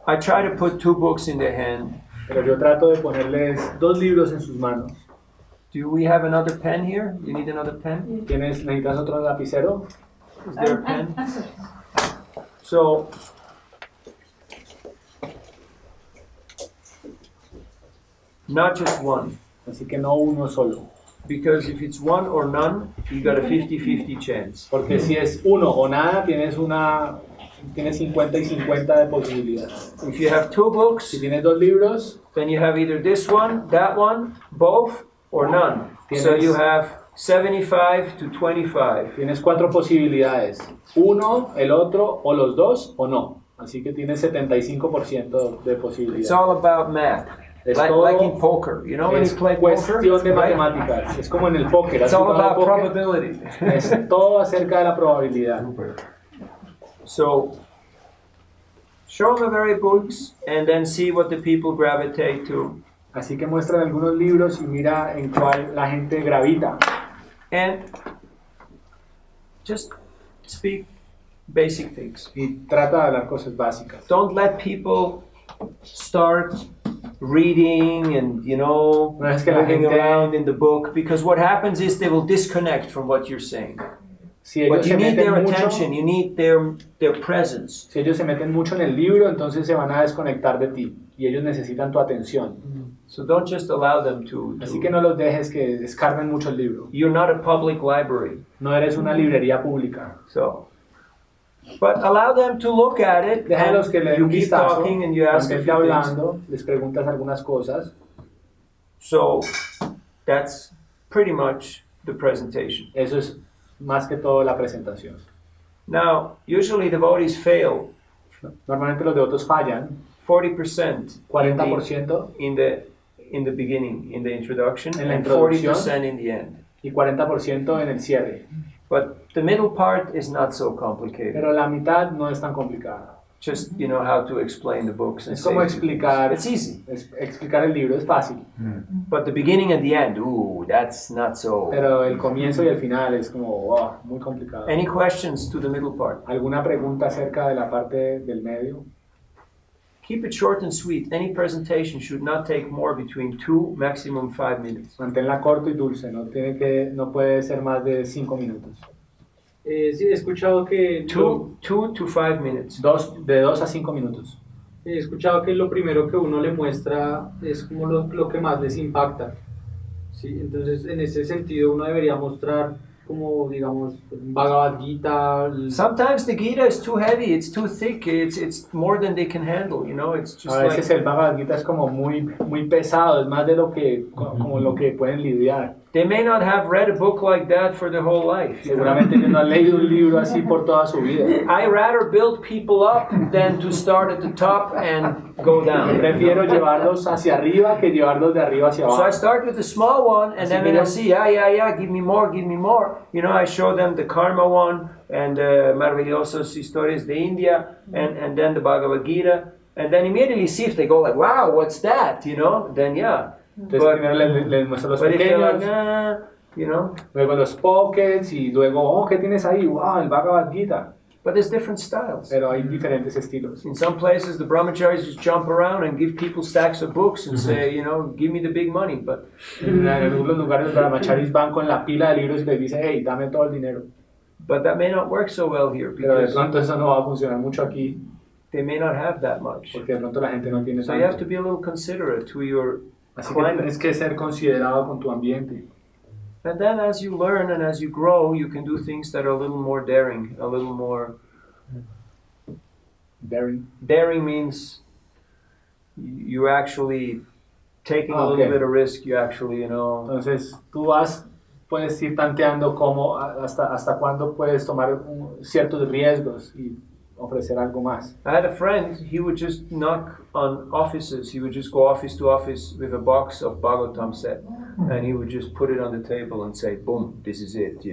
I try to put 2 books in their hand. Pero yo trato de ponerles 2 libros en sus manos. Do we have another pen here? You need another pen? ¿Necesitas otro lapicero? Is there a pen? So, not just one. Así que no uno solo. Because if it's one or none, you got a 50-50 chance. Porque si es uno o nada, tienes 50 y 50 de posibilidades. If you have 2 books, Si tienes 2 libros, then you have either this one, that one, both, or none. So you have 75 to 25. tienes 4 posibilidades. Uno, el otro, o los dos, o no. Así que tienes 75% de It's posibilidades. all about math. Es Like, todo- like in poker. You know when Es you play poker? cuestión de Right? matemáticas. Es como en el póker. It's ¿Has all jugado about póker? probability. Es todo acerca de la probabilidad. So, show them the very books and then see what the people gravitate to. Así que muestran algunos libros y mira en cuál la gente gravita. And just speak basic things. Y trata de hablar cosas básicas. Don't let people start reading and No es que la moving gente- around in the book, because what happens is they will disconnect from what you're saying. Si ellos But se you need meten their mucho, attention, you need their presence. si ellos se meten mucho en el libro, entonces se van a desconectar de ti y ellos necesitan tu atención. So don't just allow them to. Así que no los dejes que descarguen mucho el libro. You're not a public library. No eres una librería pública. So, but allow them to look at it, Déjalos que le and den you un keep vistazo, talking and you ask a mantente few things. hablando, les preguntas algunas cosas. So that's pretty much the presentation. Eso es más que todo la presentación. Now, usually devotees fail Normalmente los devotos fallan 40% 40% in the beginning, in the introduction, En la and introducción. 40% in the end. y 40% en el cierre. But the middle part is not so complicated. Pero la mitad no es tan complicada. Just how to explain the books and Es como say a few things. explicar, It's easy. explicar el libro es fácil, But the beginning and the end, that's not so. pero el comienzo y el final es como muy complicado. Any questions to the middle part? ¿Alguna pregunta acerca de la parte del medio? Keep it short and sweet. Any presentation should not take more between 2, maximum 5 minutes. Manténla corto y dulce, no puede ser más de 5 minutos. Sí, he escuchado que 2 to 5 minutes. De 2 a 5 minutos. he escuchado que lo primero que uno le muestra es como lo que más les impacta. Sí, entonces en ese sentido uno debería mostrar como digamos Bhagavad Gita. Sometimes the Gita is too heavy, it's too thick, it's more than they can handle, it's just A veces like, el Bhagavad Gita es como muy pesado, es más de como lo que pueden lidiar. they may not have read a book like that for their whole life. Seguramente ellos no han leído un libro así por toda su vida. I rather build people up than to start at the top and go down. Prefiero llevarlos hacia arriba que llevarlos de arriba hacia So I abajo. start with the small one, and then when I see, give me more, give me more. I show them the karma one, and Maravillosos Historias de India, and then the Bhagavad Gita, and then immediately see if they go like, wow, what's that, then yeah. Entonces primero les muestro los But if they're like, pequeños, luego los pockets y luego, ¿qué tienes ahí? Wow, el Bhagavad Gita. but there's different styles. Pero hay diferentes estilos. In some places, the brahmacharis just jump around and give people stacks of books and say, give me the big money. But En algunos lugares los brahmacharis van con la pila de libros y les dice, hey, dame todo el dinero. that may not work so well here Pero de because pronto eso no va a funcionar mucho aquí they may not have that much. porque de pronto la gente no tiene So you have to tanto. be a little considerate to your Así que tienes que ser considerado con tu ambiente. And then as you learn and as you grow, you can do things that are a little more daring, a little more... Daring. Daring means you actually taking a little Okay. bit of risk, you actually, Entonces tú puedes ir tanteando hasta cuándo puedes tomar ciertos riesgos y ofrecer algo más. I had a friend, he would just knock on offices, he would just go office to office with a box of Bhagavatam set, and he would just put it on the table and say, boom, this is it,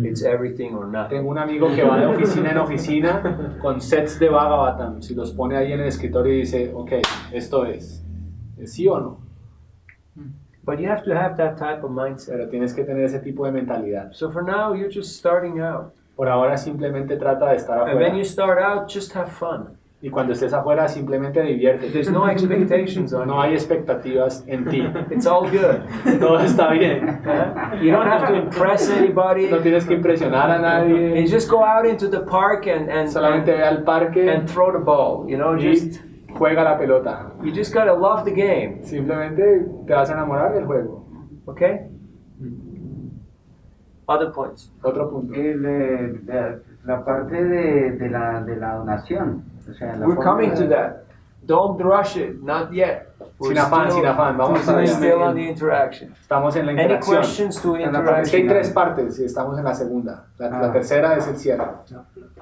it's everything or nothing. Tengo un amigo que va de oficina en oficina con sets de Bhagavatam, si los pone ahí en el escritorio y dice, ok, esto es sí o no, But you have to have that type of mindset. pero tienes que tener ese tipo de mentalidad. So for now, you're just starting out. Por ahora simplemente trata de estar And when afuera you start out, just have fun. y cuando estés afuera simplemente diviértete. There's no expectations on No you. hay expectativas en ti. It's all good. Todo está bien. You don't have to impress anybody. No tienes que impresionar a You nadie. just go out into the park and Solamente ve al parque and throw the ball. y Just juega la pelota. you just gotta love the game. Simplemente te vas a enamorar del juego. Okay. Other points. Otro punto. La parte de la donación. O sea, la We're forma coming de- to that. Don't rush it. Not yet. We're Sin afán, sin afán. Vamos para we're allá. still on the interaction. Estamos en la Any interacción. questions to Es que hay interaction? 3 partes y estamos en la segunda. La tercera es el cierre.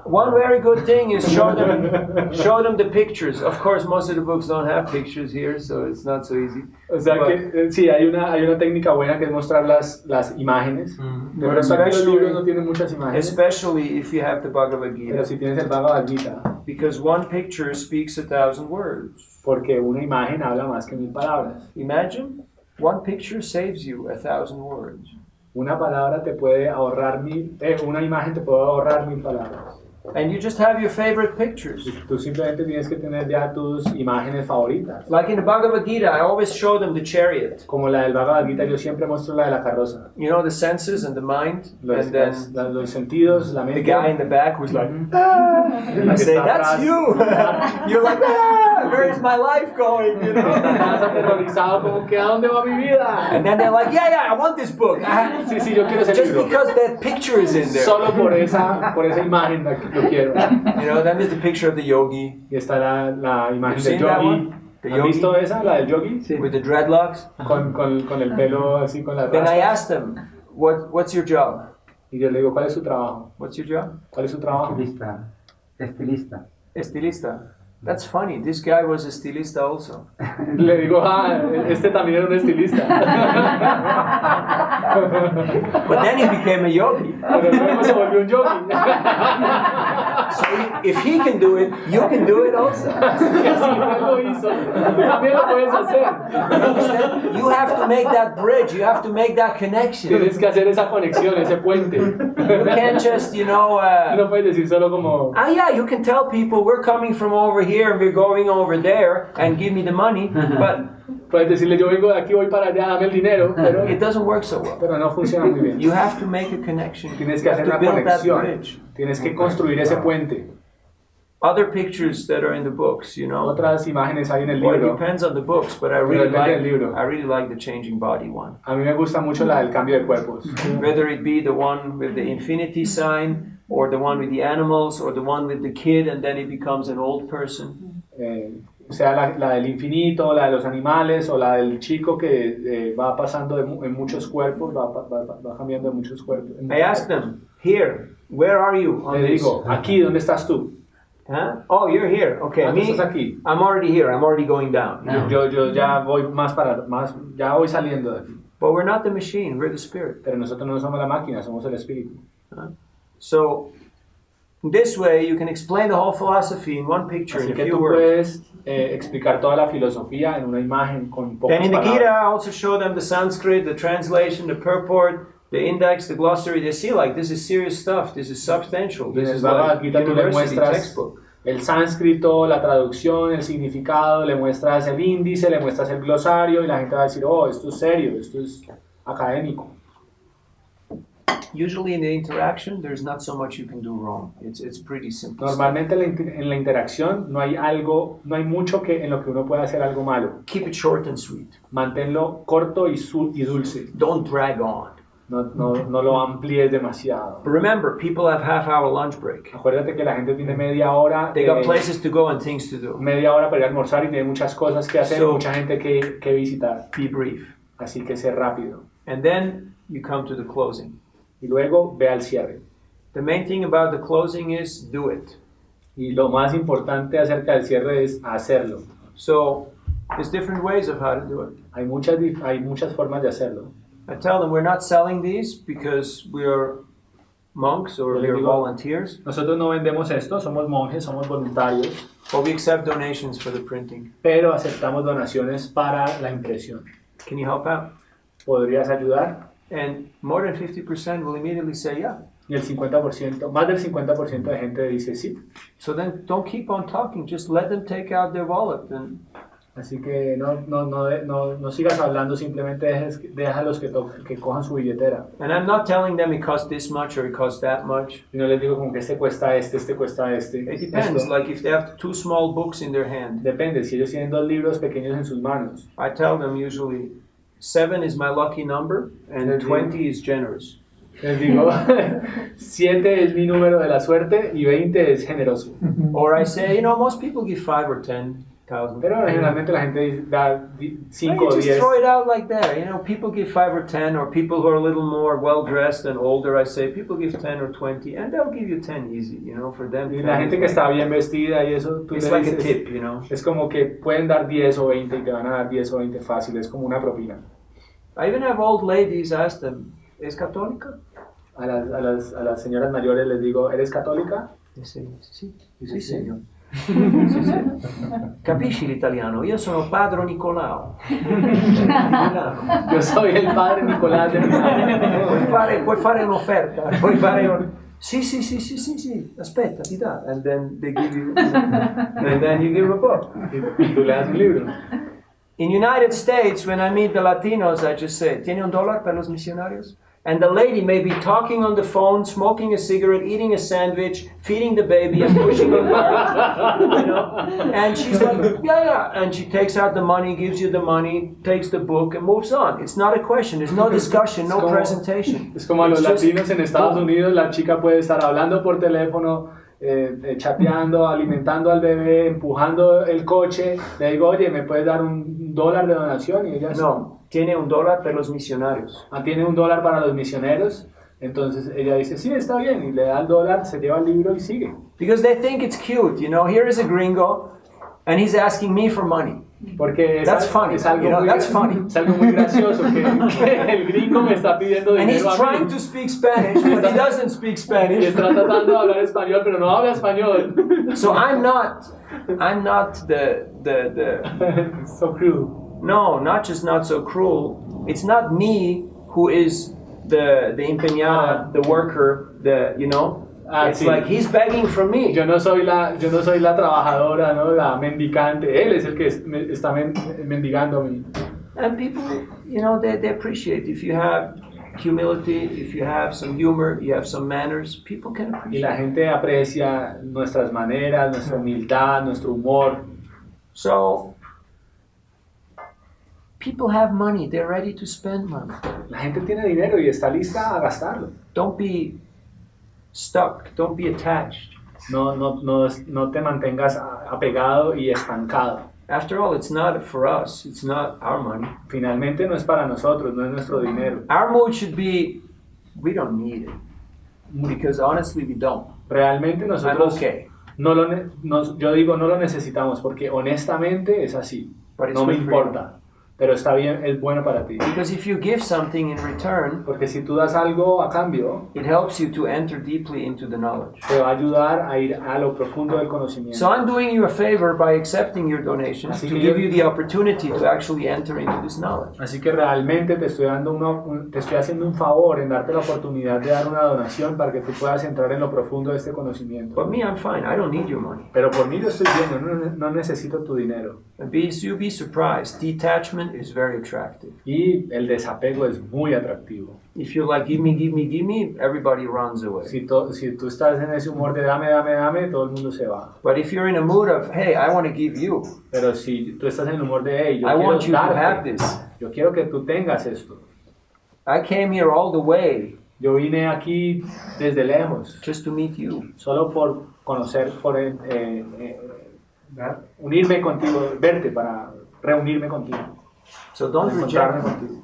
One very good thing is show them the pictures. Of course, most of the books don't have pictures here, so it's not so easy. O sea But- que sí, hay una técnica buena que es mostrar las imágenes. De But pronto aquí los libros no especially, tienen muchas imágenes, especially if you have the Bhagavad pero Gita, si tienes el Bhagavad Gita, because one picture speaks 1,000 words. porque una imagen habla más que 1000 palabras. Imagine, one picture saves you 1,000 words. Una palabra te puede ahorrar una imagen te puede ahorrar 1000 palabras. And you just have your favorite pictures. Tú simplemente tienes que tener ya tus imágenes favoritas. Like in the Bhagavad Gita, I always show them the chariot. Como la del Bhagavad Gita, yo siempre muestro la de la carroza. The senses and the mind, Los, and then los sentidos, la the mente. guy in the back who's like, la I que say, está that's atrás. you. You're like, where's my life going? Estás aterrorizado como que ¿a dónde va mi vida? And then they're like, yeah, I want this book. Sí, sí, yo quiero ese Just libro. because that picture is in there. Solo por esa imagen la que lo quiero. Then there's the picture of the yogi Y está la imagen You've del seen that yogi. one? The ¿Has yogi? visto esa, la del yogi? with the dreadlocks. Con el pelo así, con las Then I rastas. asked them, what's your job? Y yo le digo, ¿cuál es su trabajo? What's your job? ¿Cuál es su trabajo? Estilista. Estilista. That's funny. This guy was a estilista also. Le digo, este también era un estilista. But then he became a yogi. Pero luego se volvió un yogi. So if he can do it, you can do it also. Si él lo hizo, tú también lo puedes hacer. You have to make that bridge. You have to make that connection. Tienes que hacer esa conexión, ese puente. You can't just, No puedes decir solo como... yeah, you can tell people we're coming from over here and we're going over there and give me the money, but Puedes decirle, yo vengo de aquí, voy para allá, dame el dinero, pero, it doesn't work so well. pero no funciona muy bien. You have to make a connection. Tienes You que have hacer to una build that conexión. bridge. Tienes que construir ese puente. Other pictures that are in the books, Otras imágenes hay en el Well, it libro. depends on the books, but I Depende del libro. really like the changing body one. A mí me gusta mucho la del cambio de cuerpos. Whether it be the one with the infinity sign, or the one with the animals, or the one with the kid and then he becomes an old person. Sea la del infinito, la de los animales, o la del chico que va pasando en muchos cuerpos, va cambiando de muchos cuerpos. I ask them, here, where are you on Le this? digo, aquí, ¿dónde estás tú? Huh? Oh, you're here. Okay, Tú estás aquí. I'm already here. I'm already going down. Yo ya voy ya voy saliendo de aquí. But we're not the machine, we're the spirit. Pero nosotros no somos la máquina, somos el espíritu. So, this way you can explain the whole philosophy in one picture, Así in a que few tú words. puedes explicar toda la filosofía en una imagen con pocas Then in the Gita, palabras. I also show them the Sanskrit, the translation, the purport, the index, the glossary. They see like this is serious stuff. This is substantial. Y en This el is Bhagavad like Gita tú le university muestras textbook. el sánscrito, la traducción, el significado, le muestras el índice, le muestras el glosario y la gente va a decir, oh, esto es serio, esto es académico. Usually in the interaction, there's not so much you can do wrong. It's pretty simple. Normalmente en la interacción no hay mucho en lo que uno pueda hacer algo malo. Keep it short and sweet. Manténlo corto y dulce. Don't drag on. No lo amplíes demasiado. But remember, people have half-hour lunch break. Acuérdate que la gente tiene media hora, They got places to go and things to do. media hora para ir a almorzar y tiene muchas cosas que hacer, So- mucha gente que visitar. Be brief. Así que sé rápido. And then you come to the closing. Y luego ve al cierre. The main thing about the closing is do it. Y lo más importante acerca del cierre es hacerlo. So there's different ways of how to do it. Hay muchas formas de hacerlo. I tell them we're not selling these because we are monks or Yo we les are digo, volunteers, nosotros no vendemos esto, somos monjes, somos voluntarios, but we accept donations for the printing. pero aceptamos donaciones para la impresión. Can you help out? ¿Podrías ayudar? And more than 50% will immediately say yeah. Y el 50%, más del 50% de gente dice sí. So then don't keep on talking, just let them take out their wallet and Así que no sigas hablando, simplemente déjalos que cojan su billetera. And I'm not telling them it costs this much or it costs that much. Y no les digo como que este cuesta este. It depends, Esto. like if they have two small books in their hand. Depende, si ellos tienen 2 libros pequeños en sus manos. I tell them usually 7 is my lucky number and 20 is generous. Les digo, 7 es mi número de la suerte y 20 es generoso. Or I say, most people give 5 or 10,000. Pero generalmente la gente da 5 You o just 10. throw it out like that. People give 5 or 10, or people who are a little more well dressed and older, I say, people give 10 or 20, and they'll give you 10 easy. For them. Y la gente que está bien vestida y eso, tú It's le like a dices, tip, es como que pueden dar 10 o 20 y te van a dar 10 o 20 fácil, es como una propina. I even have old ladies ask them, ¿es católica? A las señoras mayores les digo, ¿eres católica? Sì, sì, Dice, sì, signor. Sì, sì. Capisci l'italiano? Io sono Padre Nicolao di Milano. Yo soy el padre Nicolás de Milano. Puoi fare un'offerta, Sì, aspetta, ti dà. And then they give you, and then you give a book. Y tú le das un libro. In United States, when I meet the Latinos, I just say, ¿Tiene $1 para los misionarios? And the lady may be talking on the phone, smoking a cigarette, eating a sandwich, feeding the baby, and pushing the car, And she's like, yeah. And she takes out the money, gives you the money, takes the book, and moves on. It's not a question. There's no discussion, no presentation. Es como a los It's just latinos en Estados boom. Unidos, la chica puede estar hablando por teléfono, chateando, alimentando al bebé, empujando el coche. Le digo, oye, ¿me puedes dar $1 de donación? Y ella No, tiene $1 para los misionarios. tiene $1 para los misioneros. Entonces ella dice, sí, está bien, y le da el dólar, se lleva el libro y sigue. Because they think it's cute, you know. Here is a gringo, and he's asking me for money. Porque That's funny, es algo, you know, muy, that's funny. es algo muy gracioso que el gringo me está pidiendo And he's dinero a trying mí. to speak Spanish, but he doesn't speak Y Spanish. está tratando de hablar español, pero no habla español. So I'm not the So cruel. no, not just not so cruel. It's not me who is the empeñada, the worker, you know. It's sí. like he's begging from me. Yo no soy la trabajadora, ¿no? La mendicante. Él es el que está mendigando a mí. And people, you know, they appreciate if you have humility, if you have some humor, you have some manners, people can Y appreciate la it. gente aprecia nuestras maneras, nuestra humildad, nuestro humor. So people have money, they're ready to spend money. La gente tiene dinero y está lista a gastarlo. Don't be stuck, don't be attached. No te mantengas apegado y estancado. After all, it's not for us, it's not our money. Finalmente no es para nosotros, no es nuestro dinero. Our mood should be, we don't need it. Because honestly, we don't. Realmente I'm nosotros, okay. yo digo no lo necesitamos porque honestamente es así. But it's No me good for you. importa, pero está bien, es bueno para ti. Because if you give something in return, Porque si tú das algo a cambio, it helps you to enter deeply into the knowledge. te va a ayudar a ir a lo profundo del conocimiento. So I'm doing you a favor by accepting your donations Así to que give yo- you the opportunity to actually enter into this knowledge. Así que realmente te estoy haciendo un favor en darte la oportunidad de dar una donación para que tú puedas entrar en lo profundo de este conocimiento. But me, I'm fine. I don't need your money. Pero por mí yo estoy bien, no necesito tu dinero. And you'll be surprised. Detachment is very attractive. Y el desapego es muy atractivo. If you're like, give me, everybody runs away. Si tú estás en ese humor de dame, todo el mundo se va. But if you're in a mood of, hey, I want to give you, Pero si tú estás en el humor de, hey, yo I quiero want you to have darte, this. yo quiero que tú tengas esto. I came here all the way Yo vine aquí desde lejos, just to meet you. solo por conocer, por unirme contigo, verte, para reunirme contigo, So don't encontrarme reject me, contigo.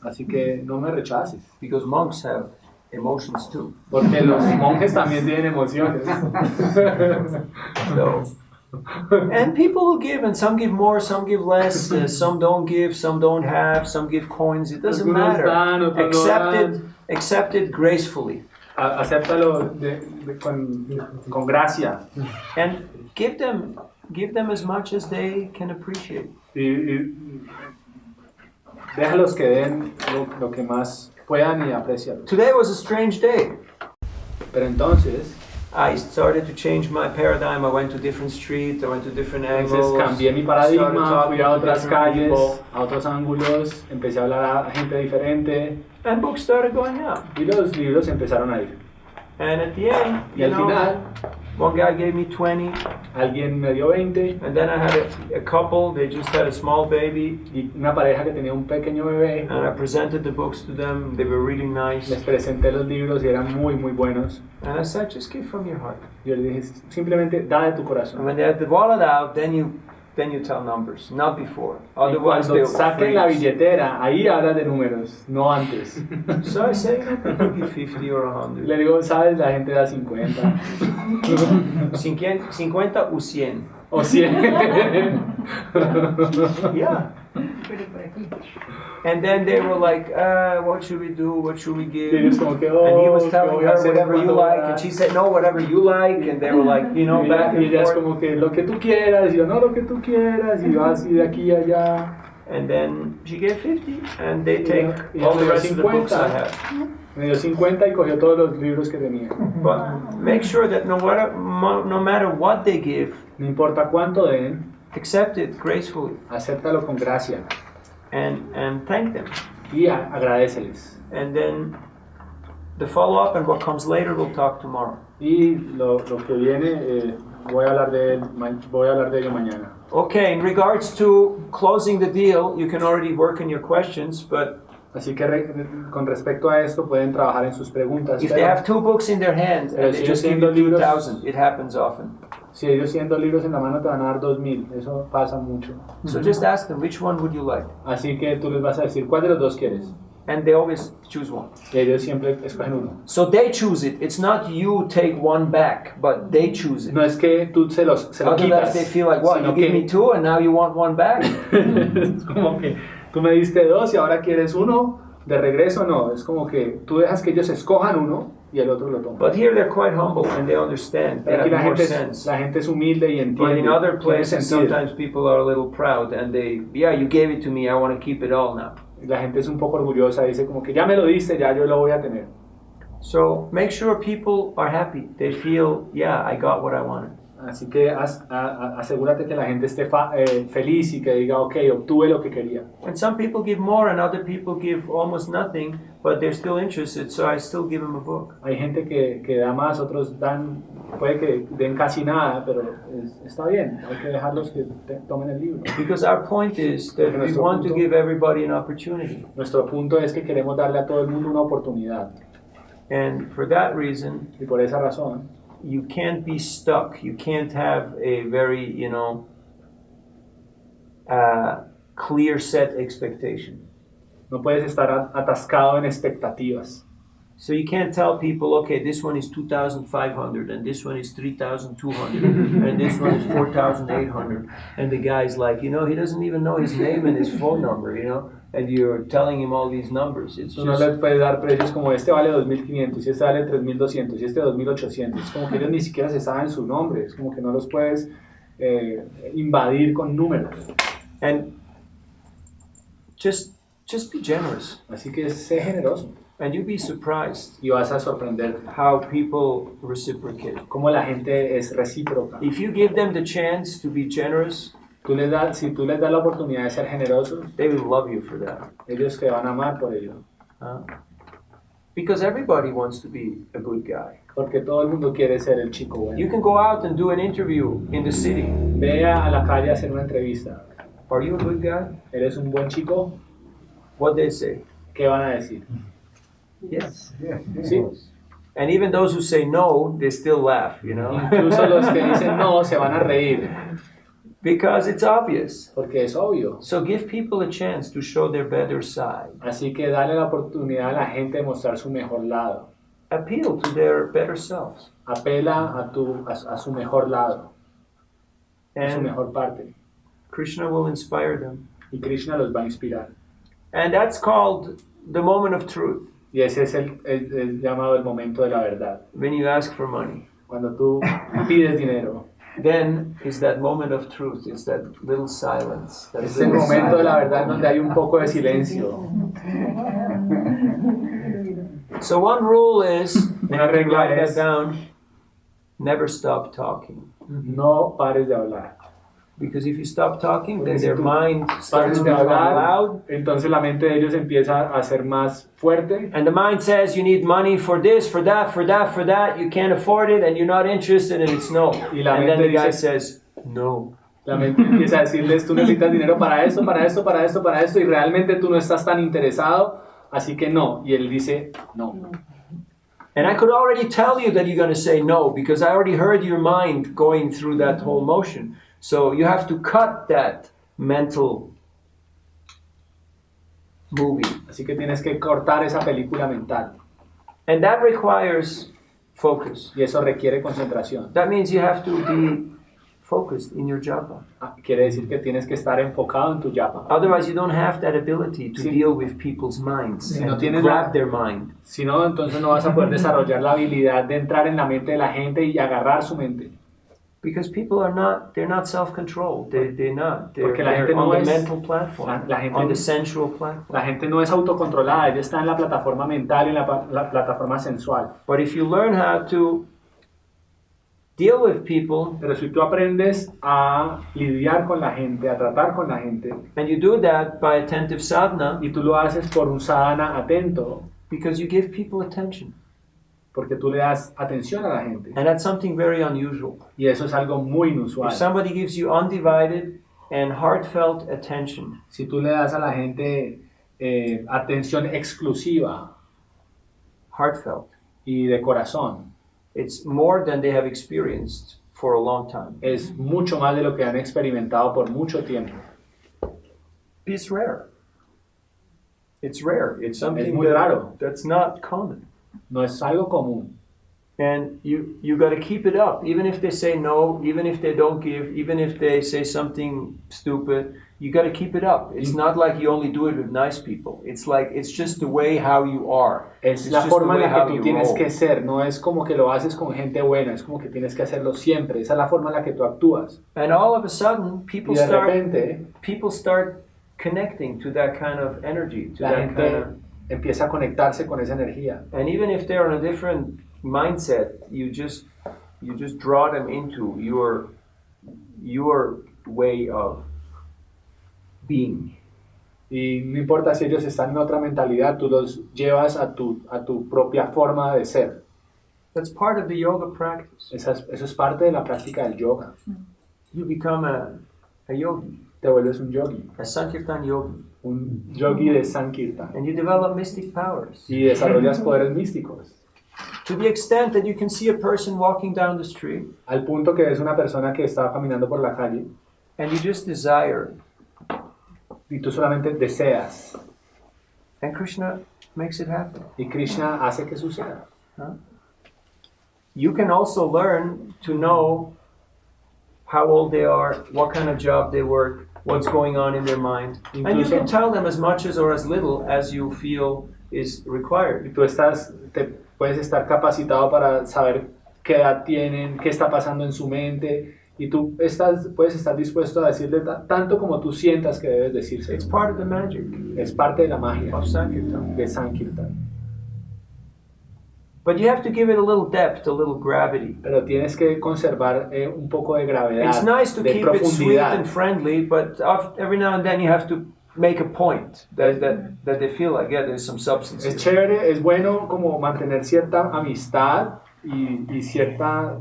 Así que no me rechaces, because monks have emotions too. porque los monjes también tienen emociones. So, and people will give, and some give more, some give less, some don't give, some don't have, some give coins. It doesn't Algunos matter. dan, otros no dan. Accept it gracefully, Acéptalo con gracia and give them as much as they can appreciate. y déjalos que den lo que más puedan y apreciarlo. Today was a strange day. Pero entonces I started to change my paradigm. I went to different streets. I went to different angles. cambié mi started paradigma, talking fui a to otras different calles, people, a otros ángulos, empecé a hablar a gente diferente and books started going out. y los libros empezaron a ir. And at the end, Y al final, one guy gave me 20, alguien me dio 20 and then I had a couple. They just had a small baby, y una pareja que tenía un pequeño bebé. and I presented the books to them. They were really nice, Les presenté los libros y eran muy, muy buenos. and I said, just give from your heart. Yo les dije, simplemente da de tu And corazón. when they had the wallet out, then you tell numbers, not before. Y Otherwise, cuando they'll saquen la freeze. billetera, ahí hablas de números, no antes. So I say, people give 50 or 100. Le digo, sabes, la gente da 50 50 o 100. o 100. Yeah. Pero por aquí. And then they were like, what should we do? What should we Y give? ellos como que, And he was ¿qué telling voy a her hacer? whatever you ¿Cuánto voy a like, dar? and she said, no, whatever you like. And they were like, you know, back Y and ella es forth. como que lo que tú quieras, y yo no lo que tú quieras, y yo así de aquí a allá. And then she gave 50, and they take Y all the ella rest of the books I 50. have. Me dio 50 y cogió todos los libros que tenía. But make sure that no matter what they give, No importa cuánto den, accept it gracefully acéptalo con gracia and thank them. y agradéceles. And then the follow-up and what comes later, we'll talk tomorrow. Y lo que viene, voy a hablar de ello mañana. Okay, in regards to closing the deal, you can already work on your questions, but Así que con respecto a esto pueden trabajar en sus preguntas. if they have 2 books in their hand Pero and si they just ellos give you tienen 2,000, it happens often. Si ellos tienen 2 libros en la mano te van a dar 2,000, eso pasa mucho. So just ask them, which one would you like? Así que tú les vas a decir, ¿cuál de los dos quieres? and they always choose one. Y ellos siempre escogen uno. So they choose it. It's not you take one back, but they choose it. No es que tú se lo Otherwise quitas, they feel like, what, sino you give me que two and now you want one back? es como que tú me diste dos y ahora quieres uno de regreso. No, es como que tú dejas que ellos escojan uno y el otro lo toma. But here they're quite humble and they understand. They Pero aquí have more sense. la gente es humilde y But entiende. in other tiene places, sentido. sometimes people are a little proud and they, yeah, you gave it to me, I want to keep it all now. La gente es un poco orgullosa, dice como que ya me lo diste, ya yo lo voy a tener. So make sure people are happy. They feel, yeah, I got what I wanted. Así que asegúrate que la gente esté feliz y que diga, ok, obtuve lo que quería. And some people give more and other people give almost nothing, but they're still interested, so I still give them a book. Hay gente que da más, otros dan, puede que den casi nada, pero está bien, hay que dejarlos que tomen el libro. Because our point is that we want to give everybody an opportunity. Nuestro punto es que queremos darle a todo el mundo una oportunidad. And for that reason, Y por esa razón, you can't be stuck. You can't have a very, clear set expectation. no puedes estar atascado en expectativas. So you can't tell people, okay, this one is 2,500 and this one is 3,200 and this one is 4,800. And the guy's like, he doesn't even know his name and his phone number, and you're telling him all these numbers. It's Tú no just, le puedes dar precios como este vale 2.500 y este vale 3.200 y este 2.800. Es como que ellos ni siquiera se saben su nombre. Es como que no los puedes invadir con números. and just be generous. Así que sé generoso And you'll be surprised y vas a sorprenderte how people reciprocate. cómo la gente es recíproca. If you give them the chance to be generous, Si tú les das la oportunidad de ser generosos, they will love you for that. ellos te van a amar por ello. Because everybody wants to be a good guy. Porque todo el mundo quiere ser el chico bueno. You can go out and do an interview in the city. Ve a la calle a hacer una entrevista. Are you a good guy? ¿Eres un buen chico? What they say? ¿Qué van a decir? Yes. Sí. And even those who say no, they still laugh, Incluso los que dicen no se van a reír. Because it's obvious. Porque es obvio. So give people a chance to show their better side. Así que dale la oportunidad a la gente de mostrar su mejor lado. Appeal to their better selves. Apela a su mejor lado, a su And mejor parte. Krishna will inspire them. Y Krishna los va a inspirar. And that's called the moment of truth. Y ese es el llamado el momento de la verdad. When you ask for money. Cuando tú pides dinero. Then is that moment of truth. It's that little silence. That Es el little momento de la silence. verdad donde hay un poco de silencio. So one rule is, and Una you can regla write that es- down, never stop talking. No pares de hablar. Because if you stop talking, then Porque si their tú mind starts Pares to de become hablar, loud. entonces la mente de ellos empieza a ser más fuerte. And the mind says you need money for this, for that, for that, for that. You can't afford it and you're not interested and it's no. Y la And then the mente guy dice- says, no. La mente empieza a decirles, tú necesitas dinero para esto, para esto, para esto, para esto, y realmente tú no estás tan interesado, así que no. Y él dice, no. And I could already tell you that you're going to say no because I already heard your mind going through that whole motion. So you have to cut that mental movie. Así que tienes que cortar esa película mental. And that requires focus. Y eso requiere concentración. That means you have to be focused in your japa. Quiere decir que tienes que estar enfocado en tu yapa. Otherwise, you don't have that ability to Sí. deal with people's minds Si no and to tienes grab la- their mind. Si no, entonces no vas a poder desarrollar la habilidad de entrar en la mente de la gente y agarrar su mente. Because people they're not self-controlled. They're not. Porque la They're gente no on the es- mental platform, la gente- on the sensual platform. La gente no es autocontrolada, ella está en la plataforma mental y en la plataforma sensual. But if you learn how to deal with people, Pero si tú aprendes a lidiar con la gente, a tratar con la gente, and you do that by attentive sadhana, y tú lo haces por un sadhana atento, because you give people attention. porque tú le das atención a la gente. And that's something very unusual. Y eso es algo muy inusual. If somebody gives you undivided and heartfelt attention, Si tú le das a la gente atención exclusiva heartfelt, y de corazón, it's more than they have experienced for a long time. es mucho más de lo que han experimentado por mucho tiempo. It's rare. It's rare. It's something muy raro. that's not common. No es algo común. And you got to keep it up. Even if they say no, even if they don't give, even if they say something stupid, you got to keep it up. It's not like you only do it with nice people. It's like, it's just the way how you are. Es It's la just forma the en way la how que tú you tienes roll. que ser, no es como que lo haces con gente buena, es como que tienes que hacerlo siempre. Esa es la forma en la que tú actúas. And all of a sudden, Y de repente, people start connecting to that kind of energy, to la that gente kind of. empieza a conectarse con esa energía. And even if they're on a different mindset, you just draw them into your way of being. Y no importa si ellos están en otra mentalidad, tú los llevas a tu propia forma de ser. That's part of the yoga practice. Eso es parte de la práctica del yoga. You become a yogi, Te vuelves un yogi, a Sankirtan yogi, un yogi de Sankirtan. and you develop mystic powers. Y desarrollas poderes místicos. To the extent that you can see a person walking down the street, Al punto que es una persona que está caminando por la calle and you just desire, y tú solamente deseas. and Krishna makes it happen. Y Krishna hace que suceda. You can also learn to know how old they are, what kind of job they work, what's going on in their mind. And you can tell them as much or as little as you feel is Y required. tú puedes estar capacitado para saber qué edad tienen, qué está pasando en su mente. Y tú puedes estar dispuesto a decirle tanto como tú sientas que debes decirse. It's part of the magic Es parte de la magia of Sankirtan. de Sankirtan. But you have to give it a little depth, a little gravity. Pero tienes que conservar un poco de gravedad, It's nice to de keep it sweet profundidad. and friendly, but every now and then you have to make a point that they feel like, yeah, there's some substance Es here. chévere, es bueno como mantener cierta amistad y cierta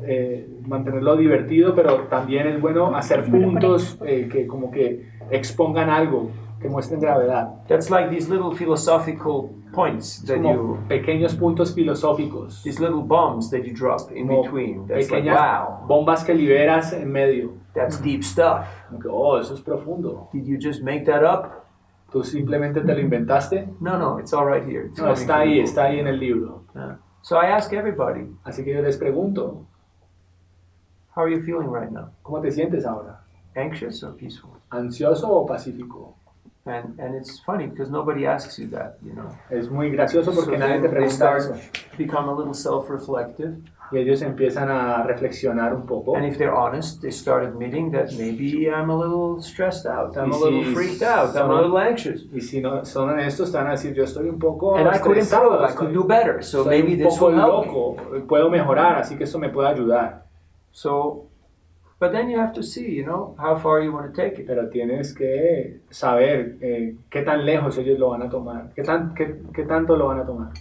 mantenerlo divertido, pero también es bueno hacer puntos que como que expongan algo, que muestren gravedad. That's like these little philosophical points that Como pequeños puntos filosóficos, these little bombs that you drop in como between. That's like, pequeñas wow, bombas que liberas en medio. that's deep stuff. Como que, oh, eso es profundo. Did you just make that up? ¿Tú simplemente te lo inventaste? No, it's all right here. It's No, coming from the book. está ahí en el libro. Yeah. So I ask everybody, Así que yo les pregunto, how are you feeling right now? ¿cómo te sientes ahora? Anxious or peaceful? ¿Ansioso o pacífico? And it's funny because nobody asks you that, you know. Es muy gracioso porque So nadie te they pregunta start eso. become a little self-reflective, Y ellos empiezan a reflexionar un poco. and if they're honest, they start admitting that maybe I'm a little stressed out, I'm a Y little si freaked out, I'm a son- little anxious, Y si no son honestos, te van a decir, yo estoy un poco and I could estresado, improve, I could do better. So soy maybe un this poco will help me. loco, puedo mejorar, así que esto me puede ayudar. So, but then you have to see, you know, how far you want to take it. Pero tienes que saber qué tan lejos ellos lo van a tomar, qué tanto lo van a tomar.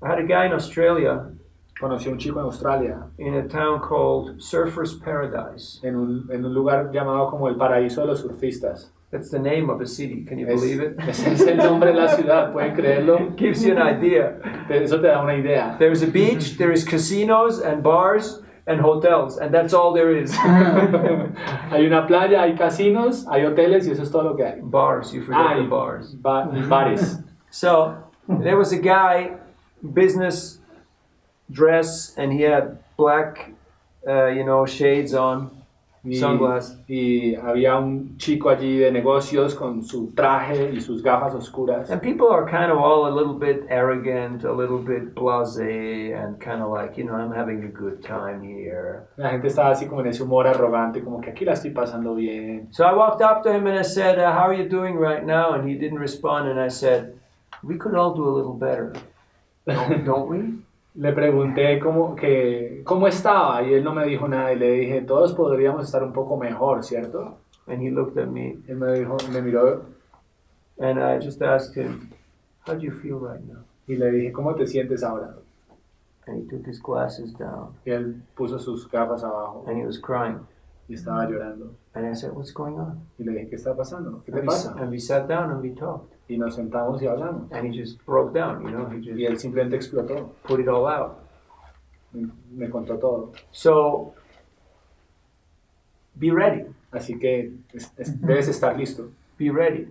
I had a guy in Australia Conocí a un chico en Australia, in a town called Surfer's Paradise. en un lugar llamado como el paraíso de los surfistas. That's the name of a city. Can you believe it? Ese es el nombre de la ciudad, ¿pueden creerlo? It gives you an idea. Eso te da una idea. There's a beach, there is casinos and bars and hotels, and that's all there is. Hay una playa, hay casinos, hay hoteles y eso es todo lo que hay. Bars, you forget the y bars. bares. So there was a guy, business dress, and he had black, shades on, sunglasses. Y había un chico allí de negocios con su traje y sus gafas oscuras. And people are kind of all a little bit arrogant, a little bit blasé, and kind of like, I'm having a good time here. La gente estaba así como en ese humor arrogante, como que aquí la estoy pasando bien. So I walked up to him and I said, how are you doing right now? And he didn't respond, and I said, we could all do a little better, don't we? Le pregunté cómo estaba y él no me dijo nada y le dije, todos podríamos estar un poco mejor, ¿cierto? And he looked at me, Él me miró and I just asked him, how do you feel right now? y le dije, ¿cómo te sientes ahora? And he took his glasses down, Y él puso sus gafas abajo and he was crying. y estaba llorando. And I said, what's going on? Y le dije, ¿qué está pasando? ¿Qué te And pasa? we sat down and we talked. Y nos sentamos y hablamos. And he just broke down, he just Y él simplemente explotó. put it all out. Me contó todo. So, be ready, Así que debes estar listo. be ready.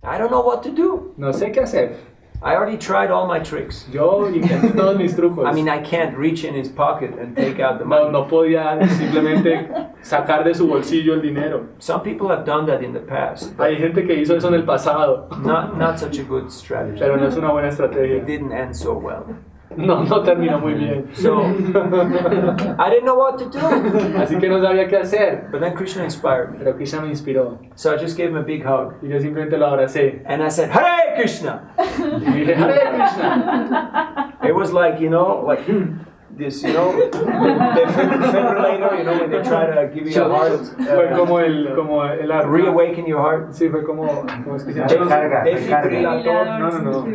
I don't know what to do. No sé qué hacer. I already tried all my tricks. Yo intenté todos mis trucos. I mean, I can't reach in his pocket and take out the No, money. no podía simplemente sacar de su bolsillo el dinero. Some people have done that in the past, Hay gente que hizo eso en el pasado, not such a good strategy. pero no es una buena It estrategia. didn't end so well. No terminó muy bien. So I didn't know what to do. Así que no sabía qué hacer. But then Krishna inspired me. Pero Krishna me inspiró. So I just gave him a big hug. Y yo simplemente lo abracé. And I said, Hare Krishna! Y dije, Hare Krishna. It was like, like this, defibrillator, when they try to give you a heart, Fue como el reawaken your heart. Sí, fue como ¿cómo es que se llama? Recarga, Defibrillator. No.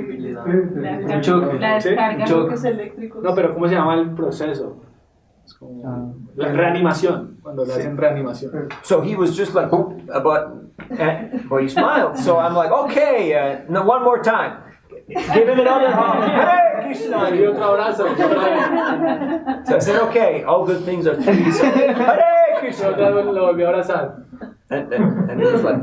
La choque. descarga. ¿Sí? Choques eléctricos. No, pero ¿cómo se llama el proceso? Es como la reanimación, cuando le hacen reanimación. So he was just like, but he smiled. So I'm like, okay, no, one more time. Give him another hug. Hare Krishna! Y otro abrazo. So I said, okay, all good things are three. So, Hare Krishna! Otra vez lo volví a abrazar. And he was like,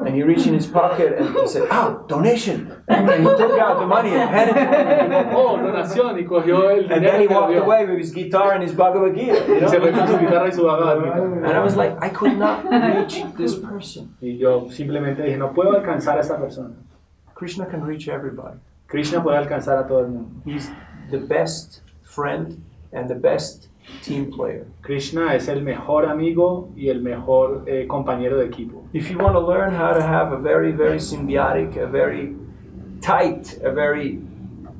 and he reached in his pocket and he said, donation. And he took out the money and handed it to me. Oh, donación, y cogió el And dinero then he y me lo walked dio. away with his guitar and his Bhagavad Gita. Y se fue con su guitarra y su Bhagavad Gita. And I was like, I could not reach this person. Y yo simplemente dije, no puedo alcanzar a esta persona. Krishna can reach everybody. Krishna puede alcanzar a todo el mundo. He's the best friend and the best team player. Krishna es el mejor amigo y el mejor compañero de equipo. If you want to learn how to have a very, very symbiotic, a very tight, a very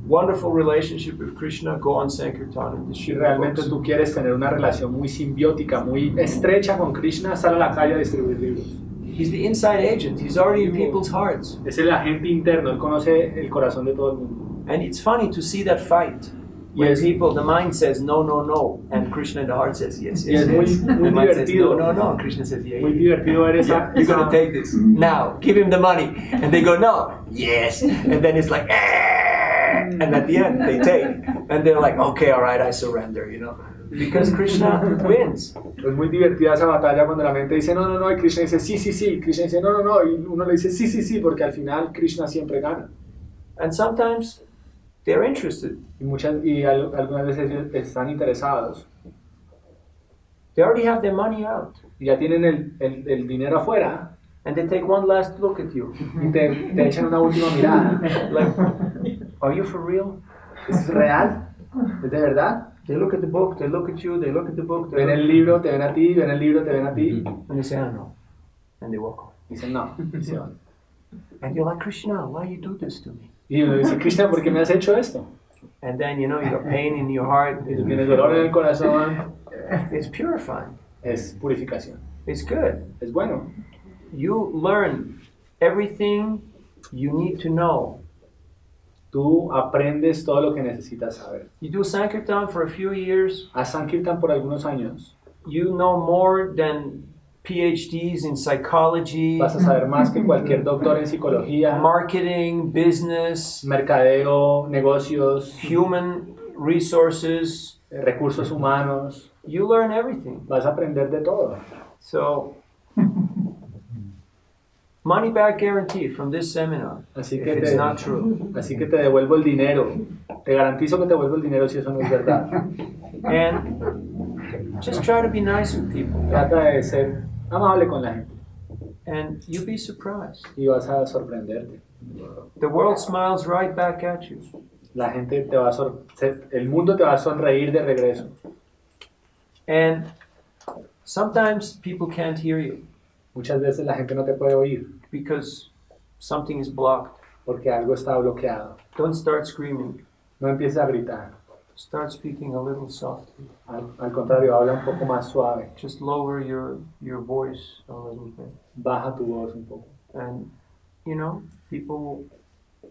wonderful relationship with Krishna, go on Sankirtan and Si distribute realmente books. tú quieres tener una relación muy simbiótica, muy estrecha con Krishna, sal a la calle a distribuir libros. He's the inside agent. He's already in people's hearts. Es el agente interno, él conoce el corazón de todo el mundo. And it's funny to see that fight. When Yes. people, the mind says no, no, no, and Krishna in the heart says yes, Y yes, es muy, yes. muy The mind says divertido, no, no, no, and Krishna says yeah, muy yeah. divertido ver esa, Yeah, you're gonna take this now. Give him the money, and they go no, yes, and then it's like, and at the end they take, and they're like, okay, all right, I surrender, because Krishna wins. Es muy divertida esa batalla cuando la mente dice no, y Krishna dice sí, Krishna dice no, y uno le dice sí, porque al final Krishna siempre gana. And sometimes they're interested. Y algunas veces ellos están interesados They already have their money out, y ya tienen el dinero afuera and they take one last look at you. y te echan una última mirada. Like, are you for real? ¿Es real? ¿Es de verdad? They look at the book, they look at you, they look at the book, they Ven look el libro, te ven a ti, ven el libro, te ven a ti. and they say, oh no, and they walk off. Dicen no. Y se van. And you're like, Krishna, why you do this to me? Y uno dice, Krishna, ¿por qué me has hecho esto? And then, you have pain in your heart. Y tú tienes dolor en el corazón. It's purifying. Es purificación. It's good. Es bueno. You learn everything you need to know. Tú aprendes todo lo que necesitas saber. You do Sankirtan for a few years, Haz Sankirtan por algunos años. you know more than PhDs in psychology, Vas a saber más que cualquier doctor en psicología, marketing, business, mercadeo, negocios, human resources. recursos humanos. You learn everything. Vas a aprender de todo. So, money back guarantee from this seminar, Así if que it's not true. te devuelvo el dinero. Te garantizo que te devuelvo el dinero si eso no es verdad. And just try to be nice with people. Trata de ser amable con la gente And you'll be surprised. y vas a sorprenderte. The world smiles right back at you. La gente te va a el mundo te va a sonreír de regreso. And sometimes people can't hear you Muchas veces la gente no te puede oír because something is blocked. porque algo está bloqueado. Don't start screaming. No empieces a gritar. Start speaking a little softly. Al contrario, habla un poco más suave. Just lower your voice a little bit. Baja tu voz un poco. And, people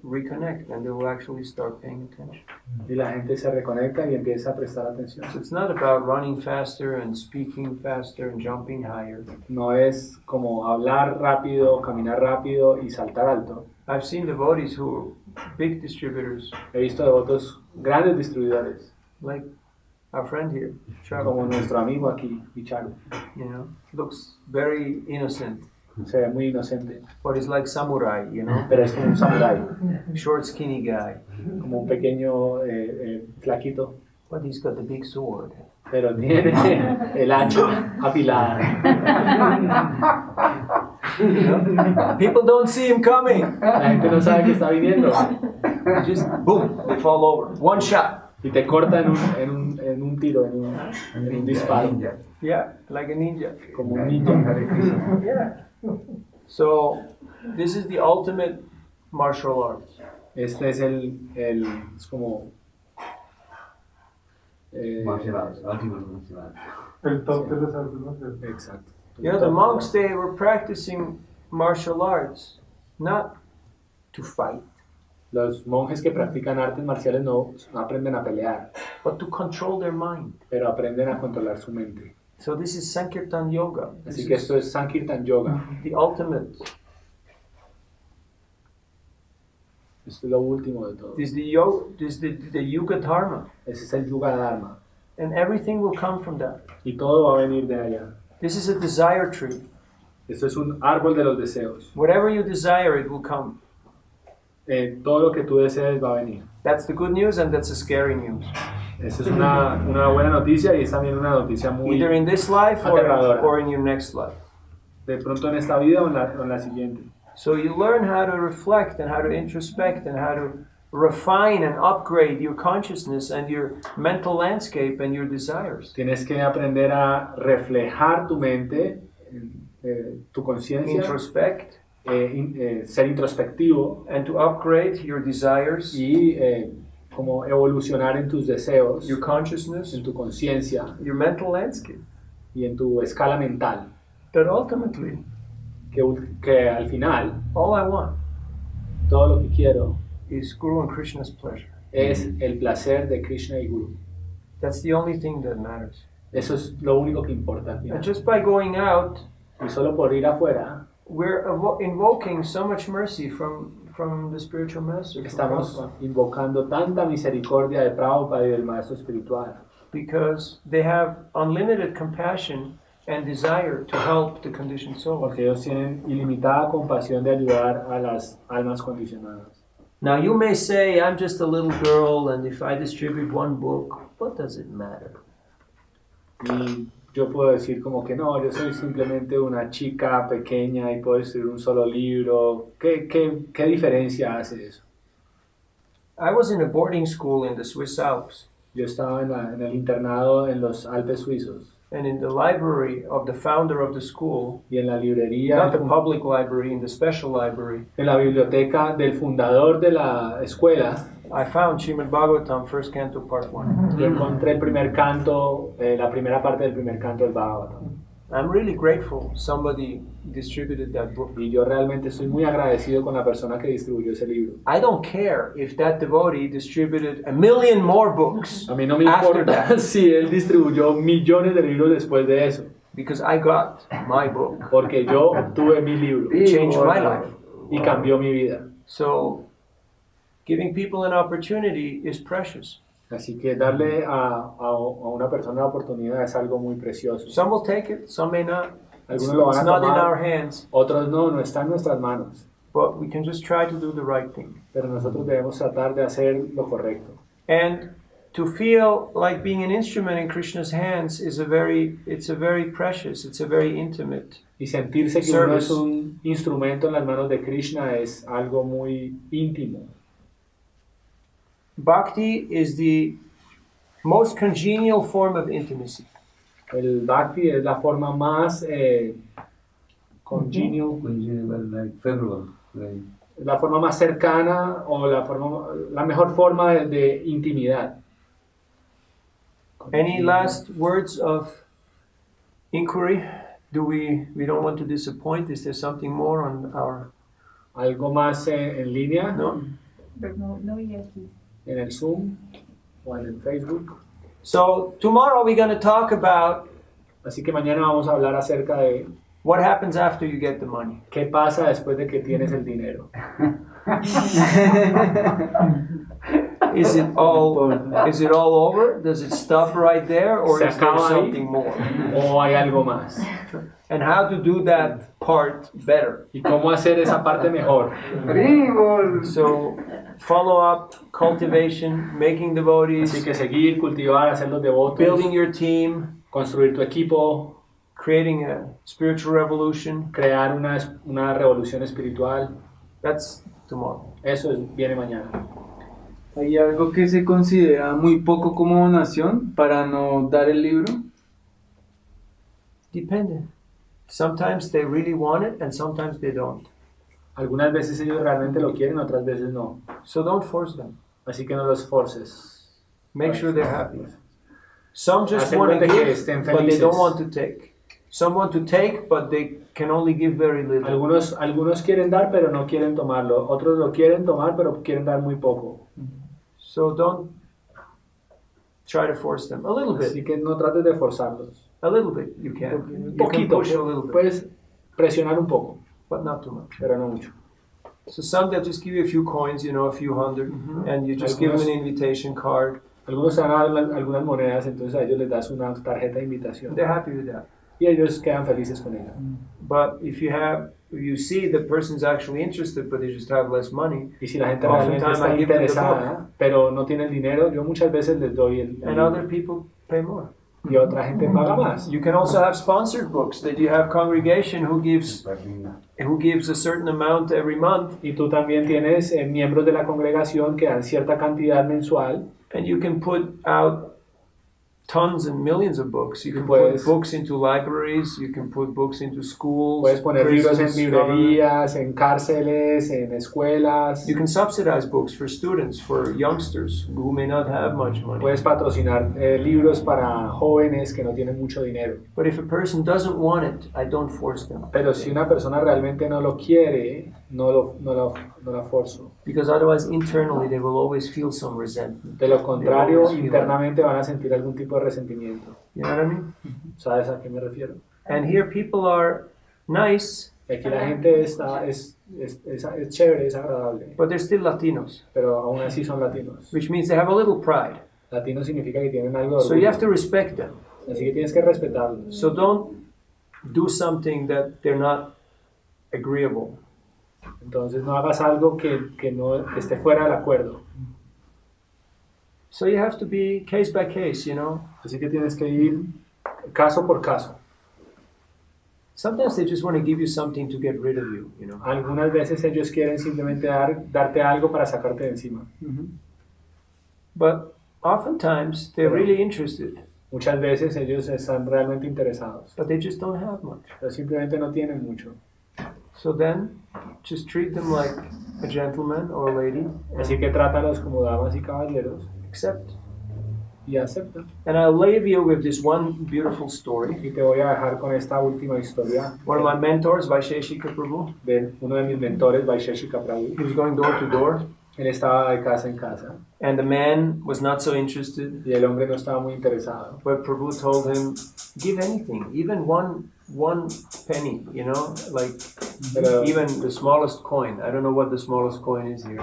reconnect and they will actually start paying attention. Y la gente se reconecta y empieza a prestar atención. So it's not about running faster and speaking faster and jumping higher. No es como hablar rápido, caminar rápido y saltar alto. I've seen devotees who are big distributors, He visto devotos grandes distribuidores, like our friend here, como Charo, nuestro amigo aquí, Bicharu. looks very innocent. Se ve muy inocente, but he's like samurai, you know, pero es como un samurái, short, skinny guy. como un pequeño flaquito, But he's got the big sword. pero tiene el hacha afilada. People don't see him coming. La gente no sabe que está viniendo Just boom, they fall over. One shot. y te corta en un tiro, en un disparo, Yeah, like a ninja. como un ninja. Yeah. So this is the ultimate martial arts. Este es es como Martial arts, ultimate martial arts. El top de las artes marciales. exacto. You know, the monks, they were practicing martial arts not to fight, Los monjes que practican artes marciales no aprenden a pelear, but to control their mind. pero aprenden a controlar su mente. So this is Sankirtan yoga. This Así que esto es Sankirtan Yoga. the ultimate. Esto es lo último de todo. This is the Yuga Dharma. Ese es el Yuga Dharma. And everything will come from that. Y todo va a venir de allá. This is a desire tree. Esto es un árbol de los deseos. Whatever you desire, it will come. Todo lo que tú desees va a venir. That's the good news and that's the scary news. Esta es una buena noticia y es también una noticia muy Either in this life aterradora. or in your next life. De pronto en esta vida o en la siguiente. So you learn how to reflect and how to introspect and how to refine and upgrade your consciousness and your mental landscape and your desires. Tienes que aprender a reflejar tu mente, tu conciencia, Introspect ser introspectivo and to upgrade your desires, y como evolucionar en tus deseos, your consciousness, en tu conciencia your mental landscape. y en tu escala mental. But ultimately, Que al final, all I want todo lo que quiero is Guru and Krishna's pleasure. es el placer de Krishna y Guru. That's the only thing that matters. Eso es lo único que importa. al final. And just by going out, Y solo por ir afuera, we're invoking so much mercy from the spiritual master. from estamos Prabhupada. invocando tanta misericordia de Prabhupada y del maestro espiritual. Because they have unlimited compassion and desire to help the conditioned soul. Porque ellos tienen ilimitada compasión de ayudar a las almas condicionadas. Now you may say, I'm just a little girl, and if I distribute one book, what does it matter? Y yo puedo decir como que no, yo soy simplemente una chica pequeña y puedo escribir un solo libro. ¿Qué diferencia hace eso? I was in a boarding school in the Swiss Alps, Yo estaba en el internado en los Alpes suizos and in the library of the founder of the school, y en la librería, not the public library, in the special library, en la biblioteca del fundador de la escuela, I found Srimad Bhagavatam, first canto, part 1. yo encontré el primer canto, la primera parte del primer canto del Bhagavatam. I'm really grateful somebody distributed that book. Y yo realmente estoy muy agradecido con la persona que distribuyó ese libro. I don't care if that devotee distributed 1,000,000 more books A mí no me after importa that, si él distribuyó millones de libros después de eso, because I got my book. porque yo obtuve mi libro It changed my life. y cambió mi vida. So, giving people an opportunity is precious. Así que darle a una persona la oportunidad es algo muy precioso. Some will take it, some may not. It's, Algunos lo van it's a not in tomar, our hands, otros no está en nuestras manos. but we can just try to do the right thing. Pero nosotros debemos tratar de hacer lo correcto. And to feel like being an instrument in Krishna's hands it's a very precious, it's a very intimate. Y sentirse que uno es Service. un instrumento en las manos de Krishna es algo muy íntimo. Bhakti is the most congenial form of intimacy. El bhakti es la forma más congenial, Like favorable. Like, la forma más cercana o la mejor forma de intimidad. Any last words of inquiry? We don't want to disappoint. Is there something more on our? ¿Algo más en línea? No. Pero no vi aquí. En el Zoom o en el Facebook. So tomorrow we're going to talk about Así que mañana vamos a hablar acerca de what happens after you get the money. qué pasa después de que tienes el dinero. Is it all over? Does it stop right there, or Se is there acaba ahí. something more? ¿O hay algo más? and how to do that part better. Y cómo hacer esa parte mejor. So, follow up, cultivation, making devotees, Así que seguir, cultivar, hacer los devotos, building your team, construir tu equipo, creating a spiritual revolution. crear una revolución espiritual. That's tomorrow. Eso viene mañana. ¿Hay algo que se considera muy poco como donación para no dar el libro? Dependent. Sometimes they really want it and sometimes they don't. Algunas veces ellos realmente lo quieren, otras veces no. So don't force them. Así que no los forces. Make sure they're happy. Some just Haz want to cuenta que give, estén but they don't felices. want to take. Some want to take, but they can only give very little. Algunos quieren dar, pero no quieren tomarlo. Otros lo quieren tomar, pero quieren dar muy poco. So don't try to force them. A little Así bit. que no trates de forzarlos. A little bit. You can. Un You can poquito. push a little bit, Puedes presionar un poco, but not too much. pero no mucho. So some they'll just give you a few coins, a few hundred, and you just give them an invitation card. Algunos te van a dar algunas monedas, entonces a ellos les das una tarjeta de invitación. They're happy with that. Y ellos quedan felices con ella. But if you see the person's actually interested, but they just have less money, Y si la gente realmente oftentimes está I give them the interesada, pero no tiene el dinero, yo muchas veces les doy el and other people pay more. y otra gente paga más. You can also have sponsored books that you have congregation who gives a certain amount every month, Y tú también tienes miembros de la congregación que dan cierta cantidad mensual. and you can put out tons and millions of books. You can Puedes- put books into libraries, you can put books into schools, Puedes poner libros en prisons, government. librerías, en cárceles, en escuelas. You can subsidize books for students, for youngsters who may not have much money. Puedes patrocinar libros para jóvenes que no tienen mucho dinero. But if a person doesn't want it, I don't force them. Pero si una persona realmente no lo quiere, no la forzo. Because otherwise, internally, they will always feel some resentment. De lo contrario, always feel internamente van a sentir algún tipo de resentimiento. You know what I mean? ¿Sabes a qué me refiero? And here, people are nice, Y aquí la gente es chévere, es agradable, but they're still Latinos, pero aún así son latinos. which means they have a little pride. Latino significa que tienen algo de So you have orgullo. to respect them. Así que tienes que respetarlos. So don't do something that they're not agreeable. Entonces no hagas algo que esté fuera del acuerdo. So you have to be case by case, Así que tienes que ir caso por caso. Sometimes they just want to give you something to get rid of you. Algunas veces ellos quieren simplemente darte algo para sacarte de encima. But oftentimes they're really interested, Muchas veces ellos están realmente interesados, but they just don't have much. pero simplemente no tienen mucho. So then, just treat them like a gentleman or a lady, Así que trátalos como damas y caballeros accept. y acepta. And I'll leave you with this one beautiful story. Y te voy a dejar con esta última historia One of my mentors, Vaisheshika Prabhu, de uno de mis mentores, Vaisheshika Prabhu. he was going door to door, Él estaba de casa en casa and the man was not so interested. y el hombre no estaba muy interesado. But Prabhu told him, give anything, even one penny, like Pero, even the smallest coin. I don't know what the smallest coin is here.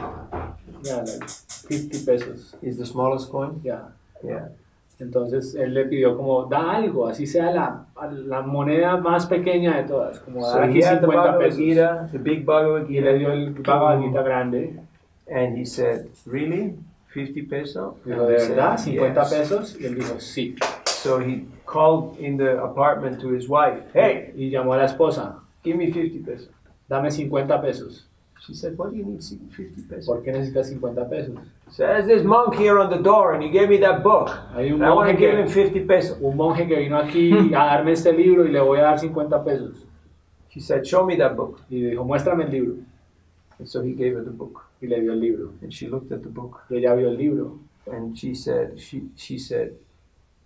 yeah, like 50 pesos. Is the smallest coin? Yeah. Yeah. Entonces él le pidió como, da algo, así sea la moneda más pequeña de todas, como So dar he aquí had the 50 Bhagavad pesos. Gita, the big Bhagavad Y le dio Gita, el Bhagavad Gita grande. and he said, really? 50 peso? Dijo, And ¿de he said, verdad? ¿50 "Yes." pesos? Y él dijo, sí. So he called in the apartment to his wife, hey, Y llamó a la esposa, give me 50 peso. dame 50 pesos. She said, what do you need 50 peso? ¿Por qué necesitas 50 pesos? So there's this monk here on the door, and he gave me that book. Hay un And I want to monje give him que, 50 peso. un monje que vino aquí a darme este libro y le voy a dar 50 pesos. She said, show me that book. Y dijo, muéstrame el libro. And so he gave her the book. Y le dio el libro. And she looked at the book. Y ella vio el libro. And she said,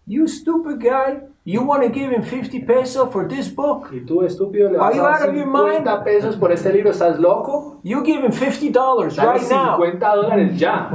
you stupid guy, you want to give him 50 peso for this book? Y tú, estúpido, le Are vas you a out dar of your mind? 50 pesos por este libro. ¿Estás loco? You give him $50 Dale right now. $50 ya.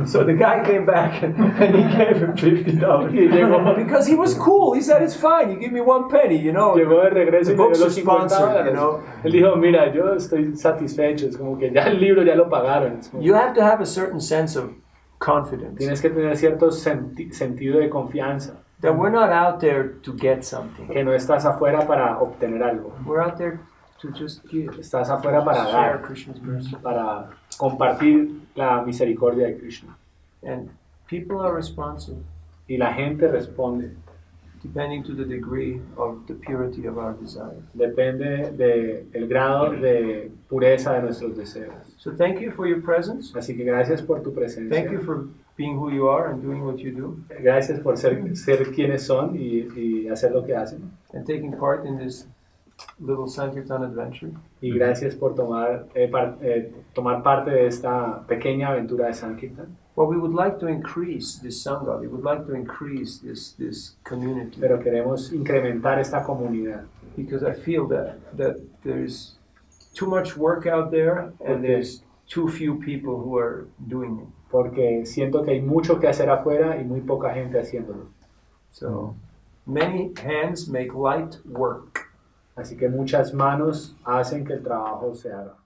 So the guy came back and he gave him $50. Y llegó, Because he was cool. He said, it's fine, you give me one penny, llegó de regreso The y le books dio are los 50 sponsored, dólares. Él dijo, mira, yo estoy satisfecho. Es como que ya el libro ya lo pagaron. Es como, You have to have a certain sense of confidence. tienes que tener cierto sentido de confianza. That we're not out there to get something. Que no estás afuera para obtener algo. We're out there to just give. Estás afuera para Share dar, Krishna's mercy. para compartir la misericordia de Krishna. And people are responsive. Y la gente responde. Depending to the degree of the purity of our desire. Depende del grado de pureza de nuestros deseos. So thank you for your presence. Así que gracias por tu presencia. Thank you for being who you are and doing what you do. Gracias por ser quienes son y hacer lo que hacen. And taking part in this little Sankirtan adventure. Y gracias por tomar parte de esta pequeña aventura de Sankirtan. Well, we would like to increase this Sangha. We would like to increase this community. Pero queremos incrementar esta comunidad. Because I feel that there's too much work out there and there's too few people who are doing it. Porque siento que hay mucho que hacer afuera y muy poca gente haciéndolo. So, many hands make light work. Así que muchas manos hacen que el trabajo se haga.